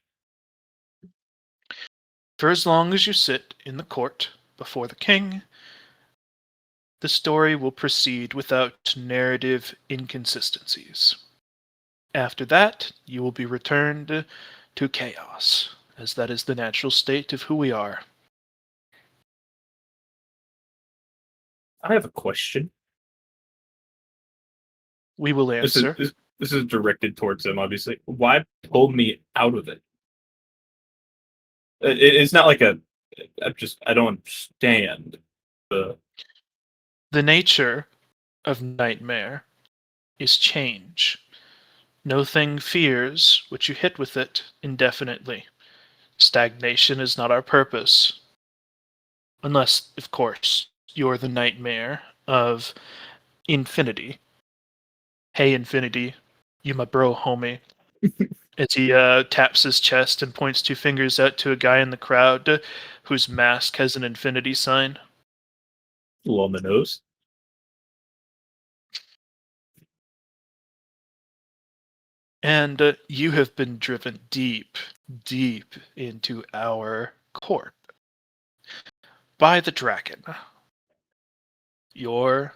For as long as you sit in the court before the king, the story will proceed without narrative inconsistencies. After that, you will be returned to chaos, as that is the natural state of who we are. I have a question. We will This answer. this is directed towards him, obviously. Why pull me out of it? It's not like I don't understand the. The nature of nightmare is change. No thing fears what you hit with it indefinitely. Stagnation is not our purpose. Unless, of course, you're the nightmare of infinity. Hey, Infinity, you my bro, homie. As he taps his chest and points two fingers out to a guy in the crowd whose mask has an infinity sign. Luminous. And you have been driven deep, deep into our court by the dragon, your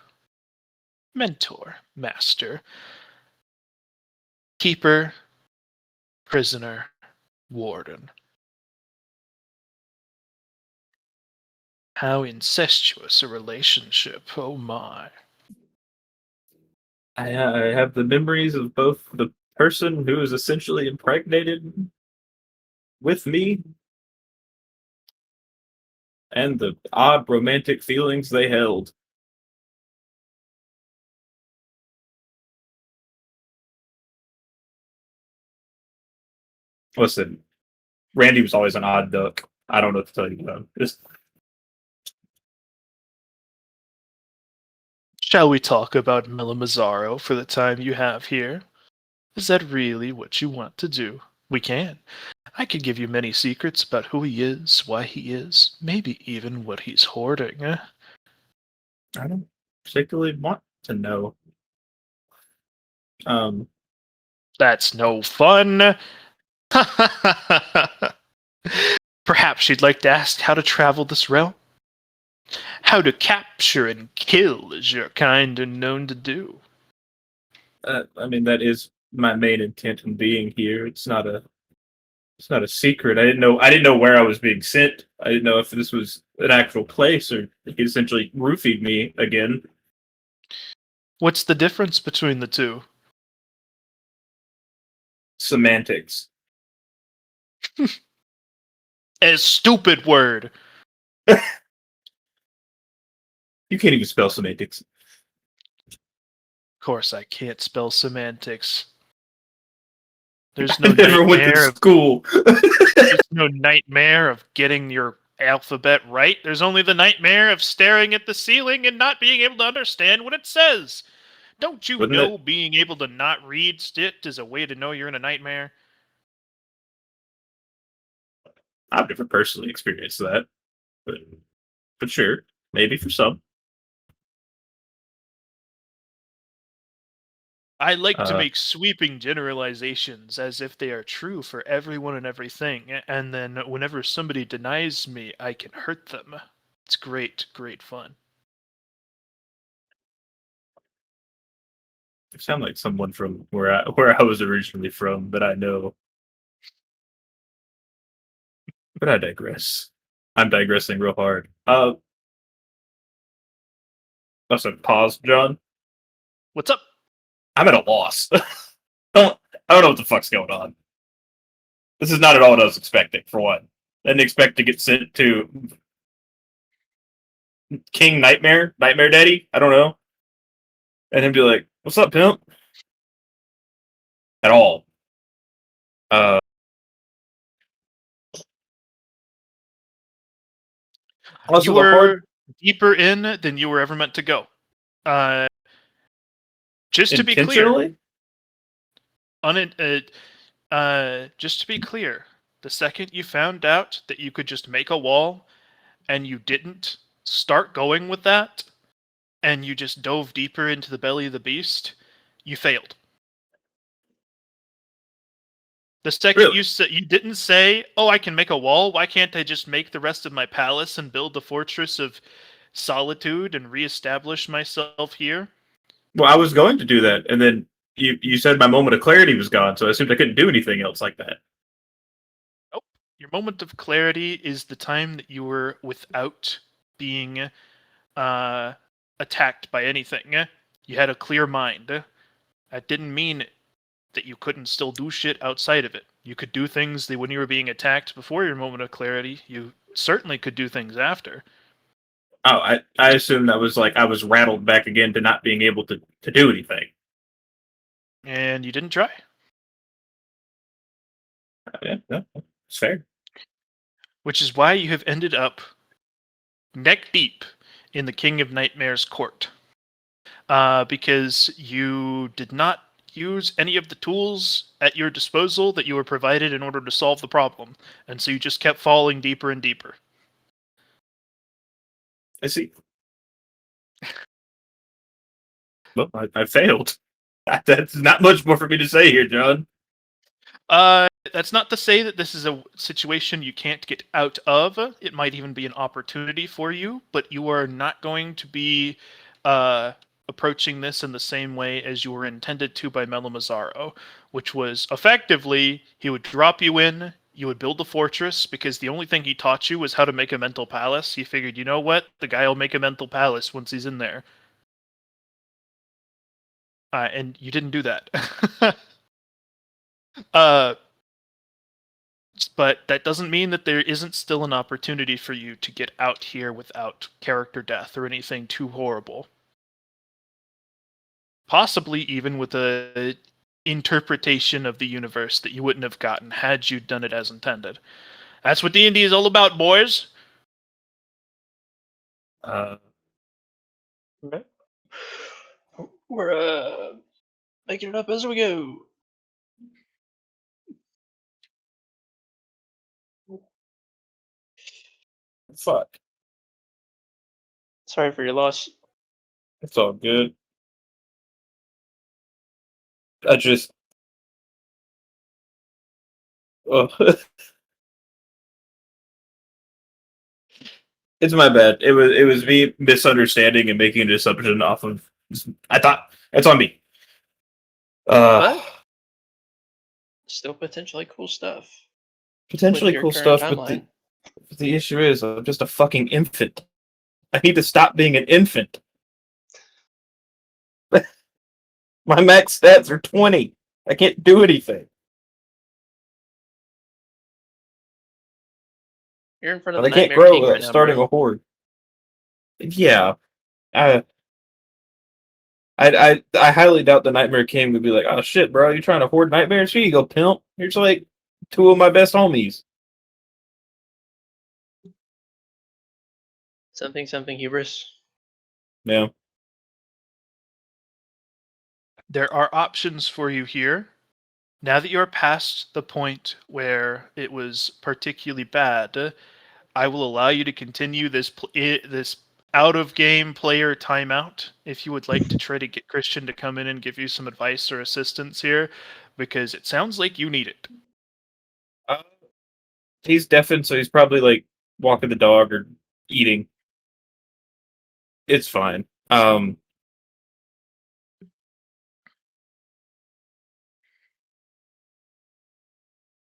mentor, master, keeper, prisoner, warden. How incestuous a relationship, oh my. I have the memories of both the person who is essentially impregnated with me and the odd romantic feelings they held. Listen, Randy was always an odd duck. I don't know what to tell you about. Shall we talk about Melamazzaro for the time you have here? Is that really what you want to do? We can. I could give you many secrets about who he is, why he is, maybe even what he's hoarding. I don't particularly want to know. That's no fun. Perhaps you'd like to ask how to travel this realm? How to capture and kill as your kind are known to do. I mean, that is my main intent in being here. It's not a secret. I didn't know where I was being sent. I didn't know if this was an actual place or he essentially roofied me again. What's the difference between the two? Semantics. A stupid word. You can't even spell semantics. Of course, I can't spell semantics. There's no I never went nightmare to of school. there's no nightmare of getting your alphabet right. There's only the nightmare of staring at the ceiling and not being able to understand what it says. Don't you Wouldn't know being able to not read shit is a way to know you're in a nightmare? I've never personally experienced that, but sure, maybe for some. I like to make sweeping generalizations as if they are true for everyone and everything, and then whenever somebody denies me, I can hurt them. It's great, great fun. You sound like someone from where I was originally from that I know. But I digress. I'm digressing real hard. I said pause, John. What's up? I'm at a loss. I don't know what the fuck's going on. This is not at all what I was expecting, for one. I didn't expect to get sent to King Nightmare Daddy, I don't know. And then be like, what's up, pimp? At all. Also, You the were hard deeper in than you were ever meant to go. Just to be clear, intentionally? just to be clear, the second you found out that you could just make a wall and you didn't start going with that and you just dove deeper into the belly of the beast, you failed. The second Really? you didn't say, "Oh, I can make a wall. Why can't I just make the rest of my palace and build the fortress of solitude and reestablish myself here?" Well, I was going to do that, and then you said my moment of clarity was gone, so I assumed I couldn't do anything else like that. Nope. Your moment of clarity is the time that you were without being attacked by anything. You had a clear mind. That didn't mean that you couldn't still do shit outside of it. You could do things that when you were being attacked before your moment of clarity, you certainly could do things after. Oh, I assumed that was like I was rattled back again to not being able to do anything. And you didn't try. Yeah, no, it's fair. Which is why you have ended up neck deep in the King of Nightmares court. Because you did not use any of the tools at your disposal that you were provided in order to solve the problem. And so you just kept falling deeper and deeper. I see. Well, I failed. That's not much more for me to say here, John. That's not to say that this is a situation you can't get out of. It might even be an opportunity for you, but you are not going to be approaching this in the same way as you were intended to by Melamazaro, which was effectively he would drop you in, you would build the fortress, because the only thing he taught you was how to make a mental palace. He figured, you know what? The guy will make a mental palace once he's in there. And you didn't do that. But that doesn't mean that there isn't still an opportunity for you to get out here without character death or anything too horrible. Possibly even with a interpretation of the universe that you wouldn't have gotten had you done it as intended. That's what D&D is all about, boys. We're making it up as we go. Fuck. Sorry for your loss. It's all good. I just. Oh. It's my bad. It was me misunderstanding and making an assumption off of. I thought it's on me. But still potentially cool stuff. Potentially your cool current stuff, but timeline. the issue is I'm just a fucking infant. I need to stop being an infant. My max stats are 20. I can't do anything. You're in front of But the I can't Nightmare grow King without right now, starting bro. a horde. Yeah. I highly doubt the Nightmare King would be like, oh shit, bro, you trying to hoard nightmares? Here you go, pimp. Here's like two of my best homies. Something hubris. Yeah. There are options for you here. Now that you're past the point where it was particularly bad, I will allow you to continue this this out of game player timeout if you would like to try to get Christian to come in and give you some advice or assistance here, because it sounds like you need it. He's deafened, so he's probably like walking the dog or eating. It's fine.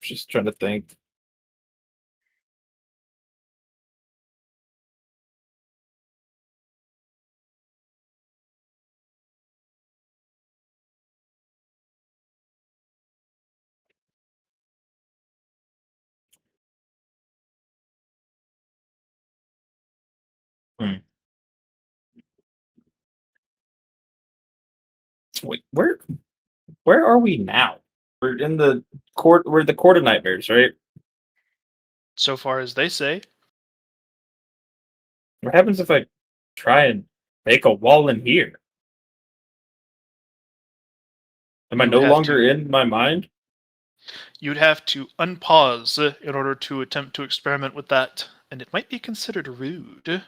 Just trying to think. Wait, where are we now? We're in the court. We're the court of nightmares, right? So far as they say. What happens if I try and make a wall in here? Am I You no would have longer to- in my mind? You'd have to unpause in order to attempt to experiment with that, and it might be considered rude.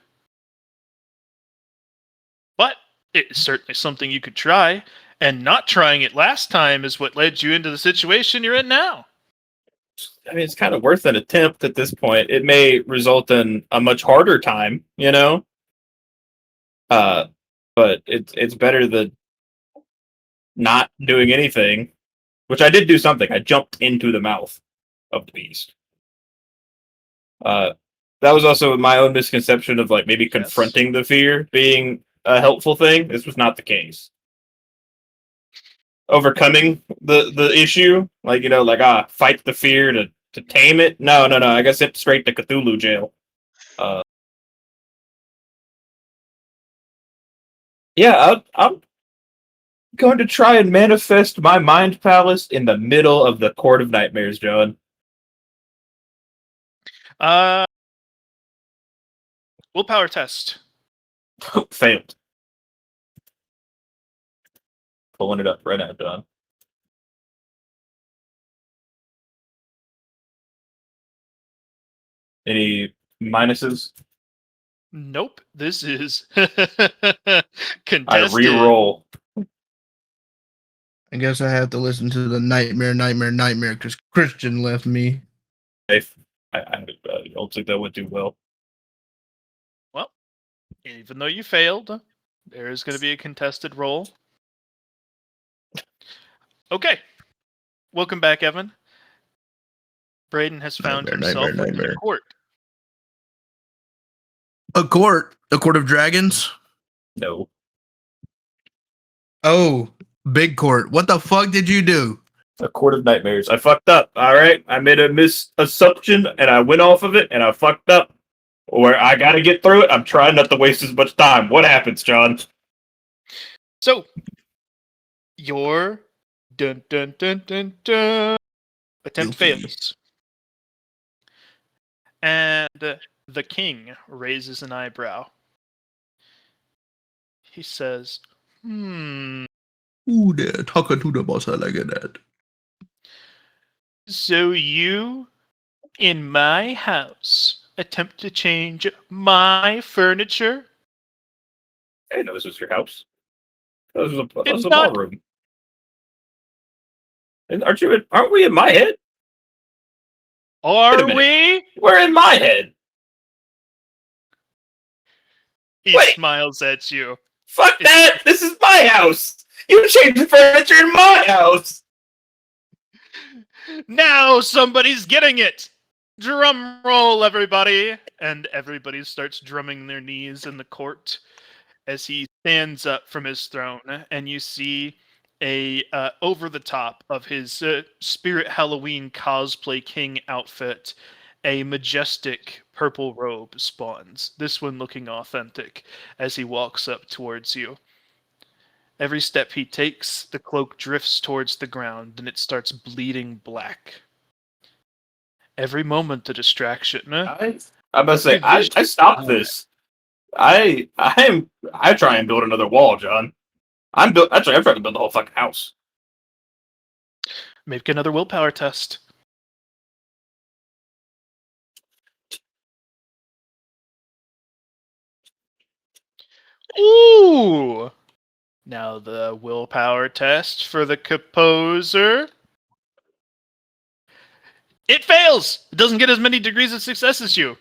But it is certainly something you could try, and not trying it last time is what led you into the situation you're in now. I mean, it's kind of worth an attempt at this point. It may result in a much harder time, you know. But it's better than not doing anything. Which I did do something. I jumped into the mouth of the beast. That was also my own misconception of like maybe confronting the fear being a helpful thing. This was not the case. Overcoming the issue, like fight the fear to tame it. No. I got sent straight to Cthulhu jail. Yeah, I'm going to try and manifest my mind palace in the middle of the court of nightmares, John. Willpower test. Failed. Pulling it up right now, John. Any minuses? Nope. This is I contested. re-roll. I guess I have to listen to the nightmare because Christian left me. I don't think that would do well. Well, even though you failed, there is going to be a contested roll. Okay. Welcome back, Evan. Braden has found himself in a court. A court of dragons. No. Oh, big court. What the fuck did you do? A court of nightmares. I fucked up, alright? I made a misassumption and I went off of it and I fucked up. Where I gotta get through it, I'm trying not to waste as much time. What happens, John? So, your dun dun dun dun dun attempt fails. And the king raises an eyebrow. He says, Ooh, there. Talking to the boss like that. so you, in my house, attempt to change my furniture? I didn't know this was your house. This was a It's not- ballroom. And aren't we in my head? Are minute. we? We're in my head. He Wait. smiles at you. Fuck that! This is my house! You changed the furniture in my house! Now somebody's getting it! Drum roll, everybody! And everybody starts drumming their knees in the court as he stands up from his throne, and you see a over the top of his Spirit Halloween cosplay king outfit, a majestic purple robe spawns, this one looking authentic, as he walks up towards you. Every step he takes, the cloak drifts towards the ground, and it starts bleeding black. Every moment a distraction. I'm about to say, I stopped this. I try and build another wall, John. I'm trying to build the whole fucking house. Make another willpower test. Ooh! Now the willpower test for the composer. It fails! It doesn't get as many degrees of success as you.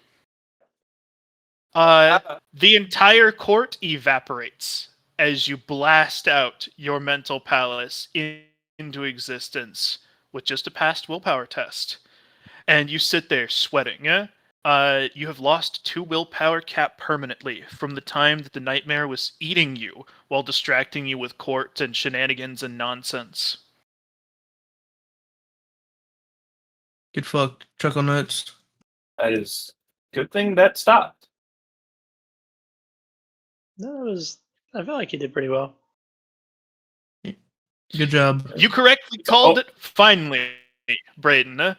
The entire court evaporates as you blast out your mental palace into existence with just a passed willpower test. and you sit there sweating. You have lost 2 willpower cap permanently from the time that the nightmare was eating you while distracting you with court and shenanigans and nonsense. Get fucked. Chuckle nuts. That is good thing that stopped. No, it was. I feel like you did pretty well. Good job. You correctly called it finally, Brayden.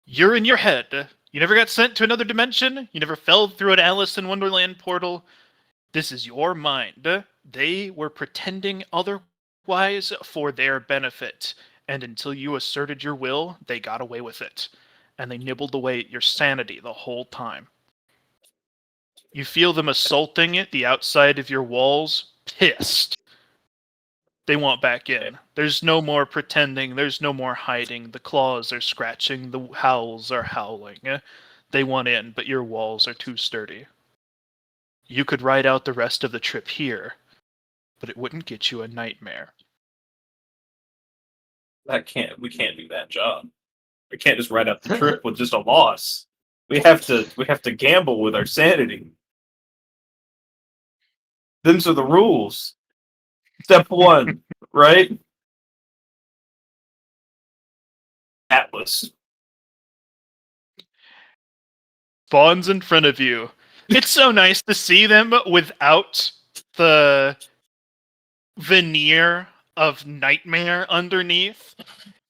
You're in your head. You never got sent to another dimension. You never fell through an Alice in Wonderland portal. This is your mind. They were pretending otherwise for their benefit. And until you asserted your will, they got away with it. And they nibbled away at your sanity the whole time. You feel them assaulting the outside of your walls, pissed. They want back in. There's no more pretending. There's no more hiding. The claws are scratching. The howls are howling. They want in, but your walls are too sturdy. You could ride out the rest of the trip here, but it wouldn't get you a nightmare. We can't do that job. We can't just ride out the trip with just a loss. We have to gamble with our sanity. Them's are the rules. Step 1, right? Atlas. Spawns in front of you. It's so nice to see them without the veneer of nightmare underneath.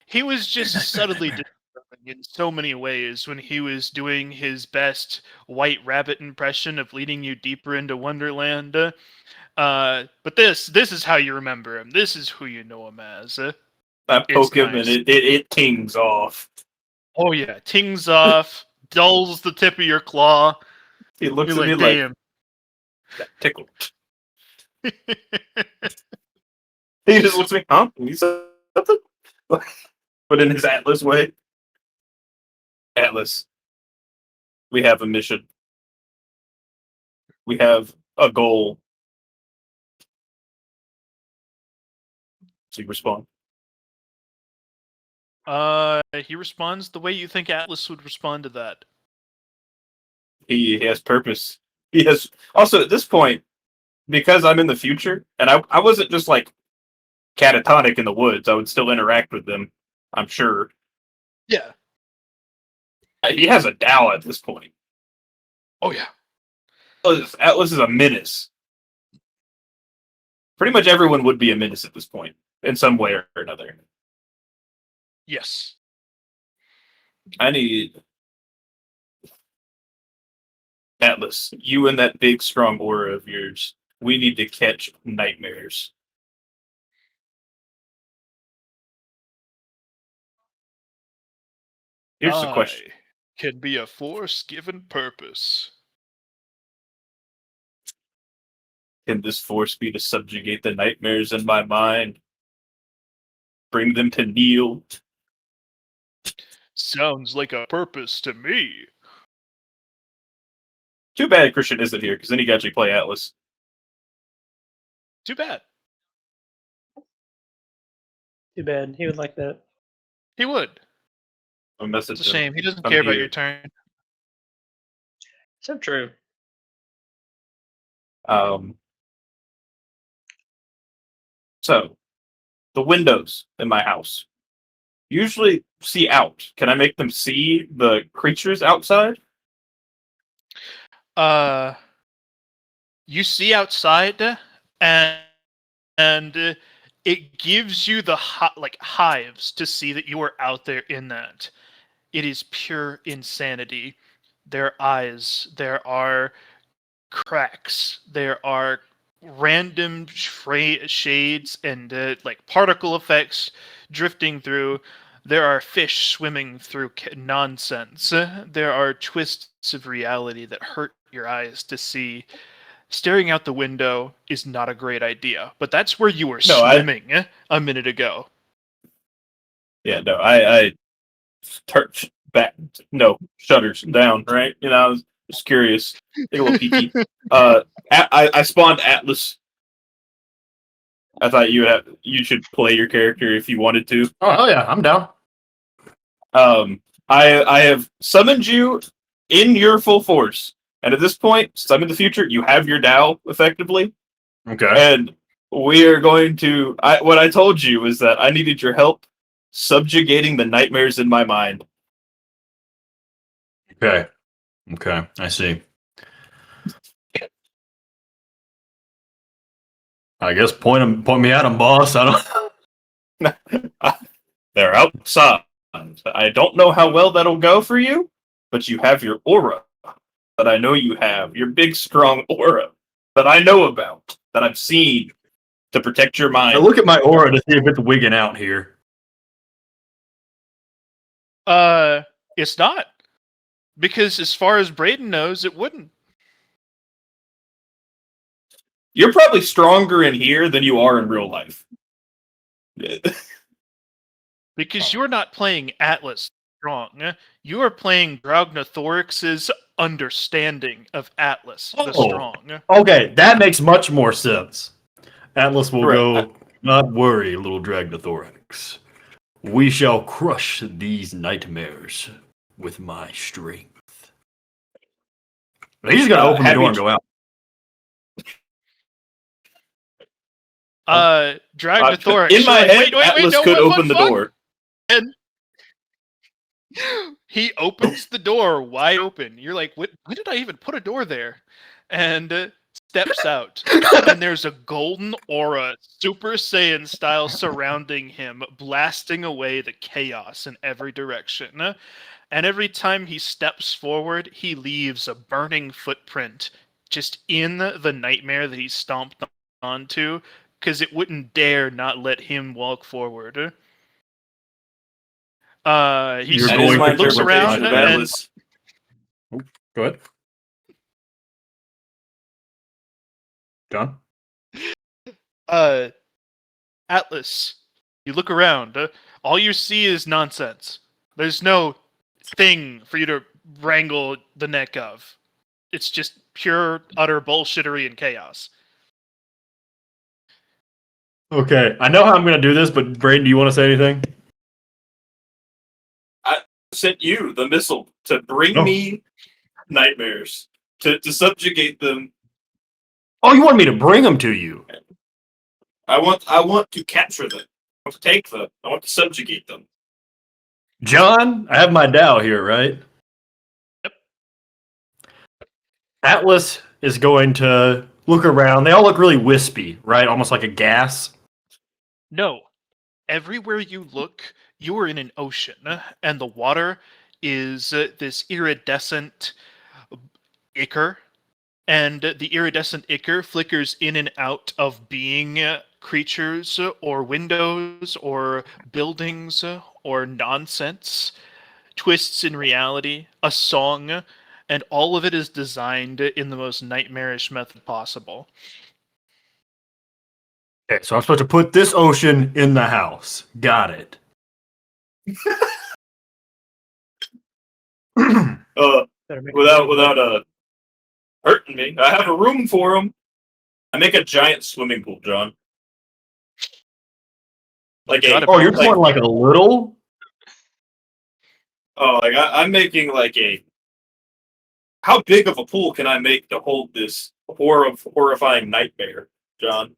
He was just subtly disturbing in so many ways when he was doing his best White Rabbit impression of leading you deeper into Wonderland. But this is how you remember him. This is who you know him as. I poke him nice. and it tings off. Oh yeah, tings off, dulls the tip of your claw. He looks You're at me like, like, damn. that tickled. He just looks at me, huh? And he said something? But in his Atlas way. Atlas. We have a mission. We have a goal. So you respond. He responds the way you think Atlas would respond to that. He has purpose. He has also at this point, because I'm in the future, and I wasn't just like catatonic in the woods. I would still interact with them, I'm sure. Yeah. He has a Dow at this point. Oh yeah. Atlas is a menace. Pretty much everyone would be a menace at this point, in some way or another. Yes. I need Atlas, you and that big strong aura of yours. We need to catch nightmares. Here's the question. Can be a force given purpose. Can this force be to subjugate the nightmares in my mind? Bring them to kneel? Sounds like a purpose to me. Too bad Christian isn't here, because then he could actually play Atlas. Too bad. Too bad. He would like that. He would. A message. It's a shame. He doesn't I'm care about here. your turn. So true. So, the windows in my house usually see out. Can I make them see the creatures outside? You see outside, and it gives you the hives to see that you are out there in that. It is pure insanity. There are eyes. There are cracks. There are random shades and particle effects drifting through. There are fish swimming through nonsense. There are twists of reality that hurt your eyes to see. Staring out the window is not a great idea, but that's where you were swimming a minute ago. Yeah, no, I touch back. No, shutters down, right? You know, I was just curious. Take a little peeky. I spawned Atlas. I thought you should play your character if you wanted to. Oh hell yeah, I'm down. I have summoned you in your full force, and at this point, some in the future, you have your Tao effectively, Okay. and we are going to. What I told you is that I needed your help subjugating the nightmares in my mind. Okay. Okay. I see. I guess point me at them, boss. I don't. They're outside. I don't know how well that'll go for you, but you have your aura that I know you have. Your big, strong aura that I know about, that I've seen to protect your I mind. look at my aura to see if it's wigging out here. It's not. Because as far as Braden knows, it wouldn't. You're probably stronger in here than you are in real life. Because you're not playing Atlas strong. You are playing Draugnathorix's understanding of Atlas the Oh. strong. Okay, that makes much more sense. Atlas will Correct. go, not worry, little Dragnothorax. We shall crush these nightmares with my strength. He's just gonna open the door and go out. Dragnothorax. in my you're like, head, wait, Atlas no, could what open the fuck? door. And he opens the door wide open. You're like, when did I even put a door there? And steps out. And there's a golden aura, Super Saiyan style, surrounding him, blasting away the chaos in every direction. And every time he steps forward, he leaves a burning footprint just in the nightmare that he stomped onto, because it wouldn't dare not let him walk forward. He You're That going is my to looks around interpretation of and Atlas. Go ahead. John? Atlas, you look around. All you see is nonsense. There's no thing for you to wrangle the neck of. It's just pure, utter bullshittery and chaos. Okay, I know how I'm gonna do this, but Braden, do you want to say anything? Sent you the missile to bring Oh. me nightmares, to subjugate them. Oh, you want me to bring them to you? I want to capture them. I want to take them. I want to subjugate them. John, I have my Tao here, right? Yep. Atlas is going to look around. They all look really wispy, right? Almost like a gas. No. Everywhere you look, you are in an ocean, and the water is this iridescent ichor, and the iridescent ichor flickers in and out of being creatures or windows or buildings or nonsense, twists in reality, a song, and all of it is designed in the most nightmarish method possible. Okay, so I'm supposed to put this ocean in the house. Got it. Better make a Without hurting me. I have a room for them. I make a giant swimming pool, John. Like a Oh, you're like, going like a little? I'm making like a. How big of a pool can I make to hold this horrifying nightmare, John?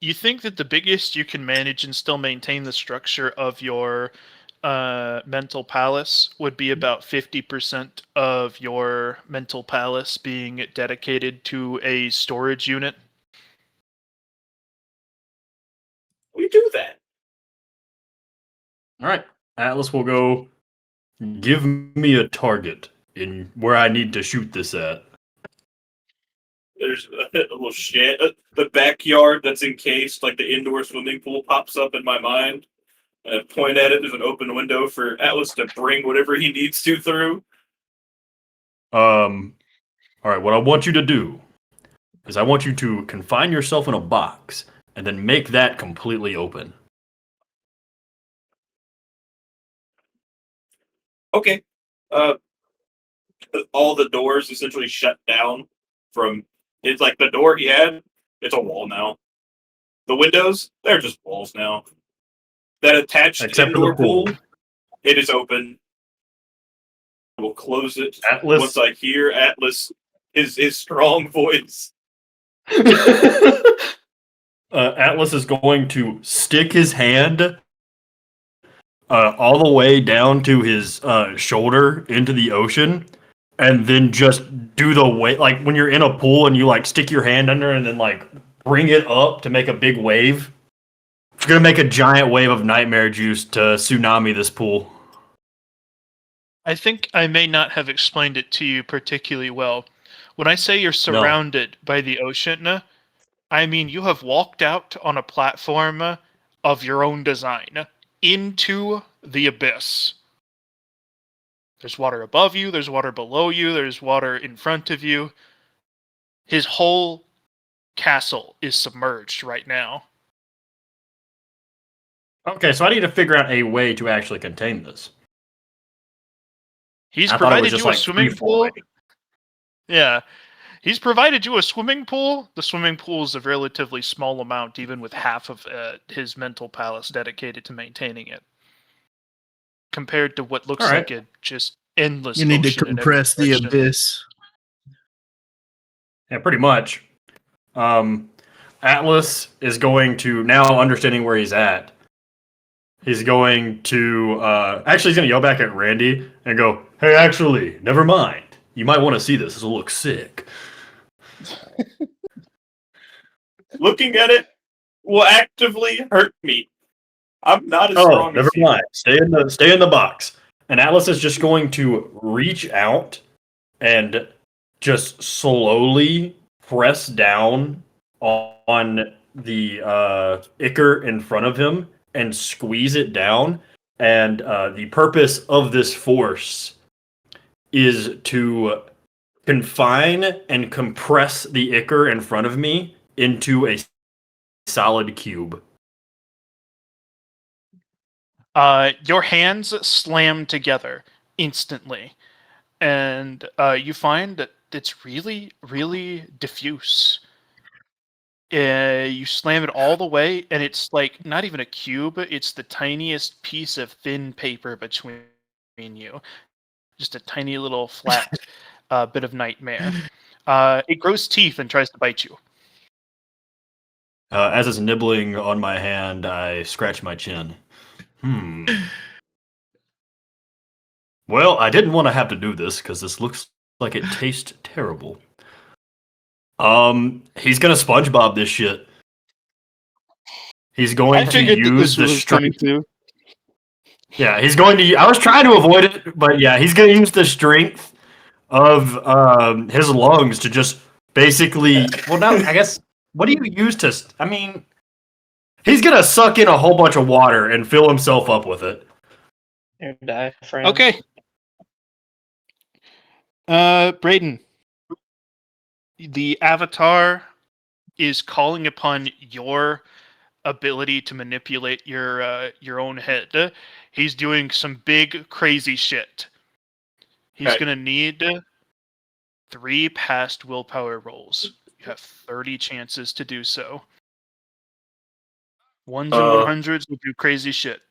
You think that the biggest you can manage and still maintain the structure of your mental palace would be about 50% of your mental palace being dedicated to a storage unit? We do that. All right. Atlas will go, give me a target in where I need to shoot this at. There's a little shed, the backyard that's encased, like the indoor swimming pool, pops up in my mind. I point at it. There's an open window for Atlas to bring whatever he needs to through. All right, what I want you to do is I want you to confine yourself in a box and then make that completely open. Okay. All the doors essentially shut down from. It's like the door he had. It's a wall now. The windows, they're just walls now. That attached Except for indoor the pool. pool. It is open. I will close it Atlas. once I hear Atlas his strong voice. Atlas is going to stick his hand all the way down to his shoulder into the ocean, and then just do the wave, like when you're in a pool and you like stick your hand under and then like bring it up to make a big wave. It's gonna make a giant wave of nightmare juice to tsunami this pool. I think I may not have explained it to you particularly well. When I say you're surrounded by the ocean, I mean you have walked out on a platform of your own design into the abyss. There's water above you, there's water below you, there's water in front of you. His whole castle is submerged right now. Okay, so I need to figure out a way to actually contain this. He's I thought it was provided just you a like swimming pool. free-flowing. Yeah. He's provided you a swimming pool. The swimming pool is a relatively small amount, even with half of his mental palace dedicated to maintaining it. Compared to what looks Alright. like a just endless You need to ocean in every compress the direction. abyss. Yeah, pretty much. Atlas is going to, now understanding where he's at, he's going to, actually he's going to yell back at Randy and go, hey, actually, never mind. You might want to see this. This will look sick. Looking at it will actively hurt me. I'm not as Oh, strong never as you. mind. Stay in the box. And Atlas is just going to reach out and just slowly press down on the ichor in front of him and squeeze it down. And the purpose of this force is to confine and compress the ichor in front of me into a solid cube. Your hands slam together instantly, and you find that it's really, really diffuse. You slam it all the way, and it's like not even a cube, it's the tiniest piece of thin paper between you. Just a tiny little flat bit of nightmare. It grows teeth and tries to bite you. As it's nibbling on my hand, I scratch my chin. Well, I didn't want to have to do this because this looks like it tastes terrible. He's gonna SpongeBob this shit. He's going to use the strength. Yeah, he's going to. I was trying to avoid it, but yeah, he's gonna use the strength of his lungs to just basically. Well, no, I guess. What do you use to? I mean, he's gonna suck in a whole bunch of water and fill himself up with it. Your diaphragm. Okay. Brayden, the avatar is calling upon your ability to manipulate your own head. He's doing some big crazy shit. He's Okay. gonna need 3 past willpower rolls. You have 30 chances to do so. Ones and 100s will do crazy shit.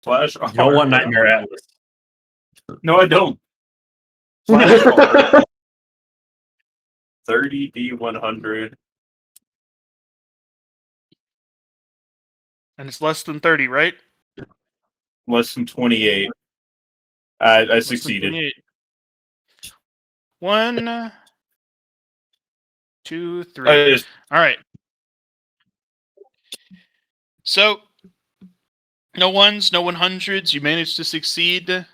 Flash. You don't want Nightmare Atlas. No, I don't. Flash hard. 30 D100. And it's less than 30, right? Less than 28. I Less than succeeded. 28. 1, 2, 3. I just- All right. So, no ones, no 100s. You managed to succeed.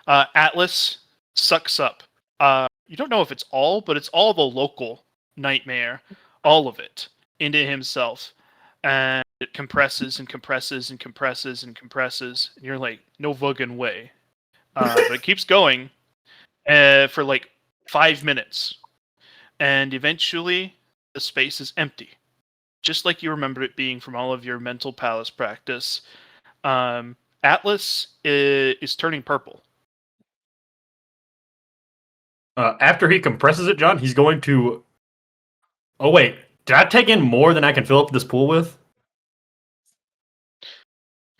Atlas sucks up. You don't know if it's all, but it's all the local nightmare, all of it, into himself. And it compresses and compresses and compresses and compresses. And you're like, no fucking way. But it keeps going for like 5 minutes. And eventually, the space is empty. Just like you remember it being from all of your mental palace practice. Atlas is turning purple. After he compresses it, John, he's going to. Oh wait, did I take in more than I can fill up this pool with?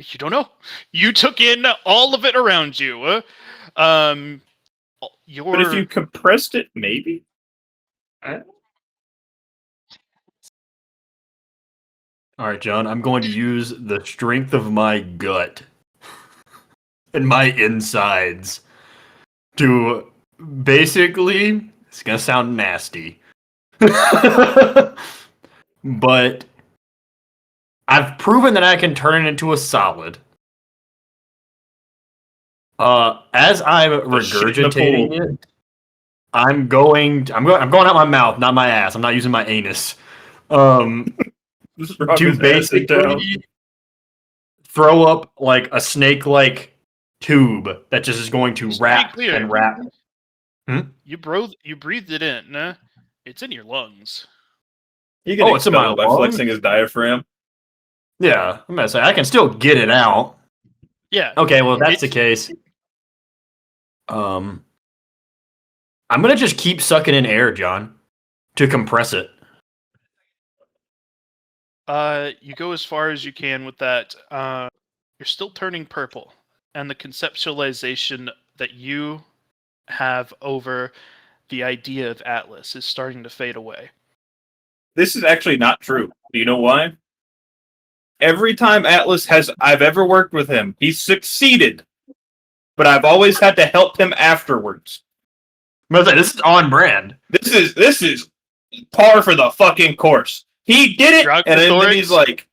You don't know. You took in all of it around you. Your But if you compressed it, maybe. All right, John, I'm going to use the strength of my gut and my insides to basically, it's going to sound nasty, but I've proven that I can turn it into a solid. As I'm regurgitating it, I'm going out my mouth, not my ass. I'm not using my anus. To basically throw up like a snake-like tube that just is going to Just to be wrap clear. and wrap. You breathed it in. It's in your lungs. You can it's in my expel it by lungs? flexing his diaphragm. Yeah, I'm gonna say I can still get it out. Yeah. Okay, well if that's the It's- case. I'm gonna just keep sucking in air, John, to compress it. You go as far as you can with that. You're still turning purple, and the conceptualization that you have over the idea of Atlas is starting to fade away. This is actually not true. Do you know why? Every time I've ever worked with him, he's succeeded. But I've always had to help him afterwards. I'm gonna say, this is on brand. This is par for the fucking course. He did it, and then he's like,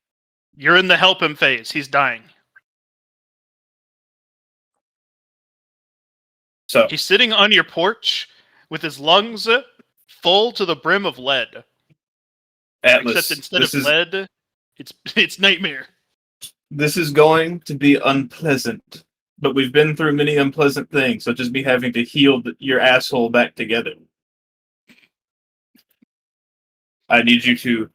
You're in the help him phase. He's dying. so He's sitting on your porch with his lungs full to the brim of lead. Atlas, Except instead of this is lead, it's nightmare. this is going to be unpleasant. But we've been through many unpleasant things, such as me having to heal your asshole back together. I need you to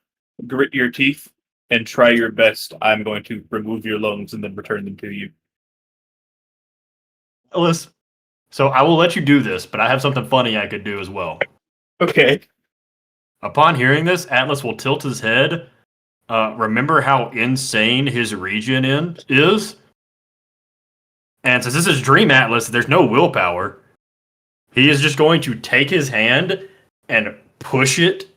grit your teeth and try your best. I'm going to remove your lungs and then return them to you. Listen, so I will let you do this, but I have something funny I could do as well. Okay. Upon hearing this, Atlas will tilt his head. Remember how insane his region is? And since this is Dream Atlas, there's no willpower. He is just going to take his hand and push it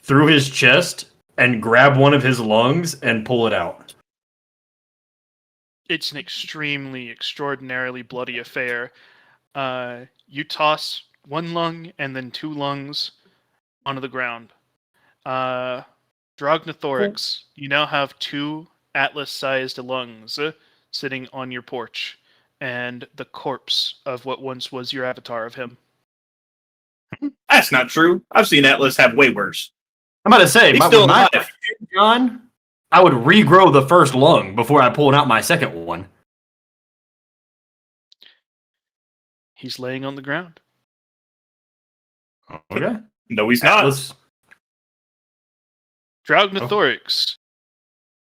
through his chest and grab one of his lungs and pull it out. It's an extremely, extraordinarily bloody affair. You toss one lung and then two lungs onto the ground. Drognothorax, you now have two Atlas-sized lungs sitting on your porch, and the corpse of what once was your avatar of him. That's not true. I've seen Atlas have way worse. I'm about to say, He's still my alive. John, I would regrow the first lung before I pulled out my second one. He's laying on the ground. Okay. No, he's not. Atlas, Drognothorax,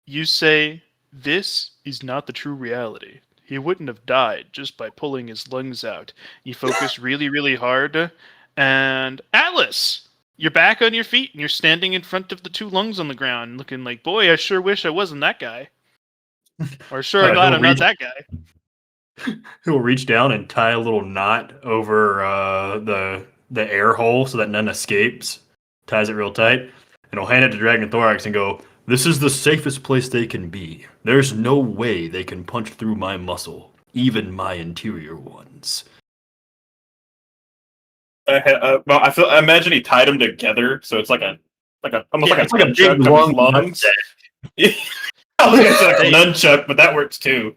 you say, this is not the true reality. He wouldn't have died just by pulling his lungs out. You focus really, really hard, and Atlas, you're back on your feet, and you're standing in front of the two lungs on the ground, looking like, boy, I sure wish I wasn't that guy. Or sure, I'm glad I'm not that guy. he'll reach down and tie a little knot over the air hole so that none escapes. Ties it real tight, and he'll hand it to Dragonthorax and go, "This is the safest place they can be. There's no way they can punch through my muscle, even my interior ones." Well, I imagine he tied them together, so it's like almost Yeah, like it's like a nunchuck big of his long lungs. I was gonna say like a nunchuck, but that works too.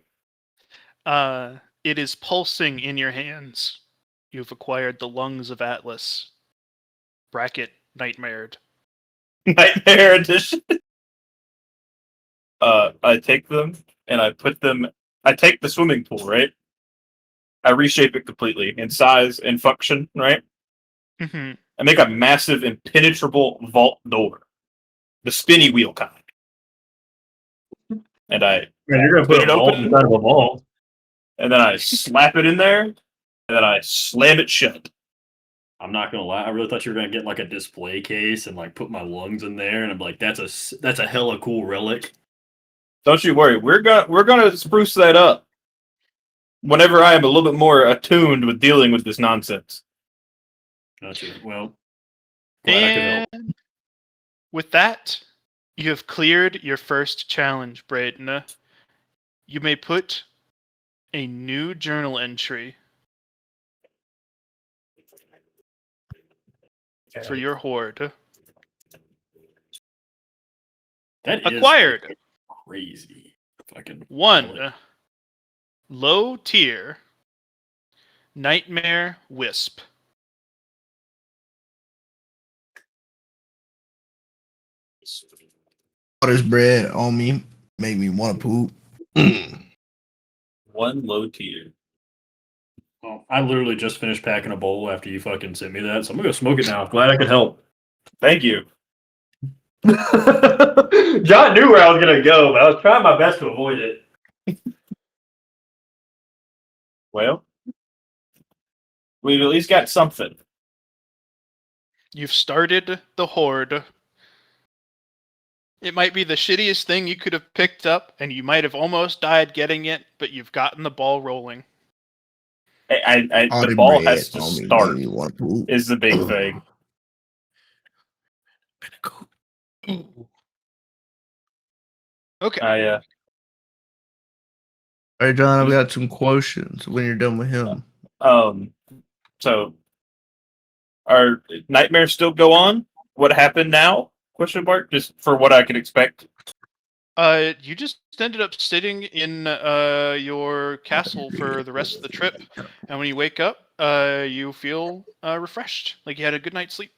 It is pulsing in your hands. You've acquired the lungs of Atlas. Bracket nightmared. Nightmare edition. I take them and I put them. I take the swimming pool, right? I reshape it completely in size and function, right? Mm-hmm. I make a massive, impenetrable vault door, the spinny wheel kind, and You're gonna put it open? inside of a vault. and then I slap it in there, and then I slam it shut. I'm not gonna lie. I really thought you were gonna get like a display case and like put my lungs in there, and I'm like, that's a hella cool relic. Don't you worry. We're gonna spruce that up whenever I am a little bit more attuned with dealing with this nonsense. Gotcha. Well, glad I could help. And with that, you have cleared your first challenge, Braden. You may put a new journal entry for your horde. That is Acquired. crazy. Fucking 1. Low tier Nightmare Wisp. Water's bread on me make me want to poop. Mm. One low tier. Well, I literally just finished packing a bowl after you fucking sent me that, so I'm gonna go smoke it now. Glad I could help. Thank you. John knew where I was gonna go, but I was trying my best to avoid it. Well, we've at least got something. You've started the horde. It might be the shittiest thing you could have picked up, and you might have almost died getting it, but you've gotten the ball rolling. The ball has to start. Make me want to poop. Is the big thing. Okay. All right, John, I've got some questions when you're done with him. So are nightmares still go on? What happened now? Question mark. Just for what I could expect. You just ended up sitting in your castle for the rest of the trip, and when you wake up, you feel refreshed, like you had a good night's sleep.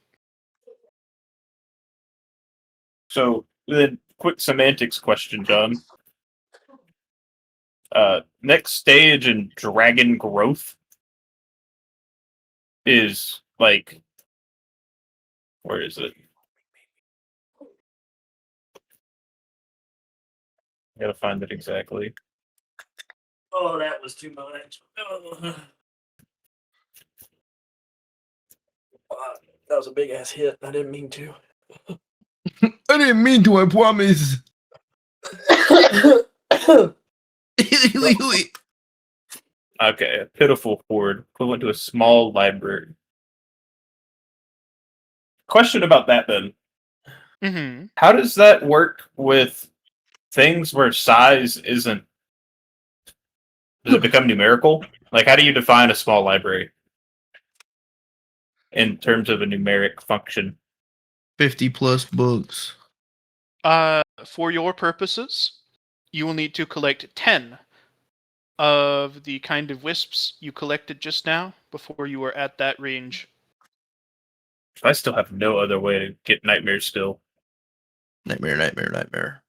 So then, quick semantics question, John. Next stage in dragon growth is like, where is it? I gotta find it exactly. Oh, that was too much. Oh. That was a big ass hit. I didn't mean to. I didn't mean to, I promise. Okay, a pitiful horde, equivalent to a small library. Question about that then. Mm-hmm. How does that work with things where size isn't... Does it become numerical? Like, how do you define a small library? In terms of a numeric function. 50 plus books. For your purposes, you will need to collect 10 of the kind of wisps you collected just now before you were at that range. I still have no other way to get nightmares still. Nightmare.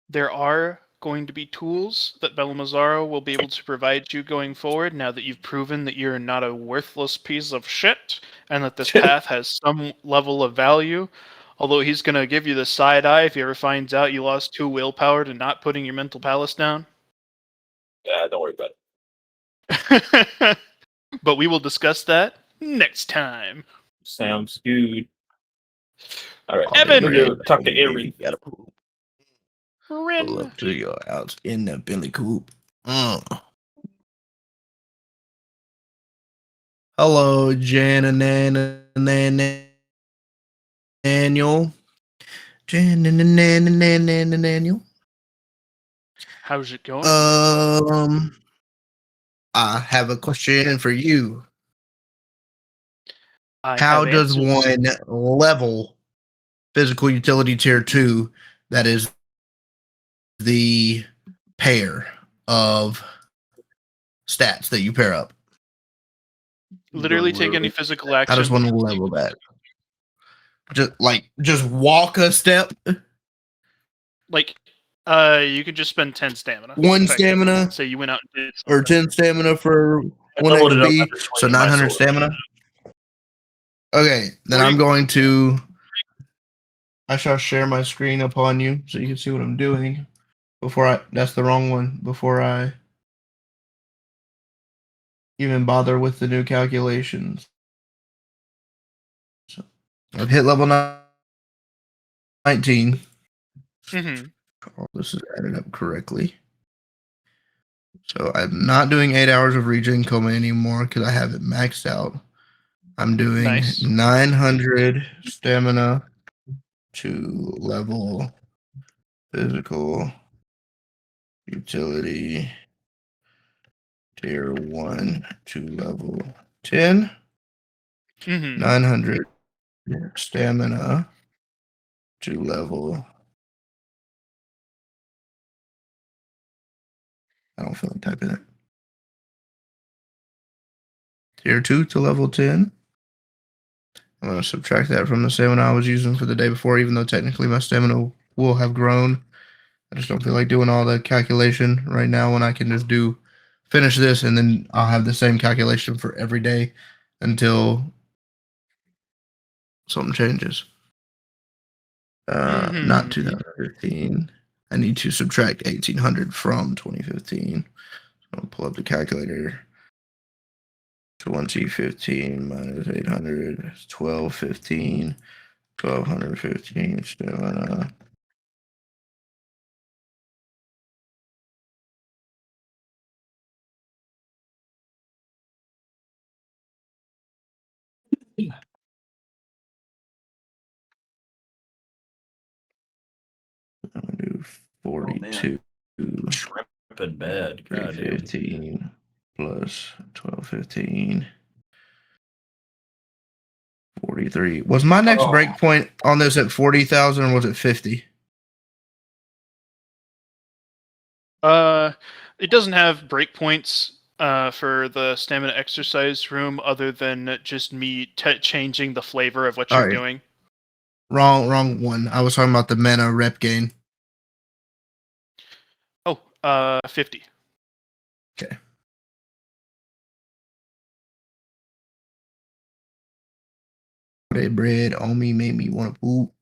There are going to be tools that Bellamazaro will be able to provide you going forward now that you've proven that you're not a worthless piece of shit and that this path has some level of value. Although he's going to give you the side eye if he ever finds out you lost 2 willpower to not putting your mental palace down. Yeah, don't worry about it. But we will discuss that next time. Sounds good. All right, Evan! we're gonna talk to Erin. Gotta poop. Rin. Pull up to your house in the Billy Coop. Hello, Jan and Daniel. Jan and Daniel. How's it going? I have a question for you. I How have does answers. one level physical utility tier 2, that is the pair of stats that you pair up? Literally take any physical action. How does one level that? Just walk a step? Like, you could just spend 10 stamina. 1 effectively. stamina? So you went out and did Or something. 10 stamina for 1 leveled it up XP, after so swinging my 900 sword. stamina? Okay, then Or I'm you- going to... I shall share my screen upon you so you can see what I'm doing. That's the wrong one. Before I even bother with the new calculations. So I've hit level 19. Mm-hmm. All this is added up correctly. So I'm not doing 8 hours of regen coma anymore because I have it maxed out. I'm doing Nice. 900 stamina to level physical utility tier 1 to level 10. Mm-hmm. 900 stamina to level. I don't feel like typing it. Tier 2 to level 10. I'm going to subtract that from the stamina I was using for the day before, even though technically my stamina will have grown. I just don't feel like doing all the calculation right now when I can just finish this and then I'll have the same calculation for every day until something changes. Not Mhm. 2015. I need to subtract 1800 from 2015. So I'll pull up the calculator. 2015 minus 800 is 1215. 1215 stamina. I'm gonna do 42. Shrimp in bed. God damn. 315 plus 1215. 43. Was my next breakpoint on this at 40,000 or was it 50? It doesn't have breakpoints for the stamina exercise room other than just me changing the flavor of what you're Alright. doing. Wrong one. I was talking about the mana rep gain. Oh, 50. Okay. That bread on me made me want to poop.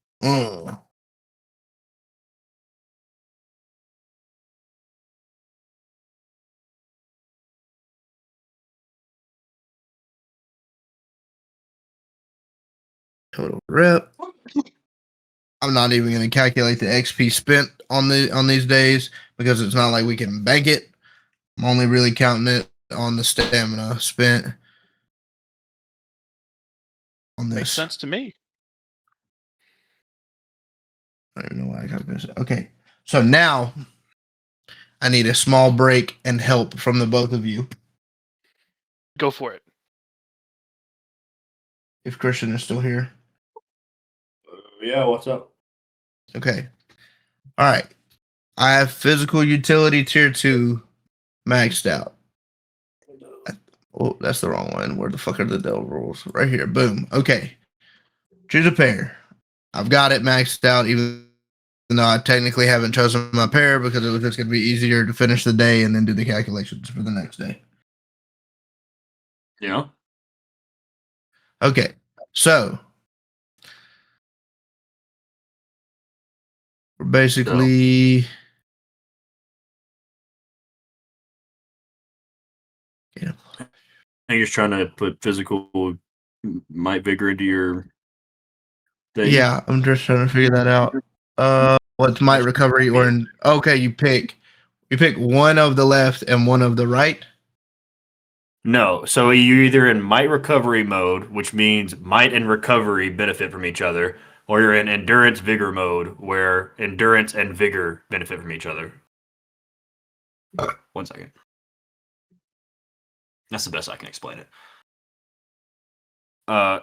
Total rep. I'm not even going to calculate the XP spent on these days because it's not like we can bank it. I'm only really counting it on the stamina spent on this. Makes sense to me. I don't even know why I got this. Okay, so now I need a small break and help from the both of you. Go for it. If Christian is still here. Yeah, what's up? Okay. All right. I have physical utility tier 2 maxed out. Oh, that's the wrong one. Where the fuck are the devil rules? Right here. Boom. Okay. Choose a pair. I've got it maxed out, even though I technically haven't chosen my pair because it was just going to be easier to finish the day and then do the calculations for the next day. Yeah. Okay. So we're basically. Yeah. You're just trying to put physical might vigor into your thing. Yeah, I'm just trying to figure that out. What's might recovery or in? Okay, you pick one of the left and one of the right. No, so you're either in might recovery mode, which means might and recovery benefit from each other, or you're in endurance vigor mode, where endurance and vigor benefit from each other. 1 second. That's the best I can explain it.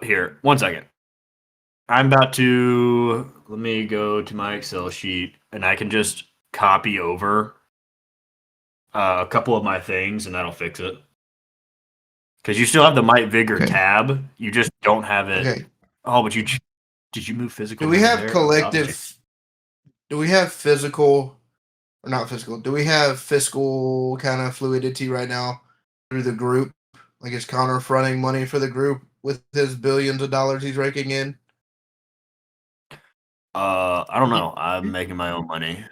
Here, 1 second. I'm about to let me go to my Excel sheet, and I can just copy over a couple of my things, and that'll fix it. Because you still have the might vigor Okay. tab, you just don't have it. Okay. Oh, but did you move physical? Do we over have there? collective? Do we have physical or not physical? Do we have fiscal kind of fluidity right now through the group? Like, is Connor fronting money for the group with his billions of dollars he's raking in? I don't know. I'm making my own money.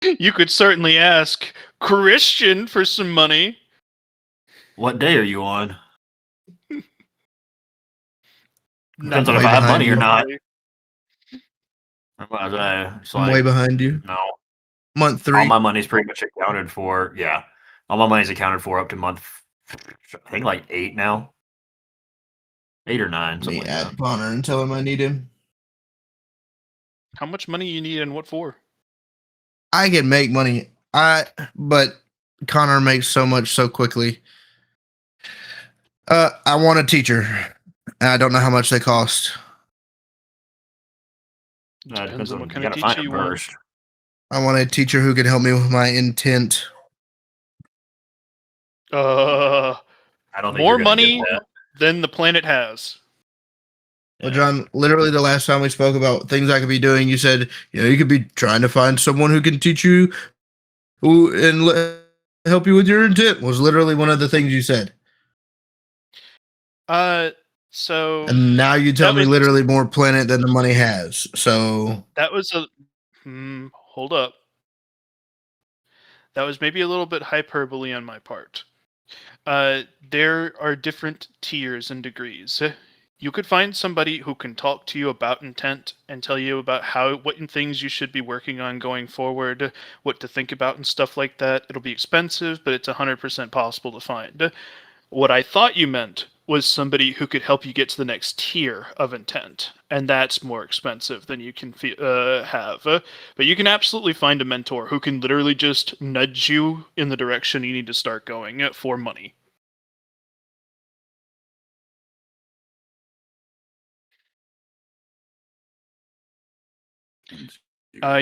You could certainly ask Christian for some money. What day are you on? Not Depends on if way I have behind money or you. not. It's I'm way like, behind you. no, Month all 3. my money's pretty much accounted for. Yeah, all my money's accounted for up to month, I think like 8 now, 8 or 9, Let something me like add that. Connor and tell him I need him. How much money you need and what for? I can make money. But Connor makes so much so quickly. I want a teacher. And I don't know how much they cost. Depends on what you kind of gotta find teacher it you want. first. I want a teacher who can help me with my intent. I don't think More you're gonna get money that. than the planet has. Well, John, literally the last time we spoke about things I could be doing, you said, you could be trying to find someone who can teach you help you with your intent was literally one of the things you said. So And now you tell that me was literally more planet than the money has. So that was a hold up. That was maybe a little bit hyperbole on my part. There are different tiers and degrees. You could find somebody who can talk to you about intent and tell you about what things you should be working on going forward, what to think about and stuff like that. It'll be expensive, but it's 100% possible to find. What I thought you meant was somebody who could help you get to the next tier of intent, and that's more expensive than you can have. But you can absolutely find a mentor who can literally just nudge you in the direction you need to start going for money.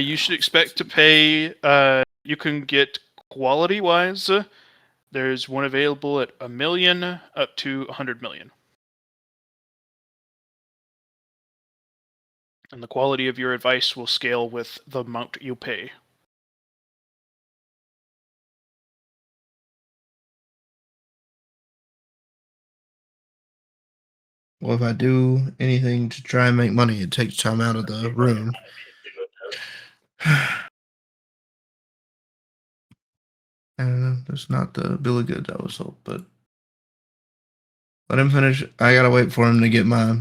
You should expect to pay. You can get quality wise. There's one available at 1 million up to 100 million. And the quality of your advice will scale with the amount you pay. well, if I do anything to try and make money, it takes time out of the room. That's not the bill of goods I was sold, but let him finish. I gotta wait for him to get my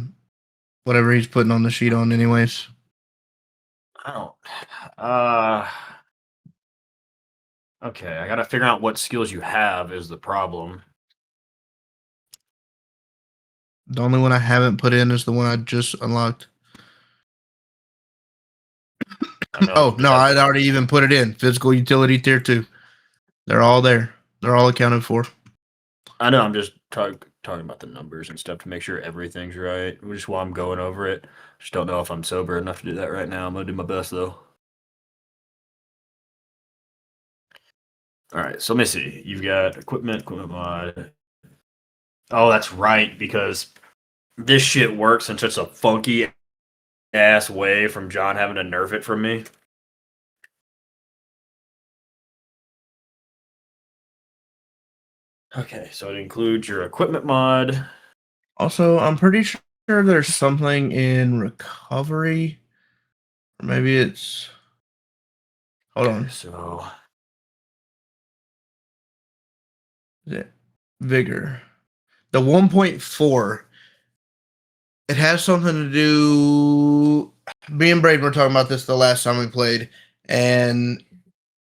whatever he's putting on the sheet on, anyways. I don't. Okay, I gotta figure out what skills you have is the problem. The only one I haven't put in is the one I just unlocked. I know, Oh but no, that's- I'd already even put it in. Physical utility tier 2. They're all there. They're all accounted for. I know. I'm just talking about the numbers and stuff to make sure everything's right. Which is why I'm going over it. Just don't know if I'm sober enough to do that right now. I'm gonna do my best though. All right, so let me see. You've got equipment mod. Oh, that's right, because this shit works in such a funky ass way from John having to nerf it from me. Okay, so it includes your equipment mod. Also, I'm pretty sure there's something in recovery. Or maybe it's. Hold on. So Is it vigor? The 1.4. It has something to do. Me and Braden were talking about this the last time we played, and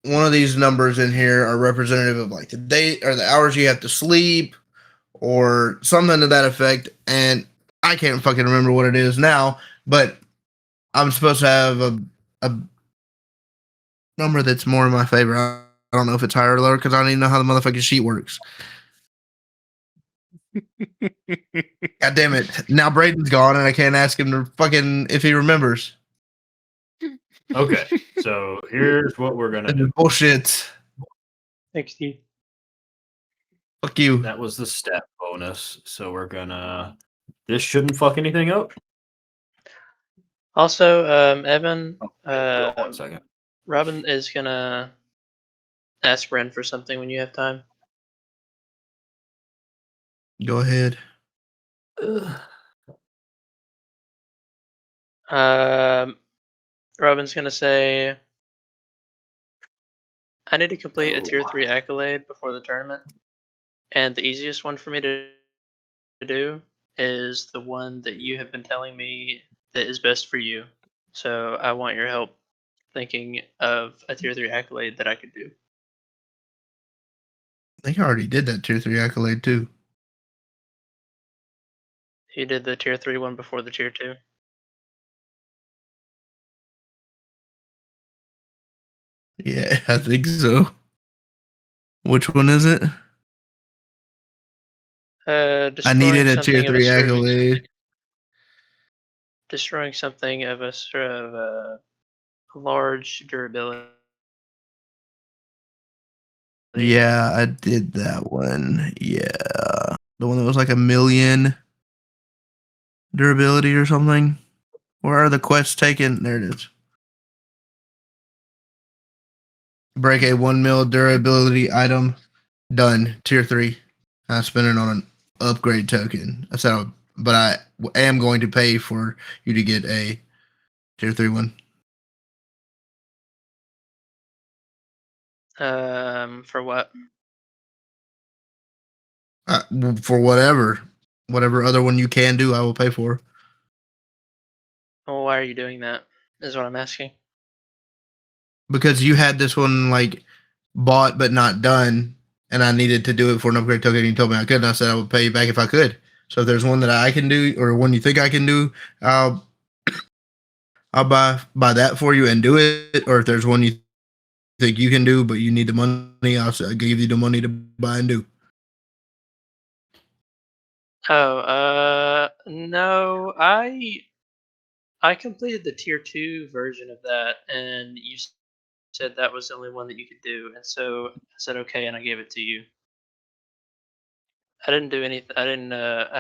one of these numbers in here are representative of like the date or the hours you have to sleep or something to that effect. And I can't fucking remember what it is now, but I'm supposed to have a number that's more in my favor. I don't know if it's higher or lower because I don't even know how the motherfucking sheet works. God damn it. Now Braden's gone and I can't ask him to fucking if he remembers. okay, so here's what we're gonna That's do. bullshit. Thanks, Steve. Fuck you. That was the stat bonus, so we're gonna. This shouldn't fuck anything up. Also, Evan, Hold on 1 second. Robin is gonna ask Ren for something when you have time. Go ahead. Robin's gonna say, I need to complete a tier 3 accolade before the tournament. And the easiest one for me to do is the one that you have been telling me that is best for you. So I want your help thinking of a tier 3 accolade that I could do. I think I already did that tier 3 accolade too. You did the tier 3 one before the tier 2. Yeah, I think so. Which one is it? I needed a tier 3 accolade. Destroying something of a sort of large durability. Yeah, I did that one. Yeah. The one that was like 1,000,000 durability or something. Where are the quests taken? There it is. Break a 1 mil durability item. Done. Tier 3. I spent it on an upgrade token. But I am going to pay for you to get a tier 3 one. For what? For whatever other one you can do, I will pay for. Well, why are you doing that? Is what I'm asking. Because you had this one like bought but not done, and I needed to do it for an upgrade token. And you told me I could, and I said I would pay you back if I could. So if there's one that I can do, or one you think I can do, I'll buy that for you and do it. Or if there's one you think you can do, but you need the money, I'll give you the money to buy and do. Oh, no, I completed the tier 2 version of that, and you said that was the only one that you could do, and so I said okay, and I gave it to you. I didn't do anything. I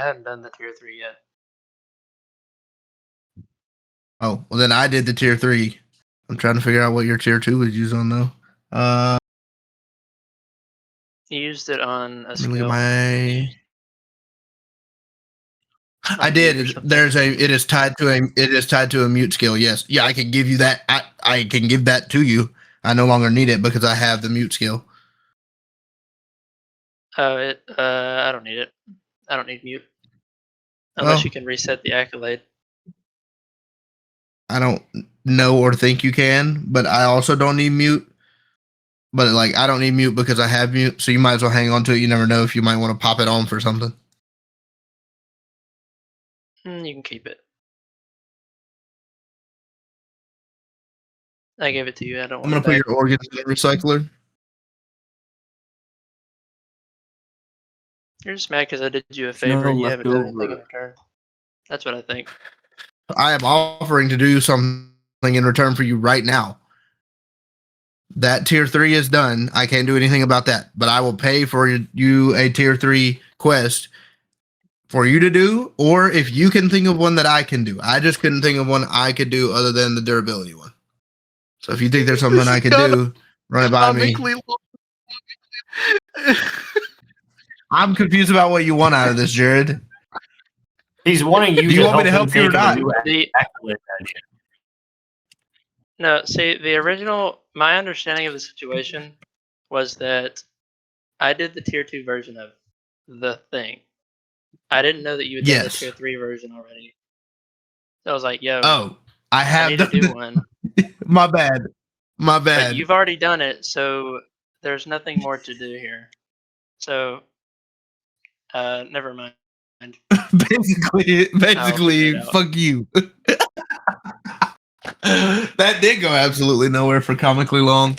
hadn't done the tier 3 yet. Oh, well then I did the tier 3. I'm trying to figure out what your tier 2 was used on though. You used it on a Let me look skill. at my. I On did. mute or something. It is tied to a mute skill. Yes. Yeah, I can give you that. I can give that to you. I no longer need it because I have the mute skill. Oh, I don't need it. I don't need mute. Unless Well, you can reset the accolade. I don't know or think you can, but I also don't need mute. But like I don't need mute because I have mute, so you might as well hang on to it. You never know if you might want to pop it on for something. You can keep it. I gave it to you. I don't I'm want gonna it put back. your organs in the recycler. You're just mad because I did you a favor and you haven't done anything in return. That's what I think. I am offering to do something in return for you right now. That tier 3 is done. I can't do anything about that, but I will pay for you a tier 3 quest for you to do, or if you can think of one that I can do. I just couldn't think of one I could do other than the durability one. So if you think there's something I could do, run it by me. I'm confused about what you want out of this, Jared. He's wanting you Do you to want me to help help him you or think of a not? new The accolade idea. No, see, the original, my understanding of the situation was that I did the tier 2 version of the thing. I didn't know that you had done the Yes. tier 3 version already. So I was like, yo, Oh, I I have need to done do one. My bad. My But bad. you've already done it, so there's nothing more to do here. So, never mind. basically, figure it out. fuck you. That did go absolutely nowhere for comically long.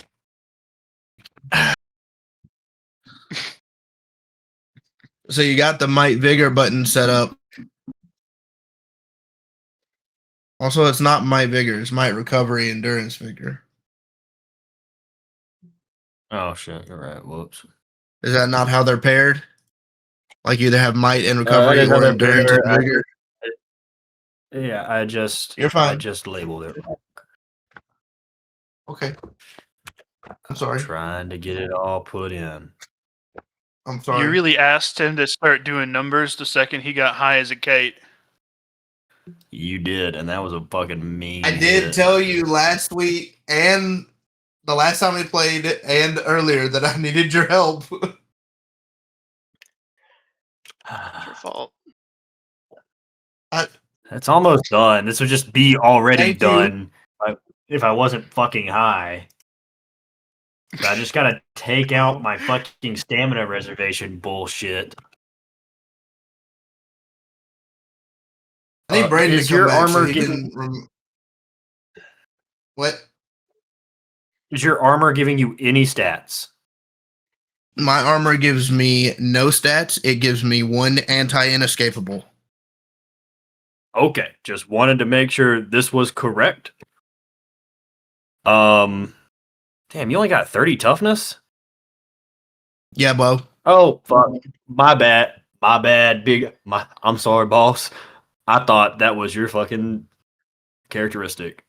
So you got the Might Vigor button set up. Also, it's not Might Vigor, it's Might Recovery Endurance Vigor. Oh shit, you're right. Whoops. Is that not how they're paired? Like you either have Might and Recovery is how or they're Endurance paired. and Vigor? Yeah, You're fine. I just labeled it wrong. Okay. I'm sorry. Trying to get it all put in. I'm sorry. You really asked him to start doing numbers the second he got high as a kite. You did, and that was a fucking mean. I did hit. tell you last week and the last time we played and earlier that I needed your help. It's your fault. It's almost done. This would just be already Thank you. done if I wasn't fucking high. But I just gotta take out my fucking stamina reservation bullshit. I need Brayden is to come your back so armor he giving- can. What? Is your armor giving you any stats? My armor gives me no stats. It gives me 1 anti-inescapable. Okay, just wanted to make sure this was correct. Damn, you only got 30 toughness? Yeah, Bo. Oh, fuck. My bad. My bad. I'm sorry, boss. I thought that was your fucking characteristic.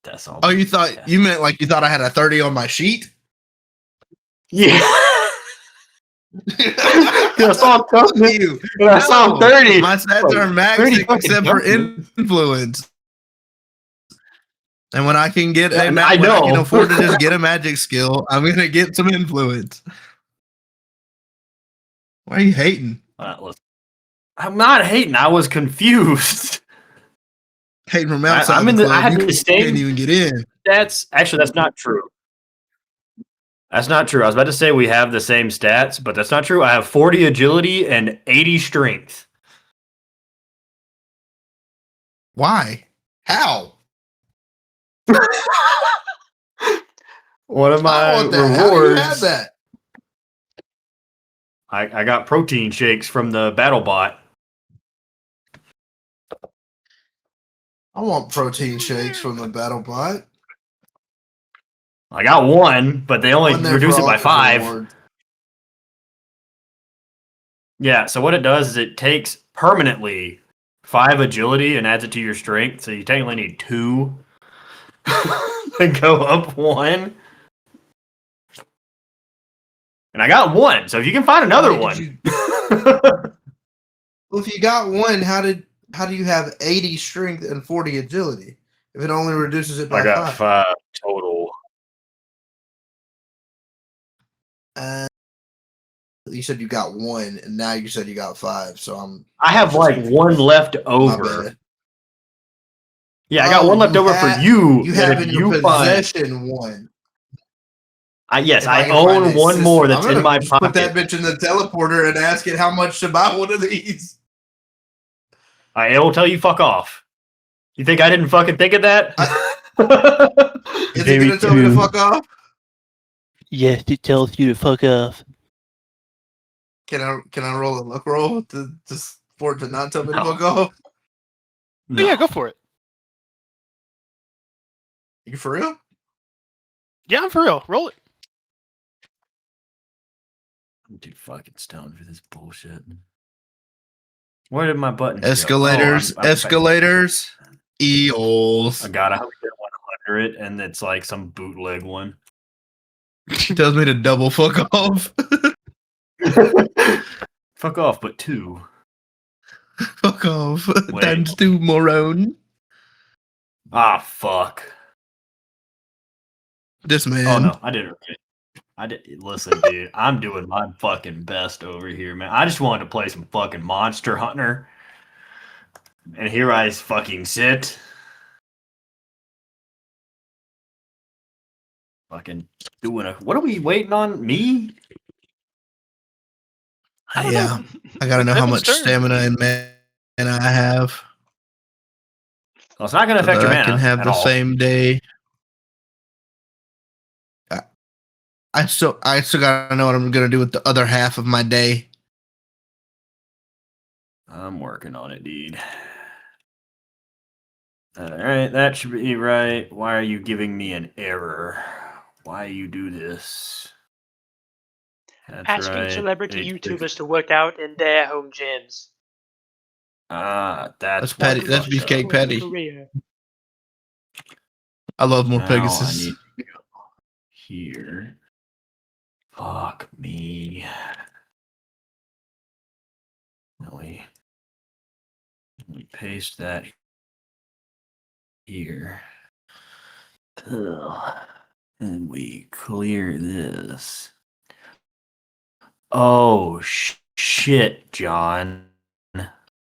That's all. Oh, you thought you meant like you thought I had a 30 on my sheet? Yeah. I saw Fuck you. I saw No, 30. My stats are 30 maxed fucking except for toughness. influence. And when I can get Yeah, when I I can know. afford to just get a magic skill, I'm gonna get some influence. Why are you hating? Listen, I'm not hating. I was confused. Hating from outside I'm the in the. club. I have You the can't same. even get in. That's not true. That's not true. I was about to say we have the same stats, but that's not true. I have 40 agility and 80 strength. Why? How? One of my I want that. How do you rewards. have that? I got protein shakes from the battle bot. I want protein shakes from the battle bot. I got one, but they only One there reduce for it by all the 5. rewards. Yeah, so what it does is it takes permanently 5 agility and adds it to your strength. So you technically need 2 to go up 1. And I got 1, so if you can find another Why did one. Well, if you got one, how do you have 80 strength and 40 agility? If it only reduces it by I got 5. 5 total. You said you got 1, and now you said you got 5. So I have like 1 left my over. bad. Yeah, I got Oh, 1 left you over have- for you. You that have if in your you find- possession 1. yes, If I can find own a 1 more system, that's I'm in gonna my just pocket. Put that bitch in the teleporter and ask it how much to buy one of these. I will tell you fuck off. You think I didn't fucking think of that? Is it gonna tell me to fuck off? Yes, it tells you to fuck off. Can I roll a luck roll for it to not tell me to No. fuck off? But yeah, go for it. You for real? Yeah, I'm for real. Roll it. I'm too fucking stoned for this bullshit. Where did my buttons go? Escalators, Oh, I'm escalators, eels. I got 100, and it's like some bootleg one. It tells me to double fuck off. Fuck off, but 2. Fuck off. Wait. Times 2, moron. Ah, fuck. This man. Oh no, I didn't. I did. Listen, dude, I'm doing my fucking best over here, man. I just wanted to play some fucking Monster Hunter, and here I fucking sit. Fucking doing a. What are we waiting on? Me? I don't Yeah. know. I gotta know how Evan's much turn. stamina and mana I have. Well, it's not going to So affect that your I mana can have at the all. same day. I still gotta know what I'm gonna do with the other half of my day. I'm working on it, dude. All right, that should be right. Why are you giving me an error? Why you do this? That's Asking right. celebrity It- YouTubers to work out in their home gyms. Ah, That's that's Patty. what That's fucked Beefcake up. Patty. Career. I love more Now Pegasus. I need to go here. Fuck me. Now we paste that here. Ugh. And we clear this. Oh shit, John. You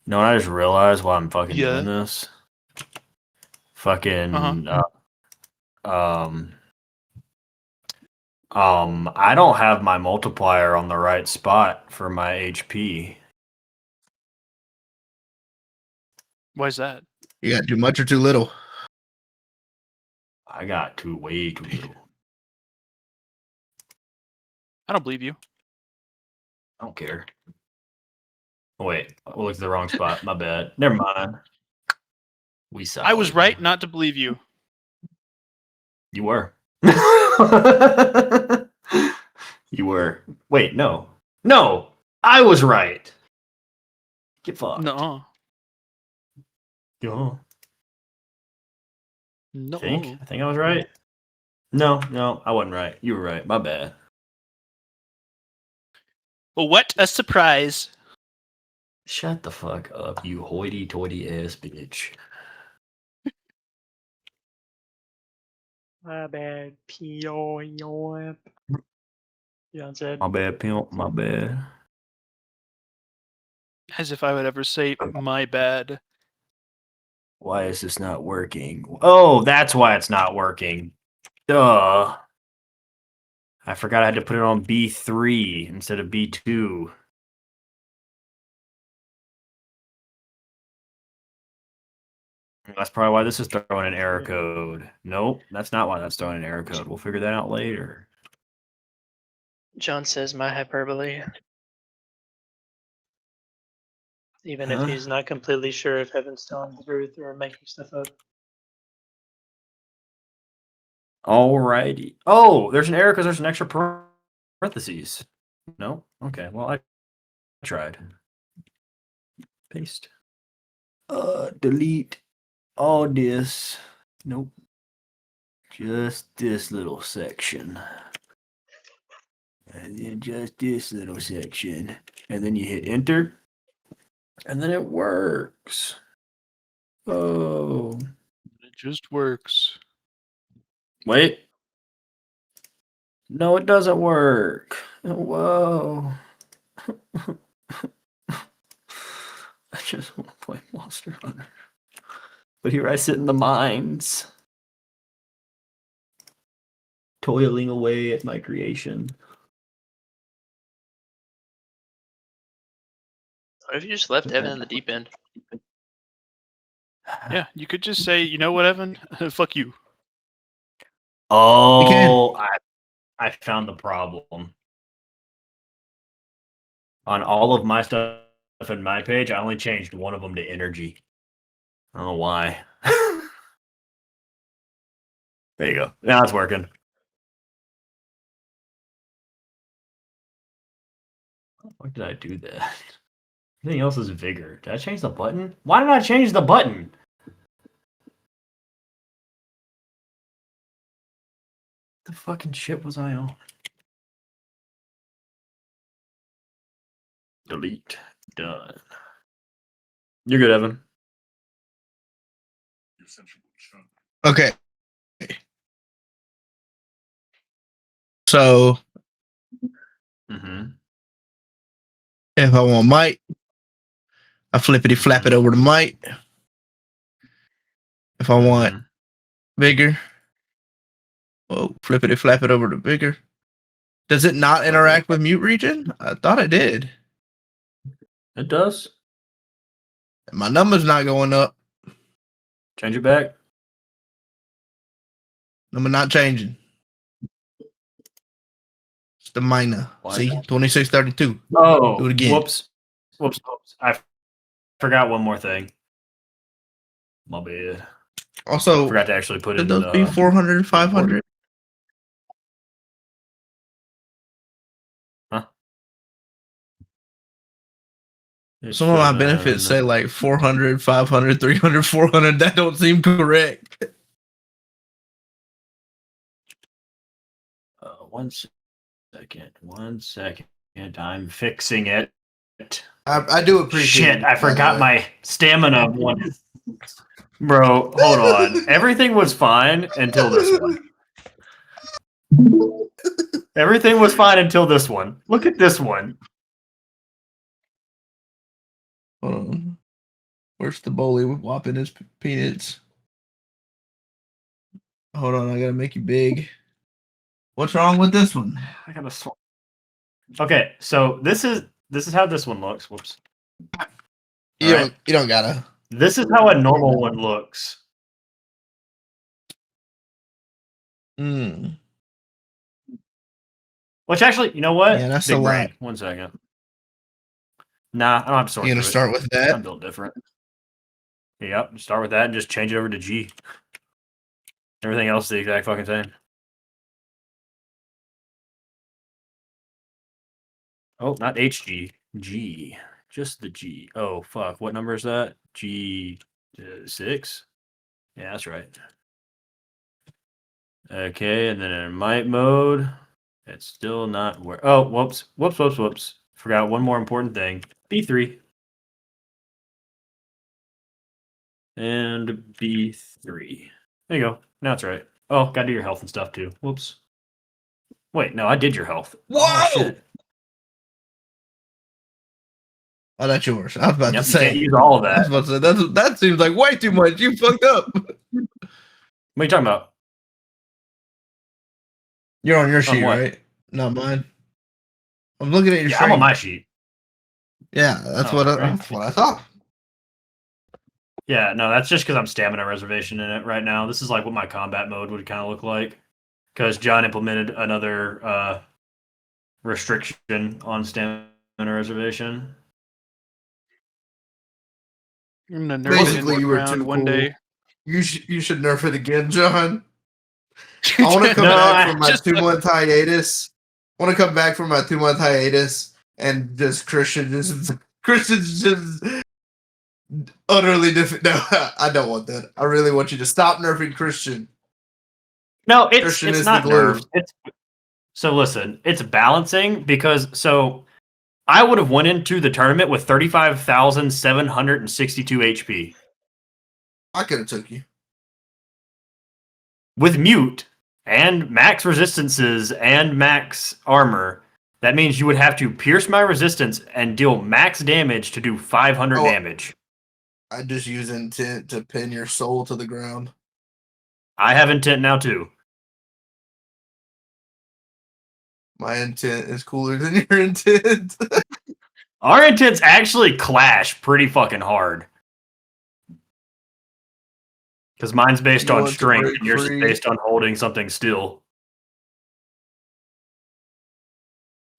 know what I just realized while I'm fucking Yeah. doing this? Fucking I don't have my multiplier on the right spot for my HP. Why is that? You got too much or too little? I got way too little. I don't believe you. I don't care. Oh, wait, I looked at the wrong spot. My bad. Never mind. We saw. I was right not to believe you. You were. You were. Wait, no. No! I was right! Get fucked. No. Yeah. No. I think I was right. No, I wasn't right. You were right. My bad. Well, what a surprise. Shut the fuck up, you hoity-toity ass bitch. My bad. P-O-E-O-F. John said. My bad, pimp. My bad. As if I would ever say my bad. Why is this not working? Oh, that's why it's not working. Duh. I forgot I had to put it on B3 instead of B2. That's probably why this is throwing an error code. Nope, that's not why that's throwing an error code. We'll figure that out later. John says my hyperbole. Even Huh? if he's not completely sure if Heaven's telling the truth or making stuff up. Alrighty. Oh, there's an error because there's an extra parentheses. No? Okay, well, I tried. Paste. Delete all this. Nope. Just this little section. And then just this little section. And then you hit enter. And then it works. Oh. It just works. Wait. No, it doesn't work. Whoa. I just want to play Monster Hunter. But here I sit in the mines, toiling away at my creation. What if you just left Evan in the deep end? Yeah, you could just say, you know what, Evan? Fuck you. Oh, I found the problem. On all of my stuff in my page, I only changed one of them to energy. I don't know why. There you go. Now it's working. Why did I do that? Everything else is vigor. Did I change the button? Why did I change the button? The fucking shit was I on? Delete. Done. You're good, Evan. Okay. So Mm-hmm. if I want might, I flippity flap it over to might. If I want bigger, well, flippity flap it over to bigger. Does it not interact with mute region? I thought it did. It does. My number's not going up. Change it back. Number not changing. It's the minor. Why? See, 2632. Oh, Do it again. Whoops. I forgot one more thing. My bad. Also, Forgot to actually put it should in those be 400 and 500? Huh? Some of my benefits say like 400, 500, 300, 400. That don't seem correct. 1 second. 1 second. I'm fixing it. I do appreciate Shit, it, I forgot my stamina one. Bro, hold on. Everything was fine until this one. Everything was fine until this one. Look at this one. Hold on. Where's the bully whopping his peanuts? Hold on, I gotta make you big. What's wrong with this one? I gotta Okay, so this is how this one looks. Whoops. You Alright. don't gotta. This is how a normal one looks. Mm. Which actually, you know what? Yeah, that's Big a brain. lot. 1 second. Nah, I don't have to sort You gonna through it. start with that? I'm built different. Yep, start with that and just change it over to G. Everything else is the exact fucking same. Oh, not HG. G. Just the G. Oh, fuck. What number is that? G6? Yeah, that's right. Okay, and then in might mode, it's still not where. Oh, whoops. Whoops. Forgot one more important thing. B3. And B3. There you go. Now it's right. Oh, gotta do your health and stuff too. Whoops. Wait, no, I did your health. Whoa! Oh, shit. Oh, that's yours. I was about Yep, to you say. can't use all of I was that. about to say that seems like way too much. You fucked up. What are you talking about? You're on your sheet, what? right? Not mine. I'm looking at your Yeah, sheet. I'm on my sheet. Yeah, that's Oh, what right. that's what I thought. Yeah, no, that's just because I'm stamina reservation in it right now. This is like what my combat mode would kind of look like. Because John implemented another restriction on stamina reservation. I'm gonna nerf it Basically, in you were round too one cool. day. You should nerf it again, John. I want to come No, back I from my just- 2-month hiatus. I want to come back from my 2-month hiatus and just Christian's just utterly different. No, I don't want that. I really want you to stop nerfing Christian. No, it's Christian is it's the not glue. nerfed. It's so listen, it's balancing because so I would have went into the tournament with 35,762 HP. I could have took you. With mute and max resistances and max armor, that means you would have to pierce my resistance and deal max damage to do 500 Oh. damage. I just use intent to pin your soul to the ground. I have intent now too. My intent is cooler than your intent. Our intents actually clash pretty fucking hard. Because mine's based You on want to strength break and yours free? is based on holding something still.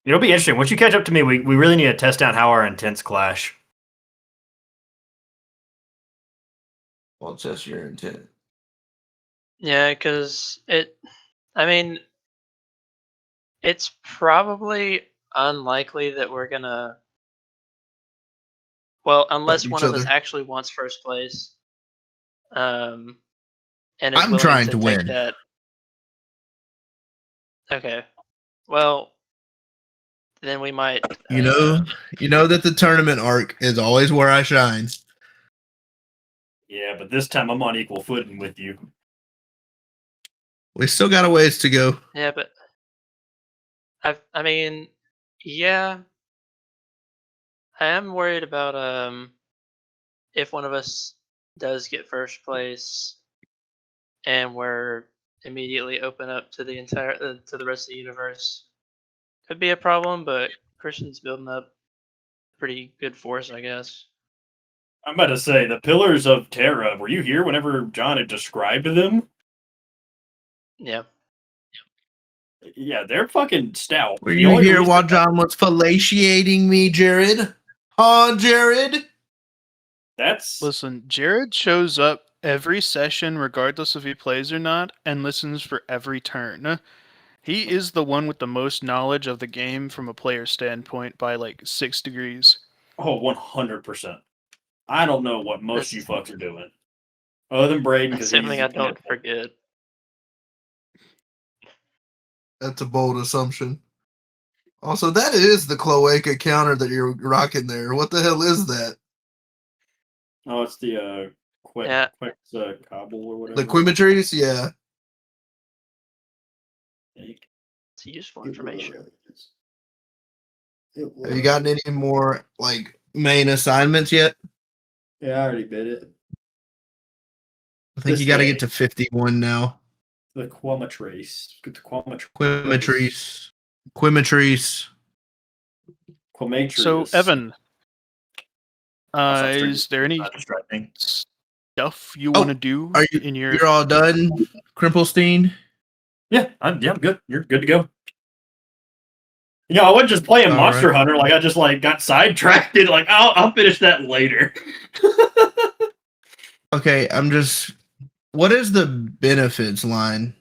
It'll be interesting. Once you catch up to me, we really need to test out how our intents clash. Well, just your intent. Yeah, because I mean, it's probably unlikely that we're gonna. Well, unless each one of us other. actually wants first place, and is I'm willing trying to to take win. that. Okay, well, then we might. You know that the tournament arc is always where I shine. Yeah, but this time I'm on equal footing with you. We still got a ways to go. Yeah, but I mean, yeah, I am worried about if one of us does get first place, and we're immediately open up to the entire to the rest of the universe. Could be a problem, but Christian's building up a pretty good force, I guess. I'm about to say, the Pillars of Terra, were you here whenever John had described them? Yeah. Yeah, they're fucking stout. Were The you only here reason- while John was fellatiating me, Jared? Huh, Jared? That's... Listen, Jared shows up every session, regardless if he plays or not, and listens for every turn. He is the one with the most knowledge of the game from a player standpoint by like 6 degrees. Oh, 100%. I don't know what most That's- you fucks are doing. Other than Braden, That's because something I don't forget. That's a bold assumption. Also, that is the cloaca counter that you're rocking there. What the hell is that? Oh, it's the Yeah. Cobble or whatever. The Quimetries? Yeah. It's useful information. Have you gotten any more like main assignments yet? Yeah, I already bid it. I think This you got to day. get to 51 now. The Quamatrace. Get the Quamatrace. Quimatrice. Quamatrius. So Evan, Also, it's is there any distracting. stuff you Oh, want to do are you- in your? You're all done, Crimplestein? Yeah, I'm good. You're good to go. You know, I wasn't just playing All Monster right. Hunter. Like I just like got sidetracked. Like I'll finish that later. Okay, what is the benefits line?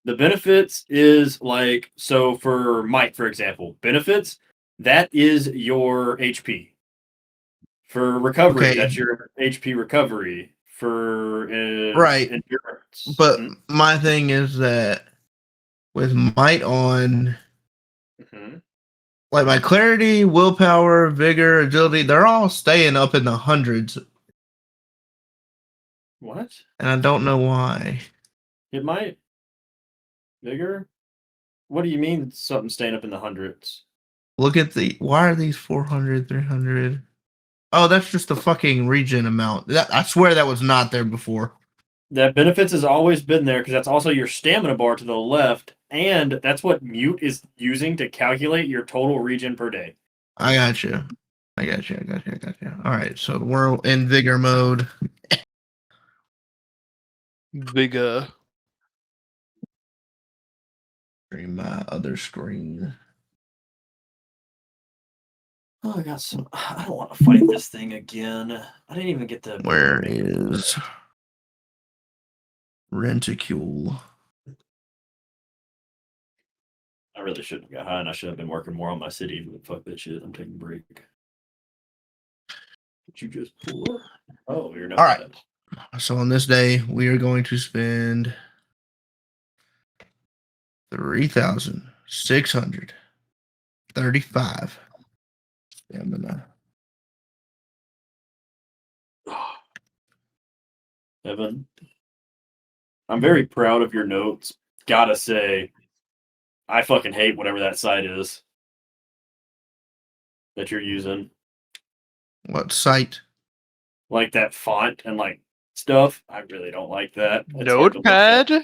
The benefits is like, so for Mike, for example, benefits, that is your HP. For recovery, Okay. that's your HP recovery. For Right. endurance. But my thing is that with might on, Mhm. like my clarity, willpower, vigor, agility, they're all staying up in the hundreds, What? and I don't know why. It might. Bigger? What do you mean something staying up in the hundreds? Look at why are these 400, 300? Oh, that's just the fucking regen amount. I swear that was not there before. That benefits has always been there because that's also your stamina bar to the left, and that's what Mute is using to calculate your total regen per day. I got you. All right, so we're in vigor mode. Big Stream my other screen. Oh, I got some. I don't want to fight this thing again. I didn't even get to. Where is Reticule? I really shouldn't have got high, and I should have been working more on my city. But fuck that shit. I'm taking a break. Did you just pull? Oh, you're not. All right. So on this day, we are going to spend 3,635 stamina. Evan, I'm very proud of your notes. Gotta say, I fucking hate whatever that site is that you're using. What site? Like that font and like stuff. I really don't like that. It's hard to look notepad. at.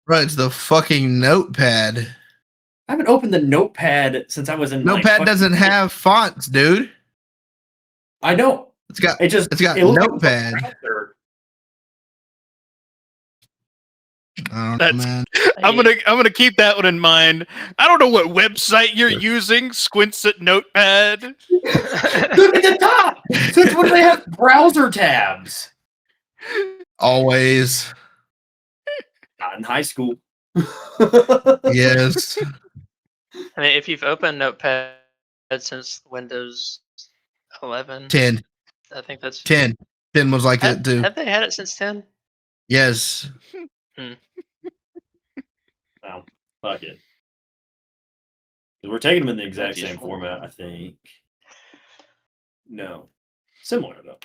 Right, it's the fucking notepad. I haven't opened the notepad since I was in. Notepad like, doesn't have fonts, dude. I know. It's got It just. it's got it looks like notepad. a browser. I don't That's- know, man. I'm gonna keep that one in mind. I don't know what website you're using. Squints at Notepad. Look at the top. So it's when they have browser tabs. Always. Not in high school. Yes. I mean, if you've opened Notepad since Windows 11, 10. I think that's 10. 10 was like that too. Have they had it since 10? Yes. Well, fuck it. We're taking them in the exact That's same useful. format, I think. No. Similar, though.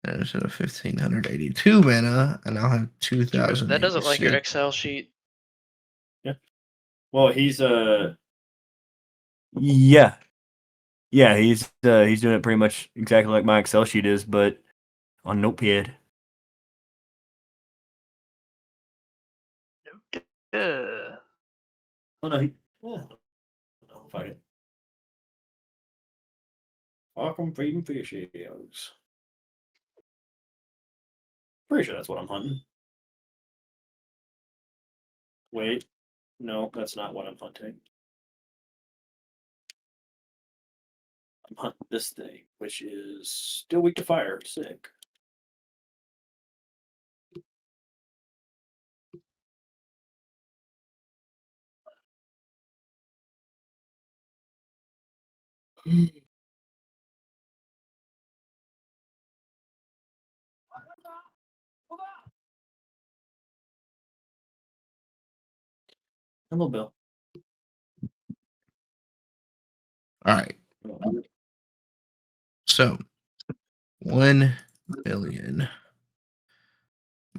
There's a 1,582 mana, and I'll have 2,000. That doesn't like your Excel sheet. Well, he's Yeah. Yeah, he's doing it pretty much exactly like my Excel sheet is, but on Notepad. Uh, oh no, no, fuck it. Fuck 'em feeding fish eggs. Pretty sure that's what I'm hunting. Wait, no, that's not what I'm hunting. I'm hunting this thing, which is still weak to fire. Sick. Hello, Bill. All right. So 1 billion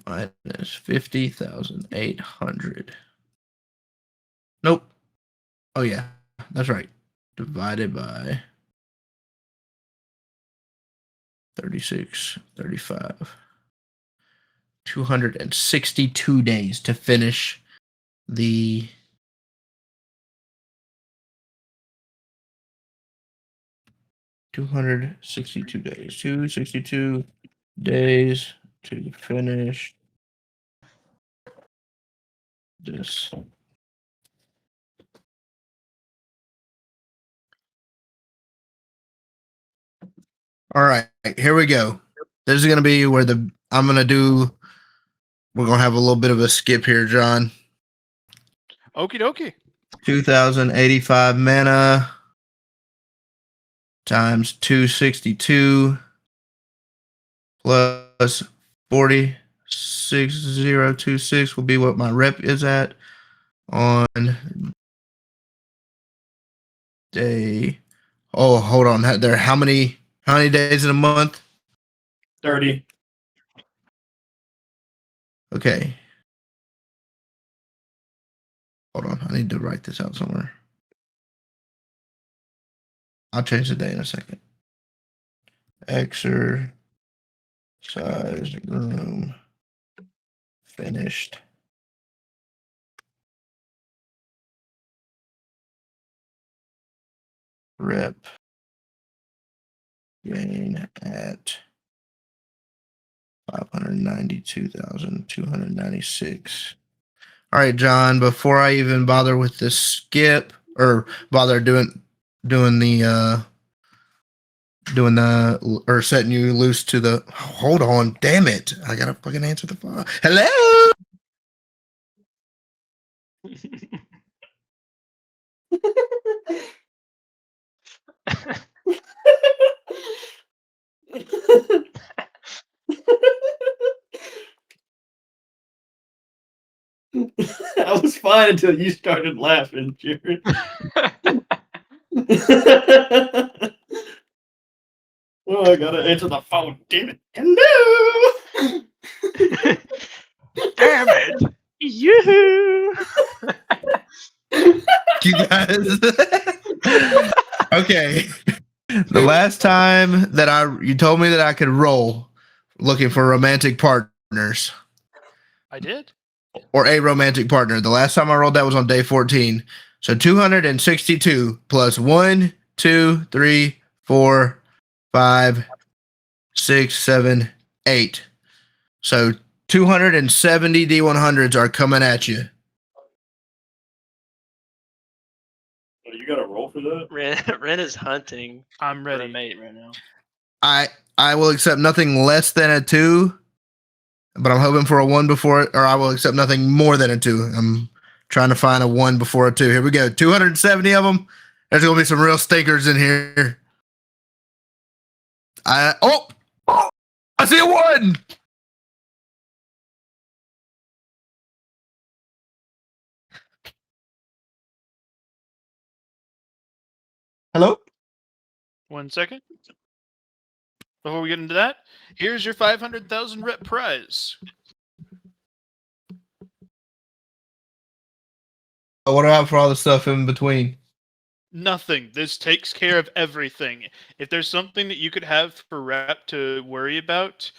minus 50,800 Nope. Oh yeah, that's right. Divided by 36, 35. 262 days to finish the $262 days. 262 days to finish this. All right, here we go. This is gonna be where we're gonna have a little bit of a skip here, John. Okie dokie. 2085 mana times 262 plus 46026 will be what my rep is at on day. Oh, hold on. There, how many days in a month? 30. Okay. Hold on. I need to write this out somewhere. I'll change the day in a second. Exercise room finished. Rep gain at 592,296. All right, John, before I even bother with the skip or bother doing the or setting you loose to the, hold on, damn it. I gotta fucking answer the phone. Hello. I was fine until you started laughing, Jared. Oh, I gotta answer the phone, damn it. Hello. Damn it! Yoo-hoo! You guys. Okay. The last time that you told me that I could roll looking for romantic partners I did. or a romantic partner. The last time I rolled that was on day 14. So 262 plus 1, 2, 3, 4, 5, 6, 7, 8. So 270 D100s are coming at you. Oh, you gotta roll for that? Ren is hunting I'm for a ready. mate right now. I will accept nothing less than a 2, but I'm hoping for a 1 before it, or I will accept nothing more than a 2. I'm trying to find a 1 before a 2. Here we go. 270 of them. There's going to be some real stinkers in here. I see a 1. Hello? 1 second. Before we get into that, here's your 500,000 rep prize. What about for all the stuff in between? Nothing. This takes care of everything. If there's something that you could have for rep to worry about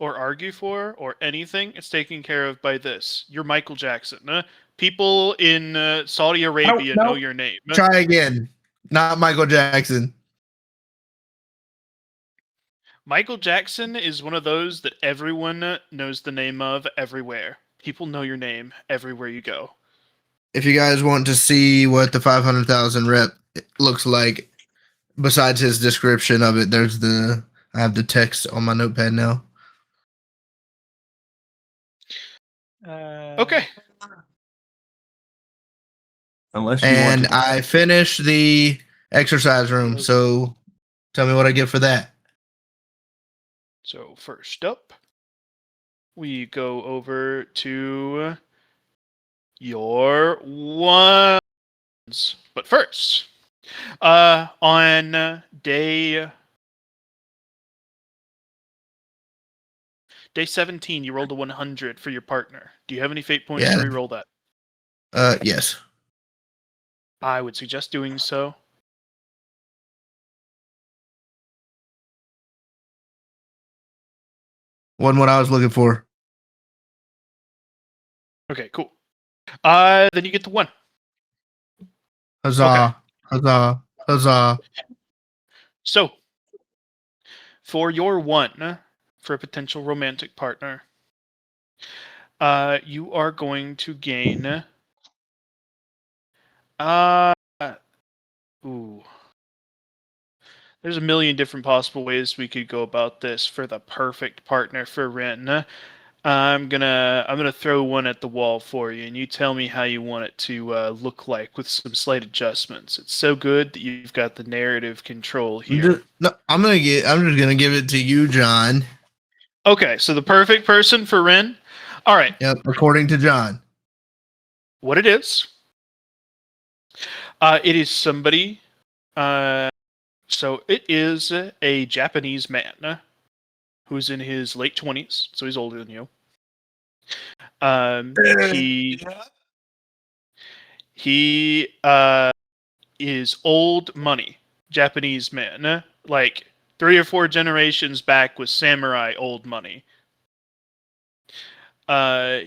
or argue for or anything, it's taken care of by this. You're Michael Jackson. People in Saudi Arabia know your name. Try again. Not Michael Jackson. Michael Jackson is one of those that everyone knows the name of everywhere. People know your name everywhere you go. If you guys want to see what the 500,000 rep looks like, besides his description of it, I have the text on my notepad now. Okay. Unless you want And to. I finished the exercise room. So tell me what I get for that. So first up, we go over to your ones. But first, on day 17, you rolled a 100 for your partner. Do you have any fate points Yeah. to reroll that? Yes. I would suggest doing so. Wasn't what I was looking for. Okay, cool. Then you get the 1. Huzzah! Okay. Huzzah! Huzzah! So, for your 1, for a potential romantic partner, you are going to gain. Ooh. There's a million different possible ways we could go about this for the perfect partner for Ren. I'm gonna throw one at the wall for you, and you tell me how you want it to look like with some slight adjustments. It's so good that you've got the narrative control here. I'm just gonna give it to you, John. Okay, so the perfect person for Ren. All right, Yep, according to John. what it is. It is somebody. So it is a Japanese man who's in his late 20s, so he's older than you. He is old money, Japanese man, like 3 or 4 generations back was samurai old money.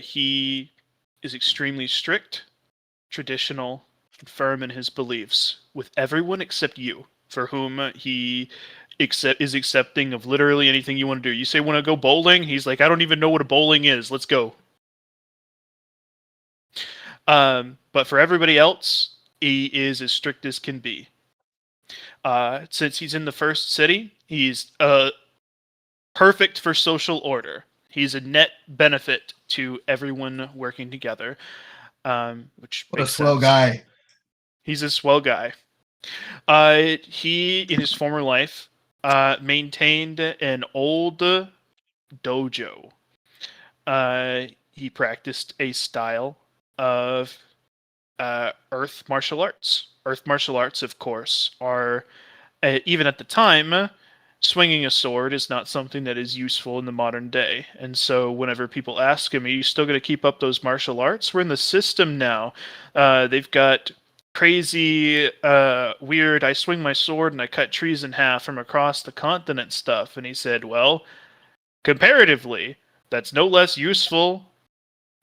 He is extremely strict, traditional, and firm in his beliefs with everyone except you, for whom he is accepting of literally anything you want to do. You say want to go bowling, he's like, I don't even know what a bowling is. Let's go. But for everybody else, he is as strict as can be. Since he's in the first city, he's perfect for social order. He's a net benefit to everyone working together. Which What a makes swell sense. guy. He's a swell guy. He, in his former life, maintained an old dojo. He practiced a style of earth martial arts. Earth martial arts, of course, are, even at the time, swinging a sword is not something that is useful in the modern day. And so whenever people ask him, are you still going to keep up those martial arts? We're in the system now. They've got crazy, weird, I swing my sword and I cut trees in half from across the continent stuff. And he said, well, comparatively, that's no less useful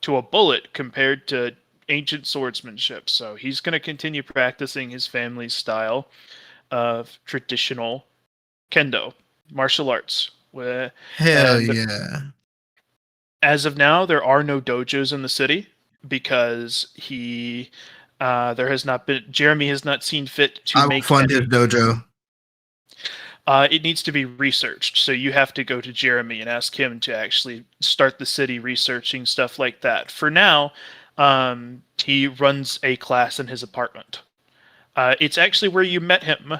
to a bullet compared to ancient swordsmanship. So he's going to continue practicing his family's style of traditional kendo, martial arts. Hell yeah. As of now, there are no dojos in the city because Jeremy has not seen fit to I will make fund any. his dojo. It needs to be researched, so you have to go to Jeremy and ask him to actually start the city researching stuff like that. For now, he runs a class in his apartment. It's actually where you met him.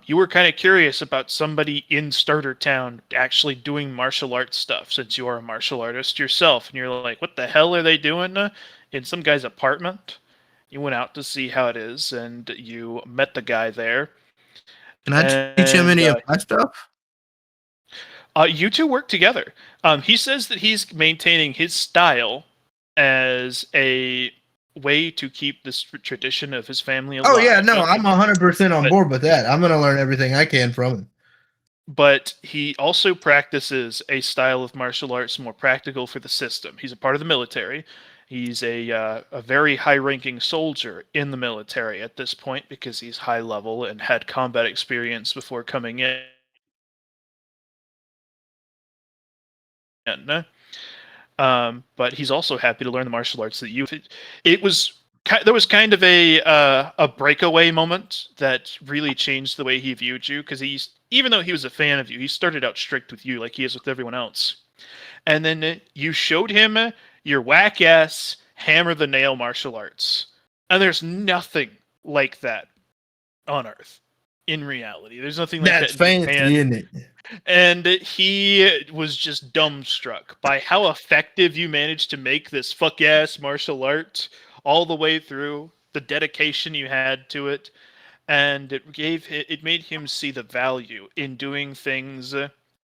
You were kind of curious about somebody in Starter Town actually doing martial arts stuff, since you are a martial artist yourself, and you're like, what the hell are they doing in some guy's apartment? You went out to see how it is, and you met the guy there. Can I teach him any of my stuff? You two work together. He says that he's maintaining his style as a way to keep this tradition of his family alive. Oh yeah, no, I'm 100% on board with that. I'm gonna learn everything I can from him. But he also practices a style of martial arts more practical for the system. He's a part of the military. He's a very high-ranking soldier in the military at this point because he's high level and had combat experience before coming in. But he's also happy to learn the martial arts that you. There was kind of a breakaway moment that really changed the way he viewed you, because even though he was a fan of you, he started out strict with you like he is with everyone else. And then you showed him your whack-ass hammer the nail martial arts. And there's nothing like that on Earth in reality. There's nothing like That's that. fancy, isn't it? And he was just dumbstruck by how effective you managed to make this fuck-ass martial art all the way through, the dedication you had to it, and it made him see the value in doing things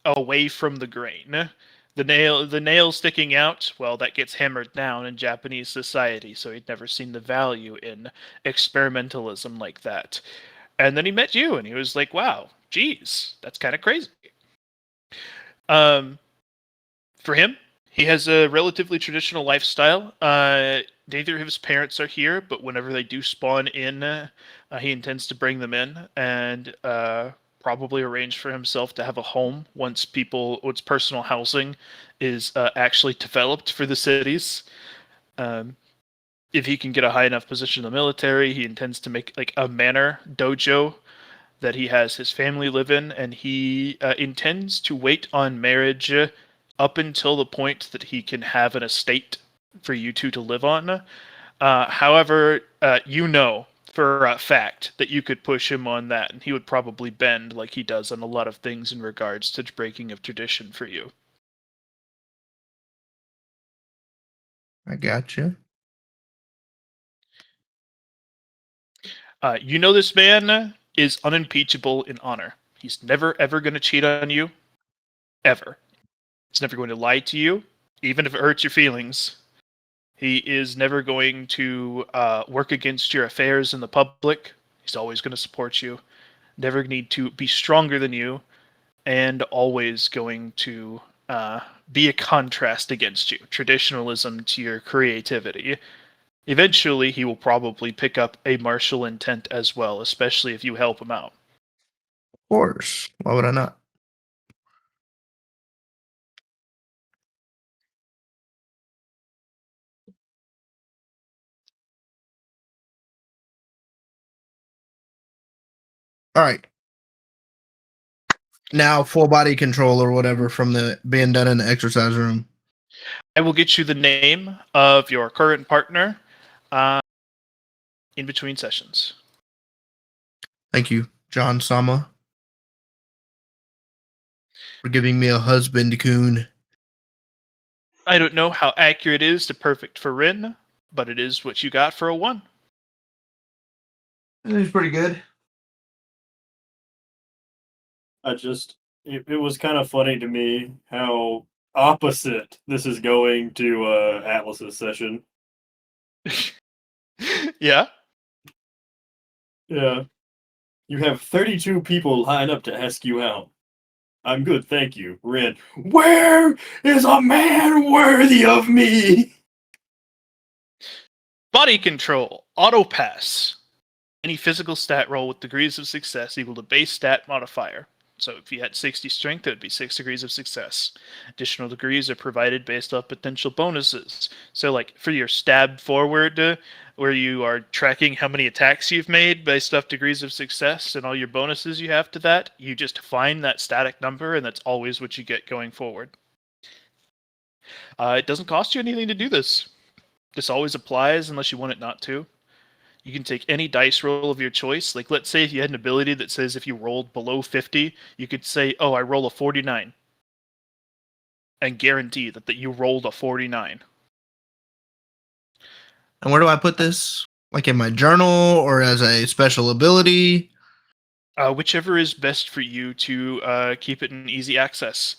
away from the grain. The nail sticking out, well, that gets hammered down in Japanese society, so he'd never seen the value in experimentalism like that. And then he met you, and he was like, wow, geez, that's kind of crazy. For him, he has a relatively traditional lifestyle. Neither of his parents are here, but whenever they do spawn in, he intends to bring them in and probably arrange for himself to have a home once personal housing is actually developed for the cities. If he can get a high enough position in the military, he intends to make like a manor dojo that he has his family live in, and he intends to wait on marriage up until the point that he can have an estate for you two to live on. However, you know for a fact that you could push him on that, and he would probably bend like he does on a lot of things in regards to breaking of tradition for you. I got you. You know this man is unimpeachable in honor. He's never ever going to cheat on you, ever. He's never going to lie to you, even if it hurts your feelings. He is never going to work against your affairs in the public. He's always going to support you. Never need to be stronger than you, and always going to be a contrast against you. Traditionalism to your creativity. Eventually, he will probably pick up a martial intent as well, especially if you help him out. Of course. Why would I not? All right. Now, full body control or whatever from the being done in the exercise room. I will get you the name of your current partner in between sessions. Thank you, John Sama, for giving me a husband, Coon. I don't know how accurate it is to perfect for Rin, but it is what you got for a 1. It's pretty good. It was kind of funny to me how opposite this is going to Atlas's session. Yeah? Yeah. You have 32 people line up to ask you out. I'm good, thank you. Rin. Where is a man worthy of me? Body control. Auto pass. Any physical stat roll with degrees of success equal to base stat modifier. So if you had 60 strength, it would be 6 degrees of success. Additional degrees are provided based off potential bonuses. So like for your stab forward, where you are tracking how many attacks you've made based off degrees of success and all your bonuses you have to that, you just find that static number, and that's always what you get going forward. It doesn't cost you anything to do this. This always applies unless you want it not to. You can take any dice roll of your choice. Like, let's say if you had an ability that says if you rolled below 50, you could say, oh, I roll a 49. And guarantee that you rolled a 49. And where do I put this? Like in my journal or as a special ability? Whichever is best for you to keep it in easy access.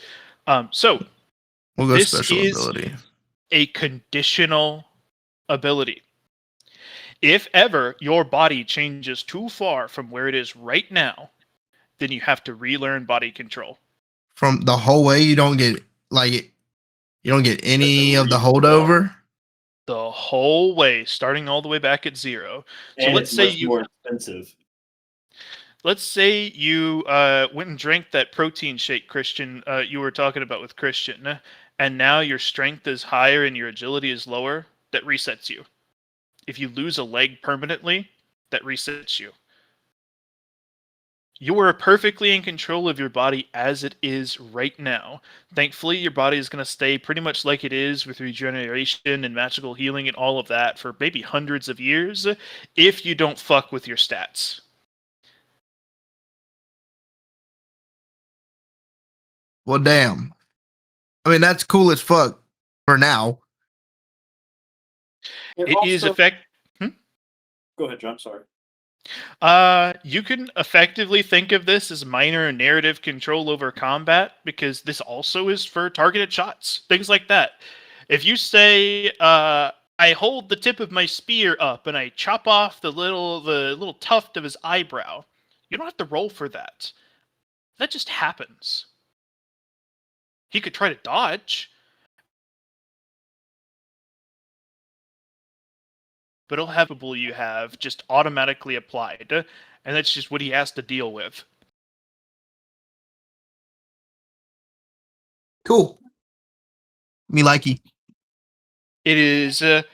So, We'll go this special is ability. a conditional ability. If ever your body changes too far from where it is right now, then you have to relearn body control. From the whole way, you don't get any of the holdover. The whole way, starting all the way back at 0. So And let's it's say much more expensive. Let's say you went and drank that protein shake, Christian, you were talking about with Christian, and now your strength is higher and your agility is lower. That resets you. If you lose a leg permanently, that resets you. You are perfectly in control of your body as it is right now. Thankfully, your body is going to stay pretty much like it is with regeneration and magical healing and all of that for maybe hundreds of years if you don't fuck with your stats. Well, damn. I mean, that's cool as fuck for now. It is also- effect. Go ahead, John. Sorry. You can effectively think of this as minor narrative control over combat because this also is for targeted shots, things like that. If you say, I hold the tip of my spear up and I chop off the little tuft of his eyebrow, you don't have to roll for that. That just happens. He could try to dodge, but it'll have you have just automatically applied, and that's just what he has to deal with. Cool. Me likey. It is the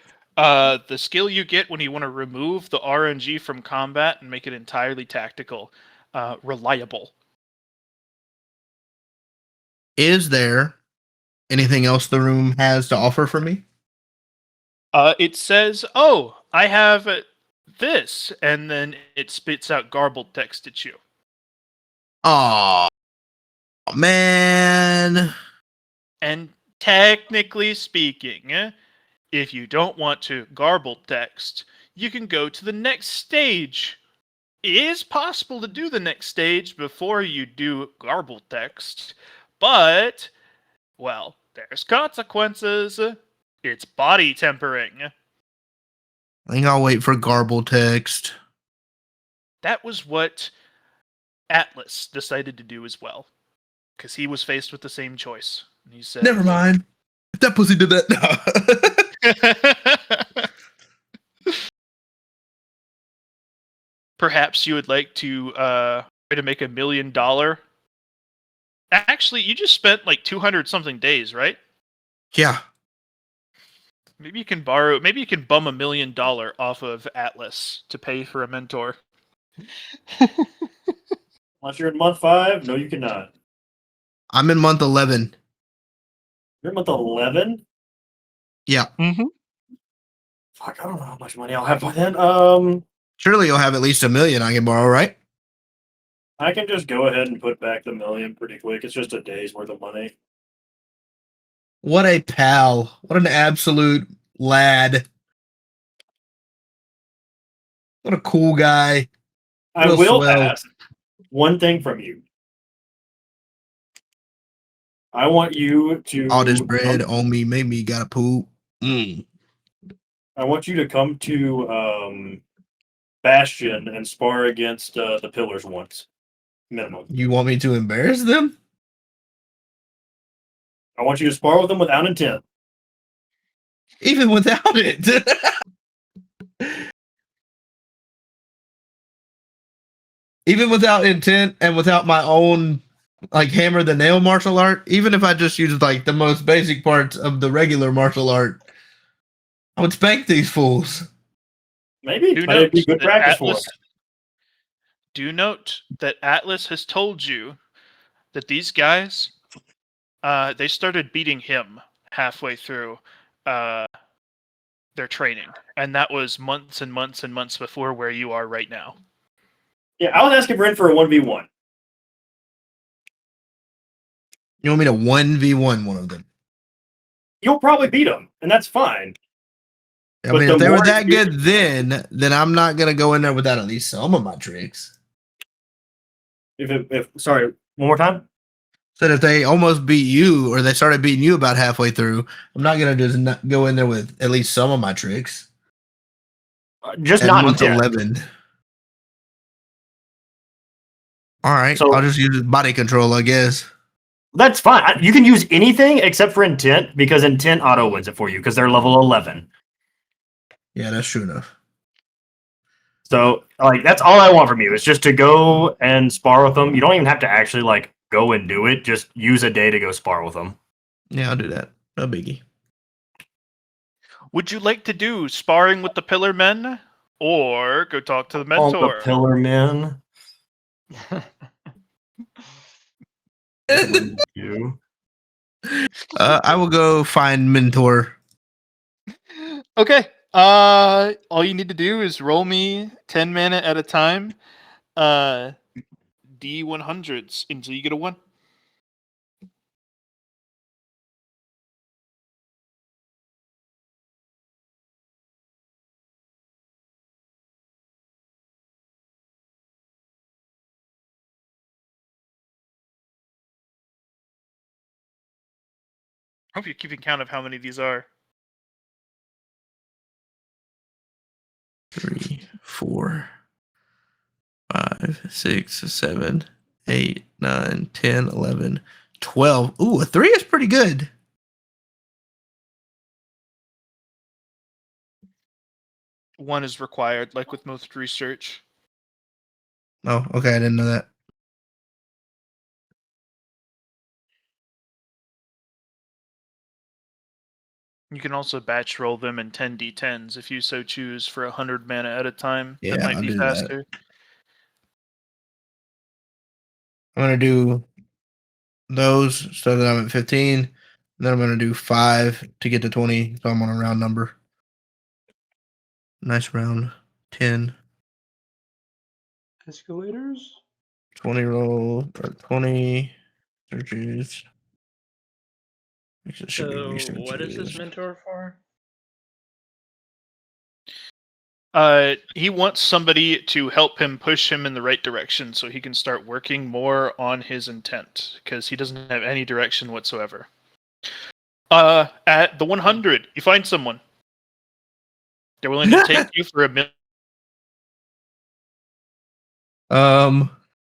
skill you get when you want to remove the RNG from combat and make it entirely tactical. Reliable. Is there anything else the room has to offer for me? It says, "Oh, I have this," and then it spits out garbled text at you. Oh man. And technically speaking, if you don't want to garble text, you can go to the next stage. It is possible to do the next stage before you do garble text, but, well, there's consequences. It's body tempering. I think I'll wait for garble text. That was what Atlas decided to do as well, because he was faced with the same choice. And he said, Never mind. If that pussy did that. Perhaps you would like to try to make $1 million. Actually, you just spent like 200 something days, right? Yeah. Maybe you can borrow. Maybe you can bum $1 million off of Atlas to pay for a mentor. Unless you're in month 5, no, you cannot. I'm in month 11. You're in month 11? Yeah. Fuck, I don't know how much money I'll have by then. Surely you'll have at least $1 million I can borrow, right? I can just go ahead and put back the $1 million pretty quick. It's just a day's worth of money. What a pal. What an absolute lad. What a cool guy. I Real will swell. ask one thing from you. I want you to All this bread on me made me gotta poop. I want you to come to Bastion and spar against the pillars once. Minimum. You want me to embarrass them? I want you to spar with them without intent. Even without it. Even without intent and without my own like hammer the nail martial art, even if I just use like the most basic parts of the regular martial art, I would spank these fools. Maybe. Do Might note be good that practice for Atlas. us. Do note that Atlas has told you that these guys, they started beating him halfway through their training, and that was months and months and months before where you are right now. Yeah, I was asking Brent for a 1v1. You want me to 1v1 one of them? You'll probably beat them, and that's fine. I But mean, the if they were more that good experience- then I'm not gonna go in there without at least some of my tricks. Sorry, one more time. Said if they almost beat you or they started beating you about halfway through, I'm not gonna just not go in there with at least some of my tricks. Just At not month intent. 11. All right, So- I'll just use body control, I guess. That's fine. You can use anything except for intent because intent auto wins it for you because they're level 11. Yeah, that's true enough. So, like, that's all I want from you is just to go and spar with them. You don't even have to actually like go and do it. Just use a day to go spar with them. Yeah, I'll do that. No biggie. Would you like to do sparring with the Pillar Men, or go talk to the All mentor? the pillar men. You. I will go find mentor. Okay. All you need to do is roll me 10 mana at a time. D100s until you get a 1. hope you're keeping count of how many these are. 3, 4, 5, 6, 7, 8, 9, 10, 11, 12. Ooh, a 3 is pretty good. One is required, like with most research. Oh, okay. I didn't know that. You can also batch roll them in 10d10s if you so choose for 100 mana at a time. Yeah, that might I'll be do that. faster. I'm going to do those so that I'm at 15. And then I'm going to do 5 to get to 20. So I'm on a round number. Nice round. 10, Escalators. 20 roll, or 20 searches. It should be So, what is this researches. mentor for? He wants somebody to help him push him in the right direction so he can start working more on his intent because he doesn't have any direction whatsoever. At the 100, you find someone. They're willing to take you for $1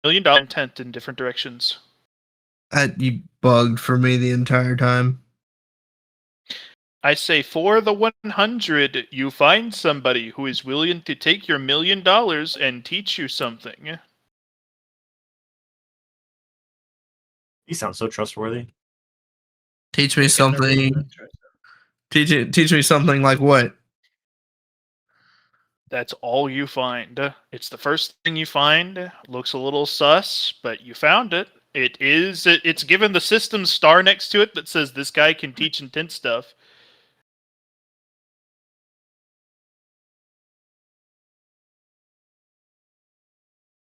million intent in different directions. You bugged for me the entire time. I say for the 100, you find somebody who is willing to take your $1 million and teach you something. He sounds so trustworthy. Teach me I never something. really tried. Teach me something like what? That's all you find. It's the first thing you find. Looks a little sus, but you found it. It's given the system star next to it that says this guy can teach intent stuff.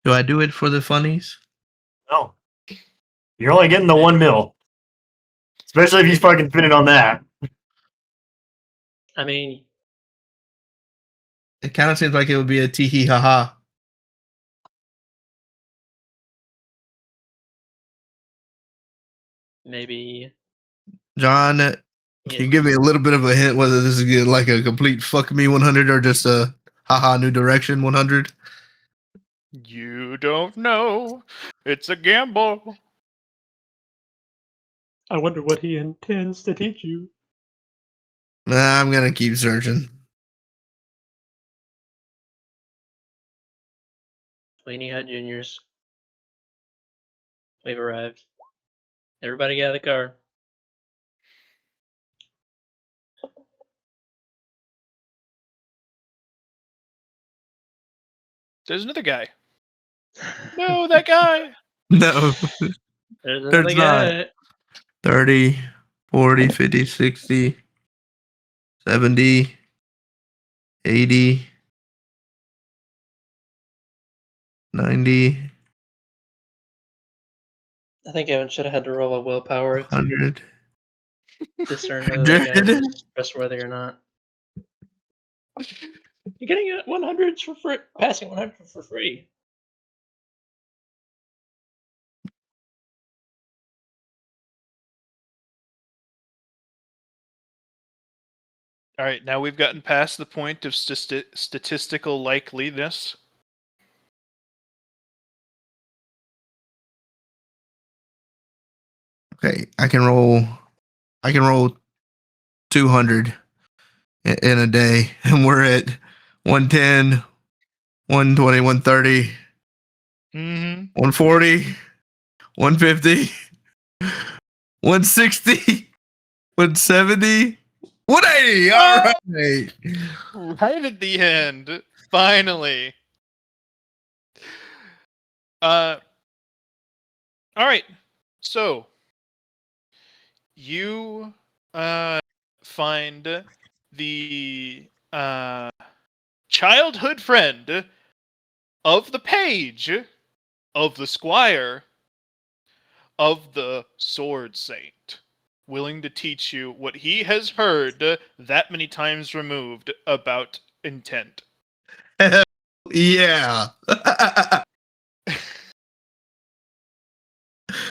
Do I do it for the funnies? No. You're only getting the 1 mil. Especially if you fucking spend it on that. I mean, It kind of seems like it would be a tee hee ha ha. maybe. John, can you give me a little bit of a hint whether this is like a complete fuck me 100 or just a haha new direction 100? You don't know. It's a gamble. I wonder what he intends to teach you. Nah, I'm gonna keep searching. Sweeney Hut Juniors. We've arrived. Everybody get out of the car. There's another guy. No, that guy. No, There's another There's guy. 30, 40, 50, 60, 70, 80, 90, I think Evan should have had to roll a willpower to 100. discern whether that guy Hundred. is trustworthy or not. You're getting 100s for free. Passing 100 for free. All right, now we've gotten past the point of statistical likeliness. Okay, I can roll 200 in a day, and we're at 110, 120, 130, Mm-hmm. 140, 150, 160, 170, 180. All right. Right at the end, finally. All right. So you find the childhood friend of the page of the squire of the sword saint, willing to teach you what he has heard that many times removed about intent. Yeah.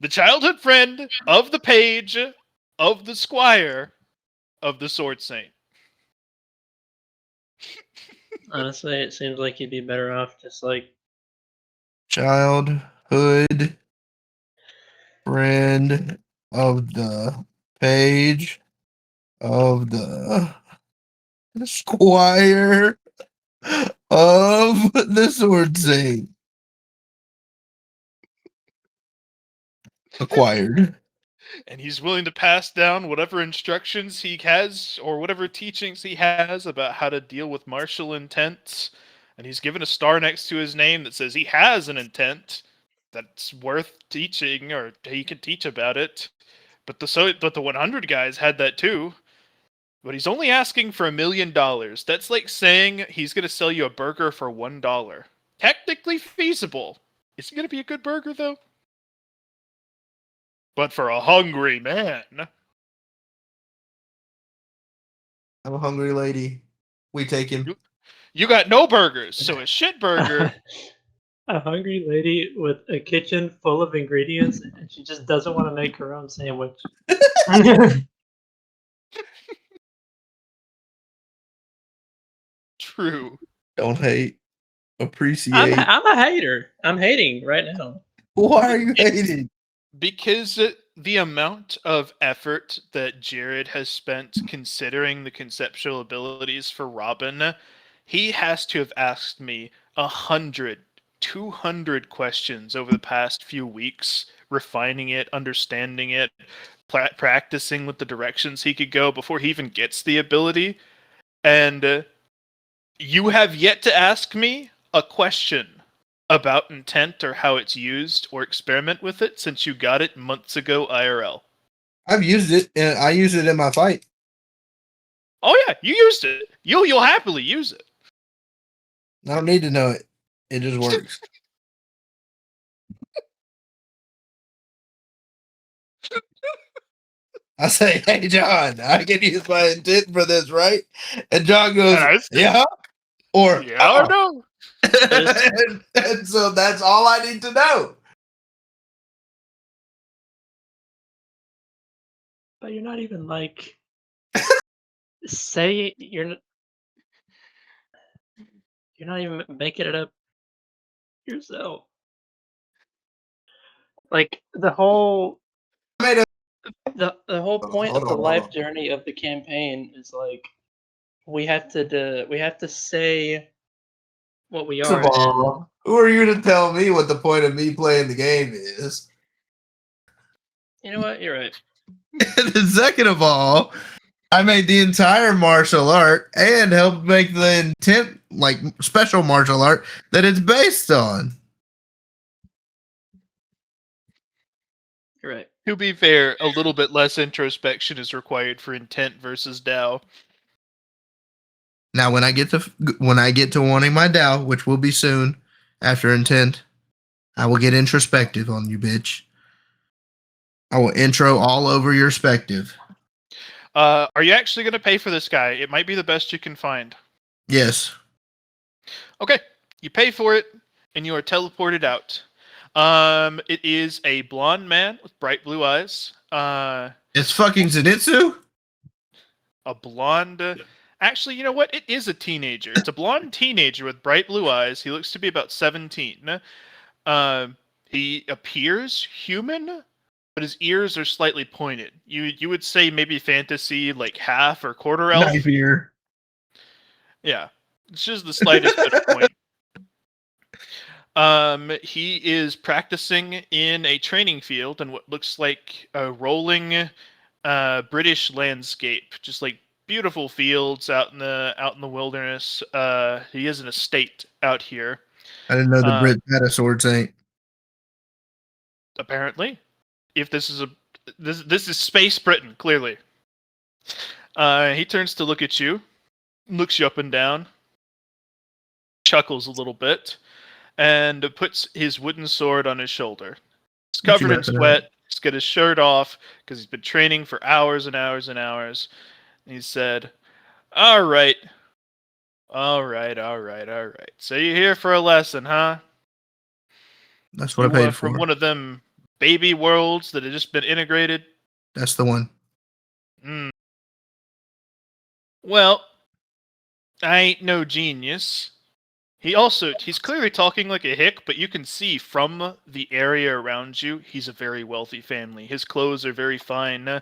The childhood friend of the page of the squire of the Sword Saint. Honestly, it seems like you'd be better off just like Childhood friend of the page of the squire of the Sword Saint. Acquired. And he's willing to pass down whatever instructions he has or whatever teachings he has about how to deal with martial intents. And he's given a star next to his name that says he has an intent that's worth teaching, or he can teach about it. But the 100 guys had that too. But he's only asking for $1 million. That's like saying he's going to sell you a burger for $1. Technically feasible. Is it going to be a good burger though? But for a hungry man. I'm a hungry lady. We take him. You got no burgers, so a shit burger. a hungry lady with a kitchen full of ingredients, and she just doesn't want to make her own sandwich. True. Don't hate. Appreciate. I'm a hater. I'm hating right now. Why are you hating? Because the amount of effort that Jared has spent considering the conceptual abilities for Robin, he has to have asked me 100, 200 questions over the past few weeks, refining it, understanding it, practicing with the directions he could go before he even gets the ability. And you have yet to ask me a question about intent or how it's used or experiment with it since you got it months ago IRL. I've used it, and I use it in my fight. Oh yeah, you used it. You'll happily use it. I don't need to know it. It just works. I say, hey, John, I can use my intent for this, right? And John goes, yeah, or yeah, or no. and so that's all I need to know. But you're not even like say you're not even making it up yourself. Like the whole the whole point Hold of the on, life hold on. journey of the campaign is like we have to say what we First are. of all, who are you to tell me what the point of me playing the game is? You know what? You're right. And second of all, I made the entire martial art and helped make the intent, like special martial art, that it's based on. You're right. To be fair, a little bit less introspection is required for intent versus Dao. Now, when I get to wanting my Dao, which will be soon after intent, I will get introspective on you, bitch. I will intro all over your perspective. Are you actually going to pay for this guy? It might be the best you can find. Yes. Okay, you pay for it, and you are teleported out. It is a blonde man with bright blue eyes. It's fucking Zenitsu? A blonde. Actually, you know what? It is a teenager. It's a blonde teenager with bright blue eyes. He looks to be about 17. He appears human, but his ears are slightly pointed. You would say maybe fantasy, like half or quarter elf. Knife ear. Yeah, it's just the slightest bit of point. He is practicing in a training field in what looks like a rolling British landscape, just like beautiful fields out in the wilderness. He has an estate out here. I didn't know the Brits had a Sword Saint. Apparently, if this is this is Space Britain, clearly. He turns to look at you, looks you up and down, chuckles a little bit, and puts his wooden sword on his shoulder. He's covered in sweat. He's got his shirt off because he's been training for hours and hours and hours. And he said, all right. So you're here for a lesson, huh? That's what I paid for. From one of them baby worlds that had just been integrated. That's the one. Hmm. Well, I ain't no genius. He's clearly talking like a hick, but you can see from the area around you, he's a very wealthy family. His clothes are very fine.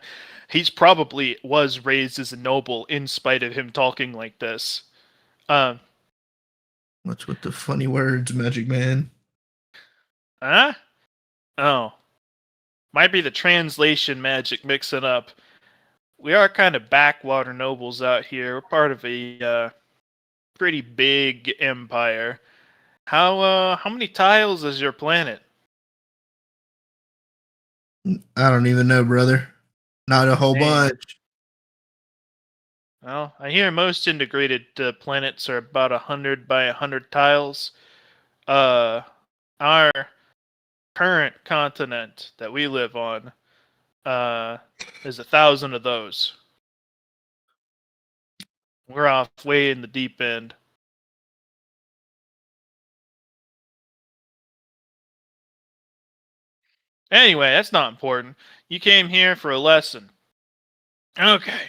He's probably was raised as a noble in spite of him talking like this. Uh, What's with the funny words, Magic Man? huh? Oh. Might be the translation magic mixing up. We are kind of backwater nobles out here. We're part of a pretty big empire. How many tiles is your planet? I don't even know, brother. Not a whole Damn. bunch. Well, I hear most integrated planets are about 100 by 100 tiles. Our current continent that we live on is 1,000 of those. We're off way in the deep end. Anyway, that's not important. You came here for a lesson. Okay.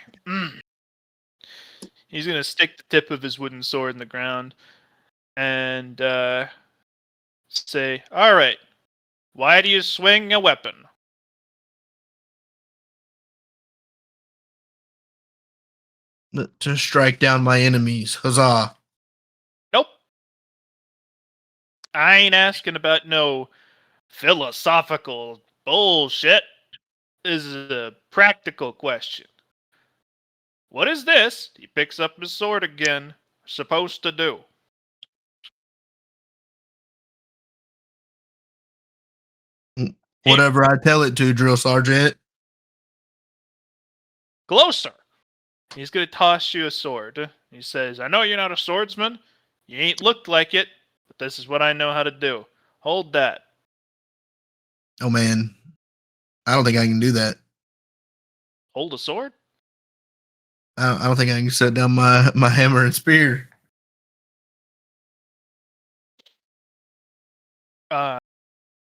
He's gonna stick the tip of his wooden sword in the ground and say, "All right, why do you swing a weapon?" To strike down my enemies. Huzzah. Nope. I ain't asking about no philosophical bullshit. This is a practical question. What is this? He picks up his sword again. Supposed to do? Whatever I tell it to, Drill Sergeant. Closer. He's gonna toss you a sword. He says, "I know you're not a swordsman. You ain't looked like it, but this is what I know how to do. Hold that." Oh, man. I don't think I can do that. Hold a sword? I don't think I can set down my hammer and spear. There's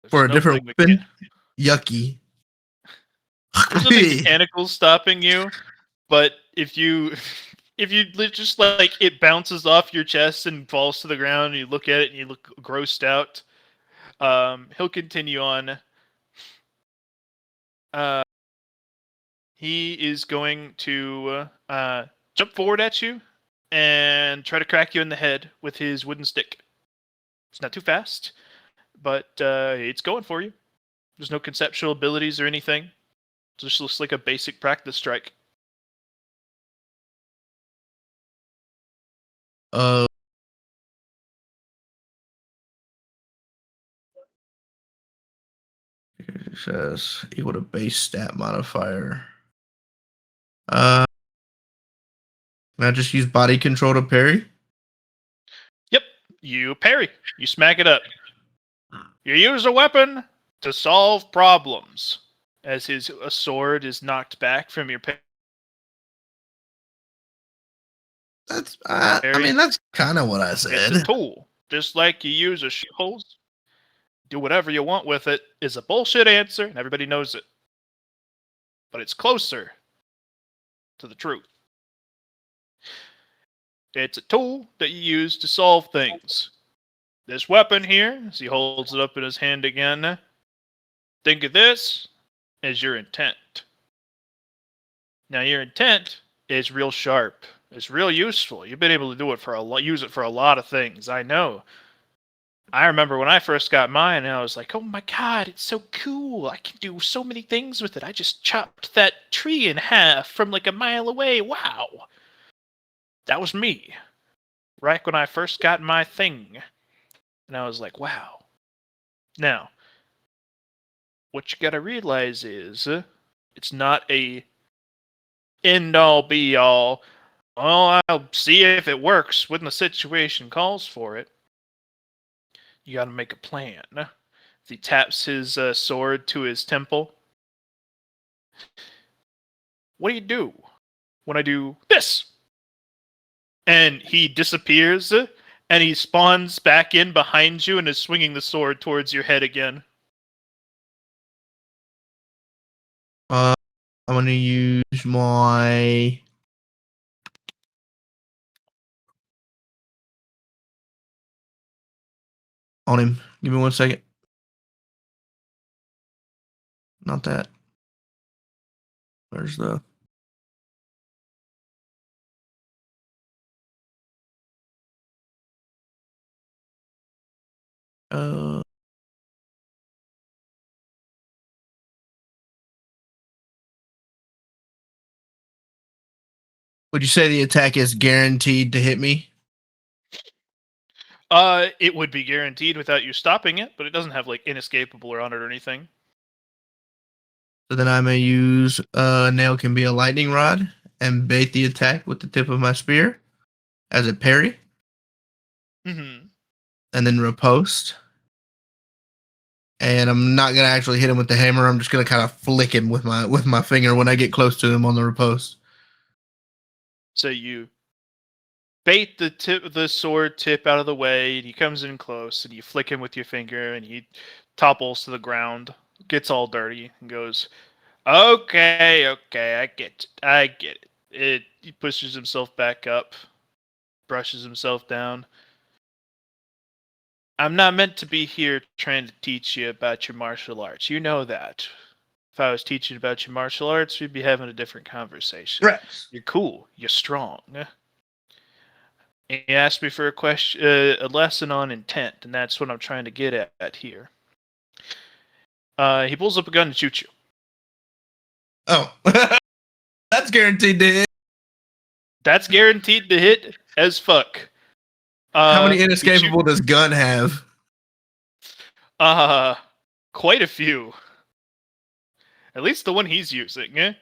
For a no different thing weapon? Yucky. There's nothing mechanical stopping you, but if you just like it bounces off your chest and falls to the ground, and you look at it and you look grossed out. He'll continue on. He is going to jump forward at you and try to crack you in the head with his wooden stick. It's not too fast, but it's going for you. There's no conceptual abilities or anything. It just looks like a basic practice strike. It says equal to base stat modifier. Can I just use body control to parry? Yep, you parry. You smack it up. You use a weapon to solve problems. As his sword is knocked back from your parry. That's I mean that's kind of what I It's a said. tool. Just like you use a hose, do whatever you want with it is a bullshit answer, and everybody knows it. But it's closer to the truth. It's a tool that you use to solve things. This weapon here, as he holds it up in his hand again, think of this as your intent. Now, your intent is real sharp. It's real useful. You've been able to do it for use it for a lot of things. I know. I remember when I first got mine, and I was like, "Oh my god, it's so cool! I can do so many things with it. I just chopped that tree in half from like a mile away. Wow!" That was me, right when I first got my thing, and I was like, "Wow." Now, what you gotta realize is, it's not a end-all, be-all. Well, I'll see if it works when the situation calls for it. You gotta make a plan. He taps his sword to his temple. What do you do when I do this? And he disappears, and he spawns back in behind you and is swinging the sword towards your head again. I'm gonna use my on him. Give me 1 second. Not that. Where's the would you say the attack is guaranteed to hit me? It would be guaranteed without you stopping it, but it doesn't have like inescapable or on it or anything. So then I may use nail can be a lightning rod and bait the attack with the tip of my spear as a parry, Mm-hmm. and then riposte. And I'm not gonna actually hit him with the hammer. I'm just gonna kind of flick him with my finger when I get close to him on the riposte. So you bait the sword tip out of the way, and he comes in close, and you flick him with your finger, and he topples to the ground, gets all dirty, and goes, "Okay, I get it." He pushes himself back up, brushes himself down. I'm not meant to be here trying to teach you about your martial arts. You know that. If I was teaching about your martial arts, we'd be having a different conversation. Rex. You're cool. You're strong. And he asked me for a lesson on intent, and that's what I'm trying to get at here. He pulls up a gun to shoot you. Oh, that's guaranteed to hit. That's guaranteed to hit as fuck. How many he inescapable does gun have? Quite a few. At least the one he's using.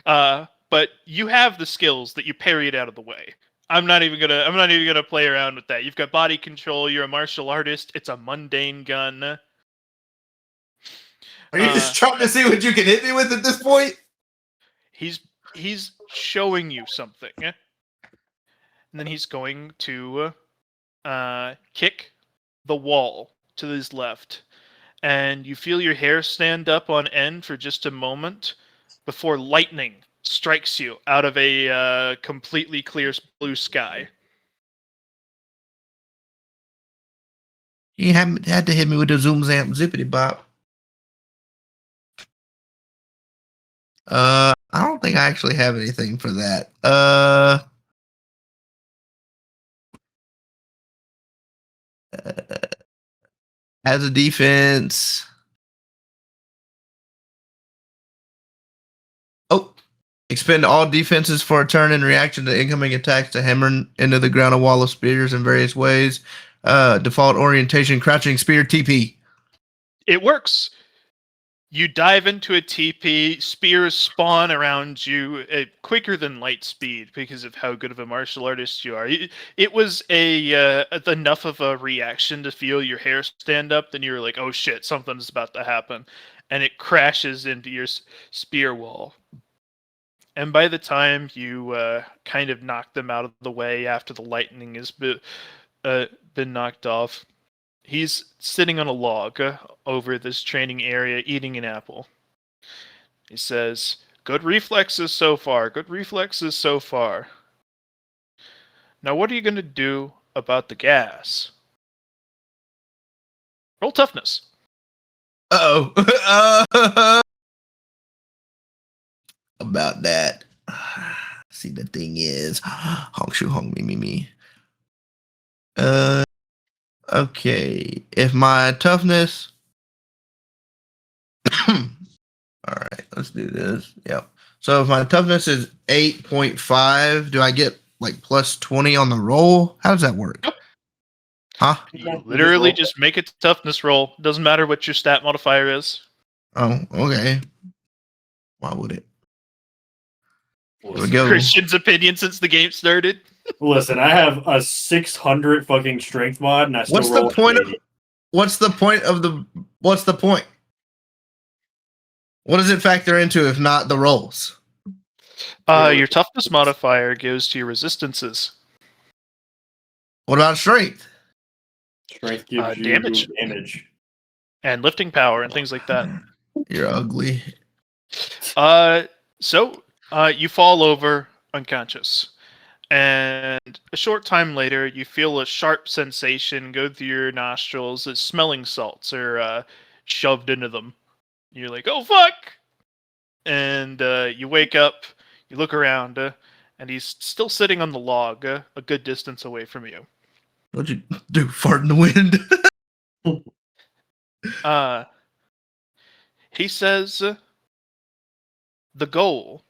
But you have the skills that you parry it out of the way. I'm not even gonna play around with that. You've got body control. You're a martial artist. It's a mundane gun. Are you just trying to see what you can hit me with at this point? He's showing you something, and then he's going to kick the wall to his left, and you feel your hair stand up on end for just a moment before lightning strikes you out of a completely clear blue sky. You had to hit me with the zoom zamp zippity bop. I don't think I actually have anything for that. As a defense. Oh, expend all defenses for a turn in reaction to incoming attacks to hammer into the ground a wall of spears in various ways. Default orientation, crouching spear, TP. It works. You dive into a TP, spears spawn around you at quicker than light speed because of how good of a martial artist you are. It was enough of a reaction to feel your hair stand up, then you're like, oh shit, something's about to happen. And it crashes into your spear wall. And by the time you kind of knock them out of the way after the lightning has been knocked off, he's sitting on a log over this training area eating an apple. He says, good reflexes so far. Good reflexes so far. Now what are you going to do about the gas? Roll toughness. Uh-oh. About that. See, the thing is, honk shoo honk me. Okay. If my toughness. All right, let's do this. Yep. So if my toughness is 8.5, do I get like plus 20 on the roll? How does that work? Yep. Huh? You literally just make a toughness roll. Doesn't matter what your stat modifier is. Oh, okay. Why would it? Here we go. Christian's opinion since the game started. Listen, I have a 600 fucking strength mod, and I still What's the roll point an of? What's the point of the? What's the point? What does it factor into if not the rolls? Your toughness modifier goes to your resistances. What about strength? Strength gives you damage. damage. And lifting power and things like that. You're ugly. You fall over unconscious. And a short time later, you feel a sharp sensation go through your nostrils as smelling salts are shoved into them. You're like, oh, fuck! And you wake up, you look around, and he's still sitting on the log a good distance away from you. What'd you do? Fart in the wind? He says the goal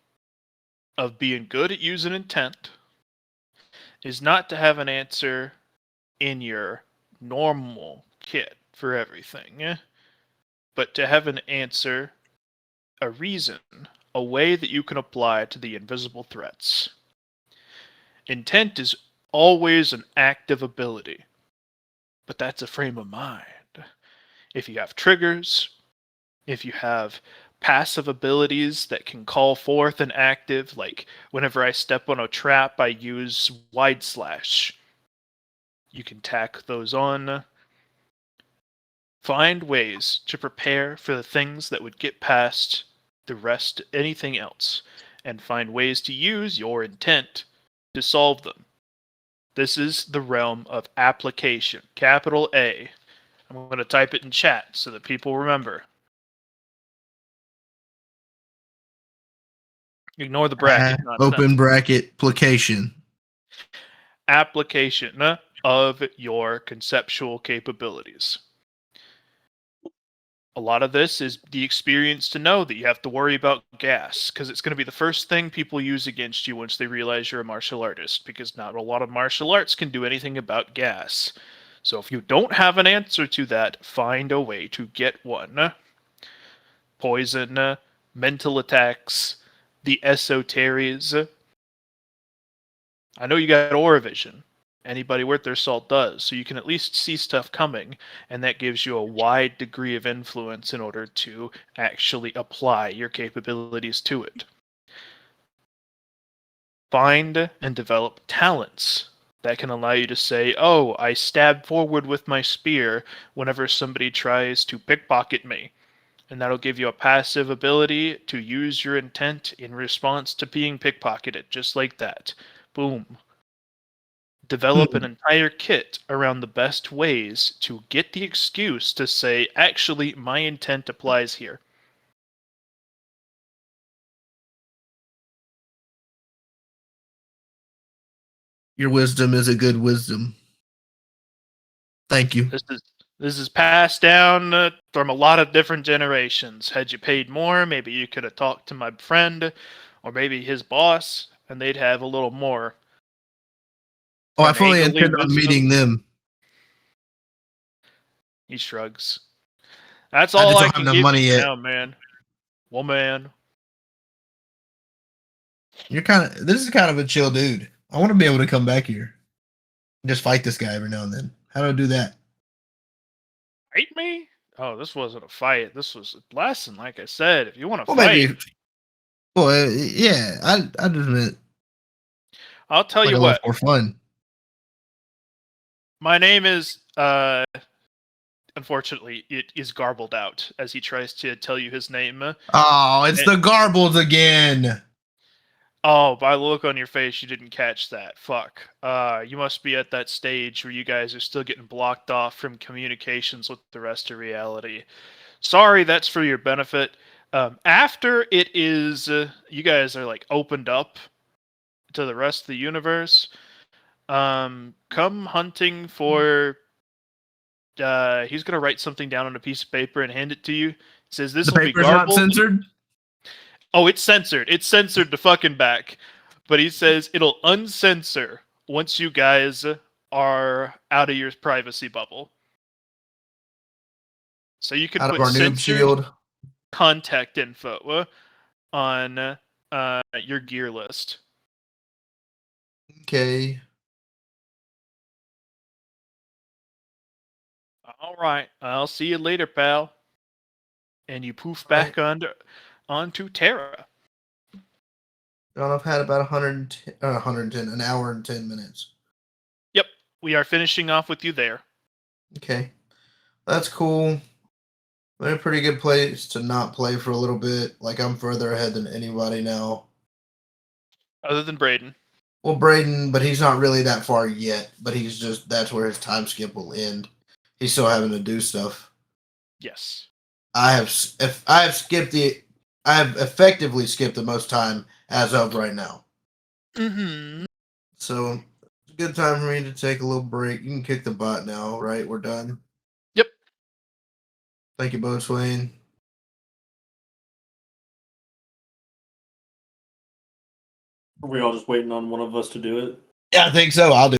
of being good at using intent is not to have an answer in your normal kit for everything, but to have an answer, a reason, a way that you can apply to the invisible threats. Intent is always an active ability, but that's a frame of mind. If you have triggers, if you have passive abilities that can call forth an active, like whenever I step on a trap, I use wide slash. You can tack those on. Find ways to prepare for the things that would get past the rest, anything else, and find ways to use your intent to solve them. This is the realm of application. Capital A. I'm going to type it in chat so that people remember. Ignore the bracket. Open bracket, plication. Application of your conceptual capabilities. A lot of this is the experience to know that you have to worry about gas, because it's going to be the first thing people use against you once they realize you're a martial artist, because not a lot of martial arts can do anything about gas. So if you don't have an answer to that, find a way to get one. Poison, mental attacks, the esoteries. I know you got aura vision. Anybody worth their salt does, so you can at least see stuff coming, and that gives you a wide degree of influence in order to actually apply your capabilities to it. Find and develop talents that can allow you to say, oh, I stab forward with my spear whenever somebody tries to pickpocket me. And that'll give you a passive ability to use your intent in response to being pickpocketed, just like that. Boom. Develop an entire kit around the best ways to get the excuse to say, actually, my intent applies here. Your wisdom is a good wisdom. Thank you. This is passed down from a lot of different generations. Had you paid more, maybe you could have talked to my friend or maybe his boss, and they'd have a little more. Oh, I fully intend on meeting them. He shrugs. That's all I can give you now, man. Woman. This is kind of a chill dude. I want to be able to come back here. Just fight this guy every now and then. How do I do that? Fight me? Oh, this wasn't a fight. This was a lesson, like I said. If you want to fight. Maybe. Well, yeah. I just meant. I'll tell you what. For fun. My name is, unfortunately, it is garbled out as he tries to tell you his name. Oh, it's the garbled again. Oh, by the look on your face, you didn't catch that. Fuck. You must be at that stage where you guys are still getting blocked off from communications with the rest of reality. Sorry, that's for your benefit. After it is, you guys are like opened up to the rest of the universe. Come hunting for. He's gonna write something down on a piece of paper and hand it to you. It says this will be garbled. Not censored? Oh, it's censored. It's censored to fucking back. But he says it'll uncensor once you guys are out of your privacy bubble. So you can out put of our noob shield contact info on your gear list. Okay. All right. I'll see you later, pal. And you poof back onto Terra. I've had about 110, an hour and 10 minutes. Yep. We are finishing off with you there. Okay. That's cool. They're in a pretty good place to not play for a little bit. Like I'm further ahead than anybody now. Other than Braden. Well, Braden, but he's not really that far yet. But he's just that's where his time skip will end. He's still having to do stuff. Yes. I have effectively skipped the most time as of right now. Mm-hmm. So it's a good time for me to take a little break. You can kick the butt now, right? We're done. Yep. Thank you, Boatswain. Are we all just waiting on one of us to do it? Yeah, I think so. I'll do.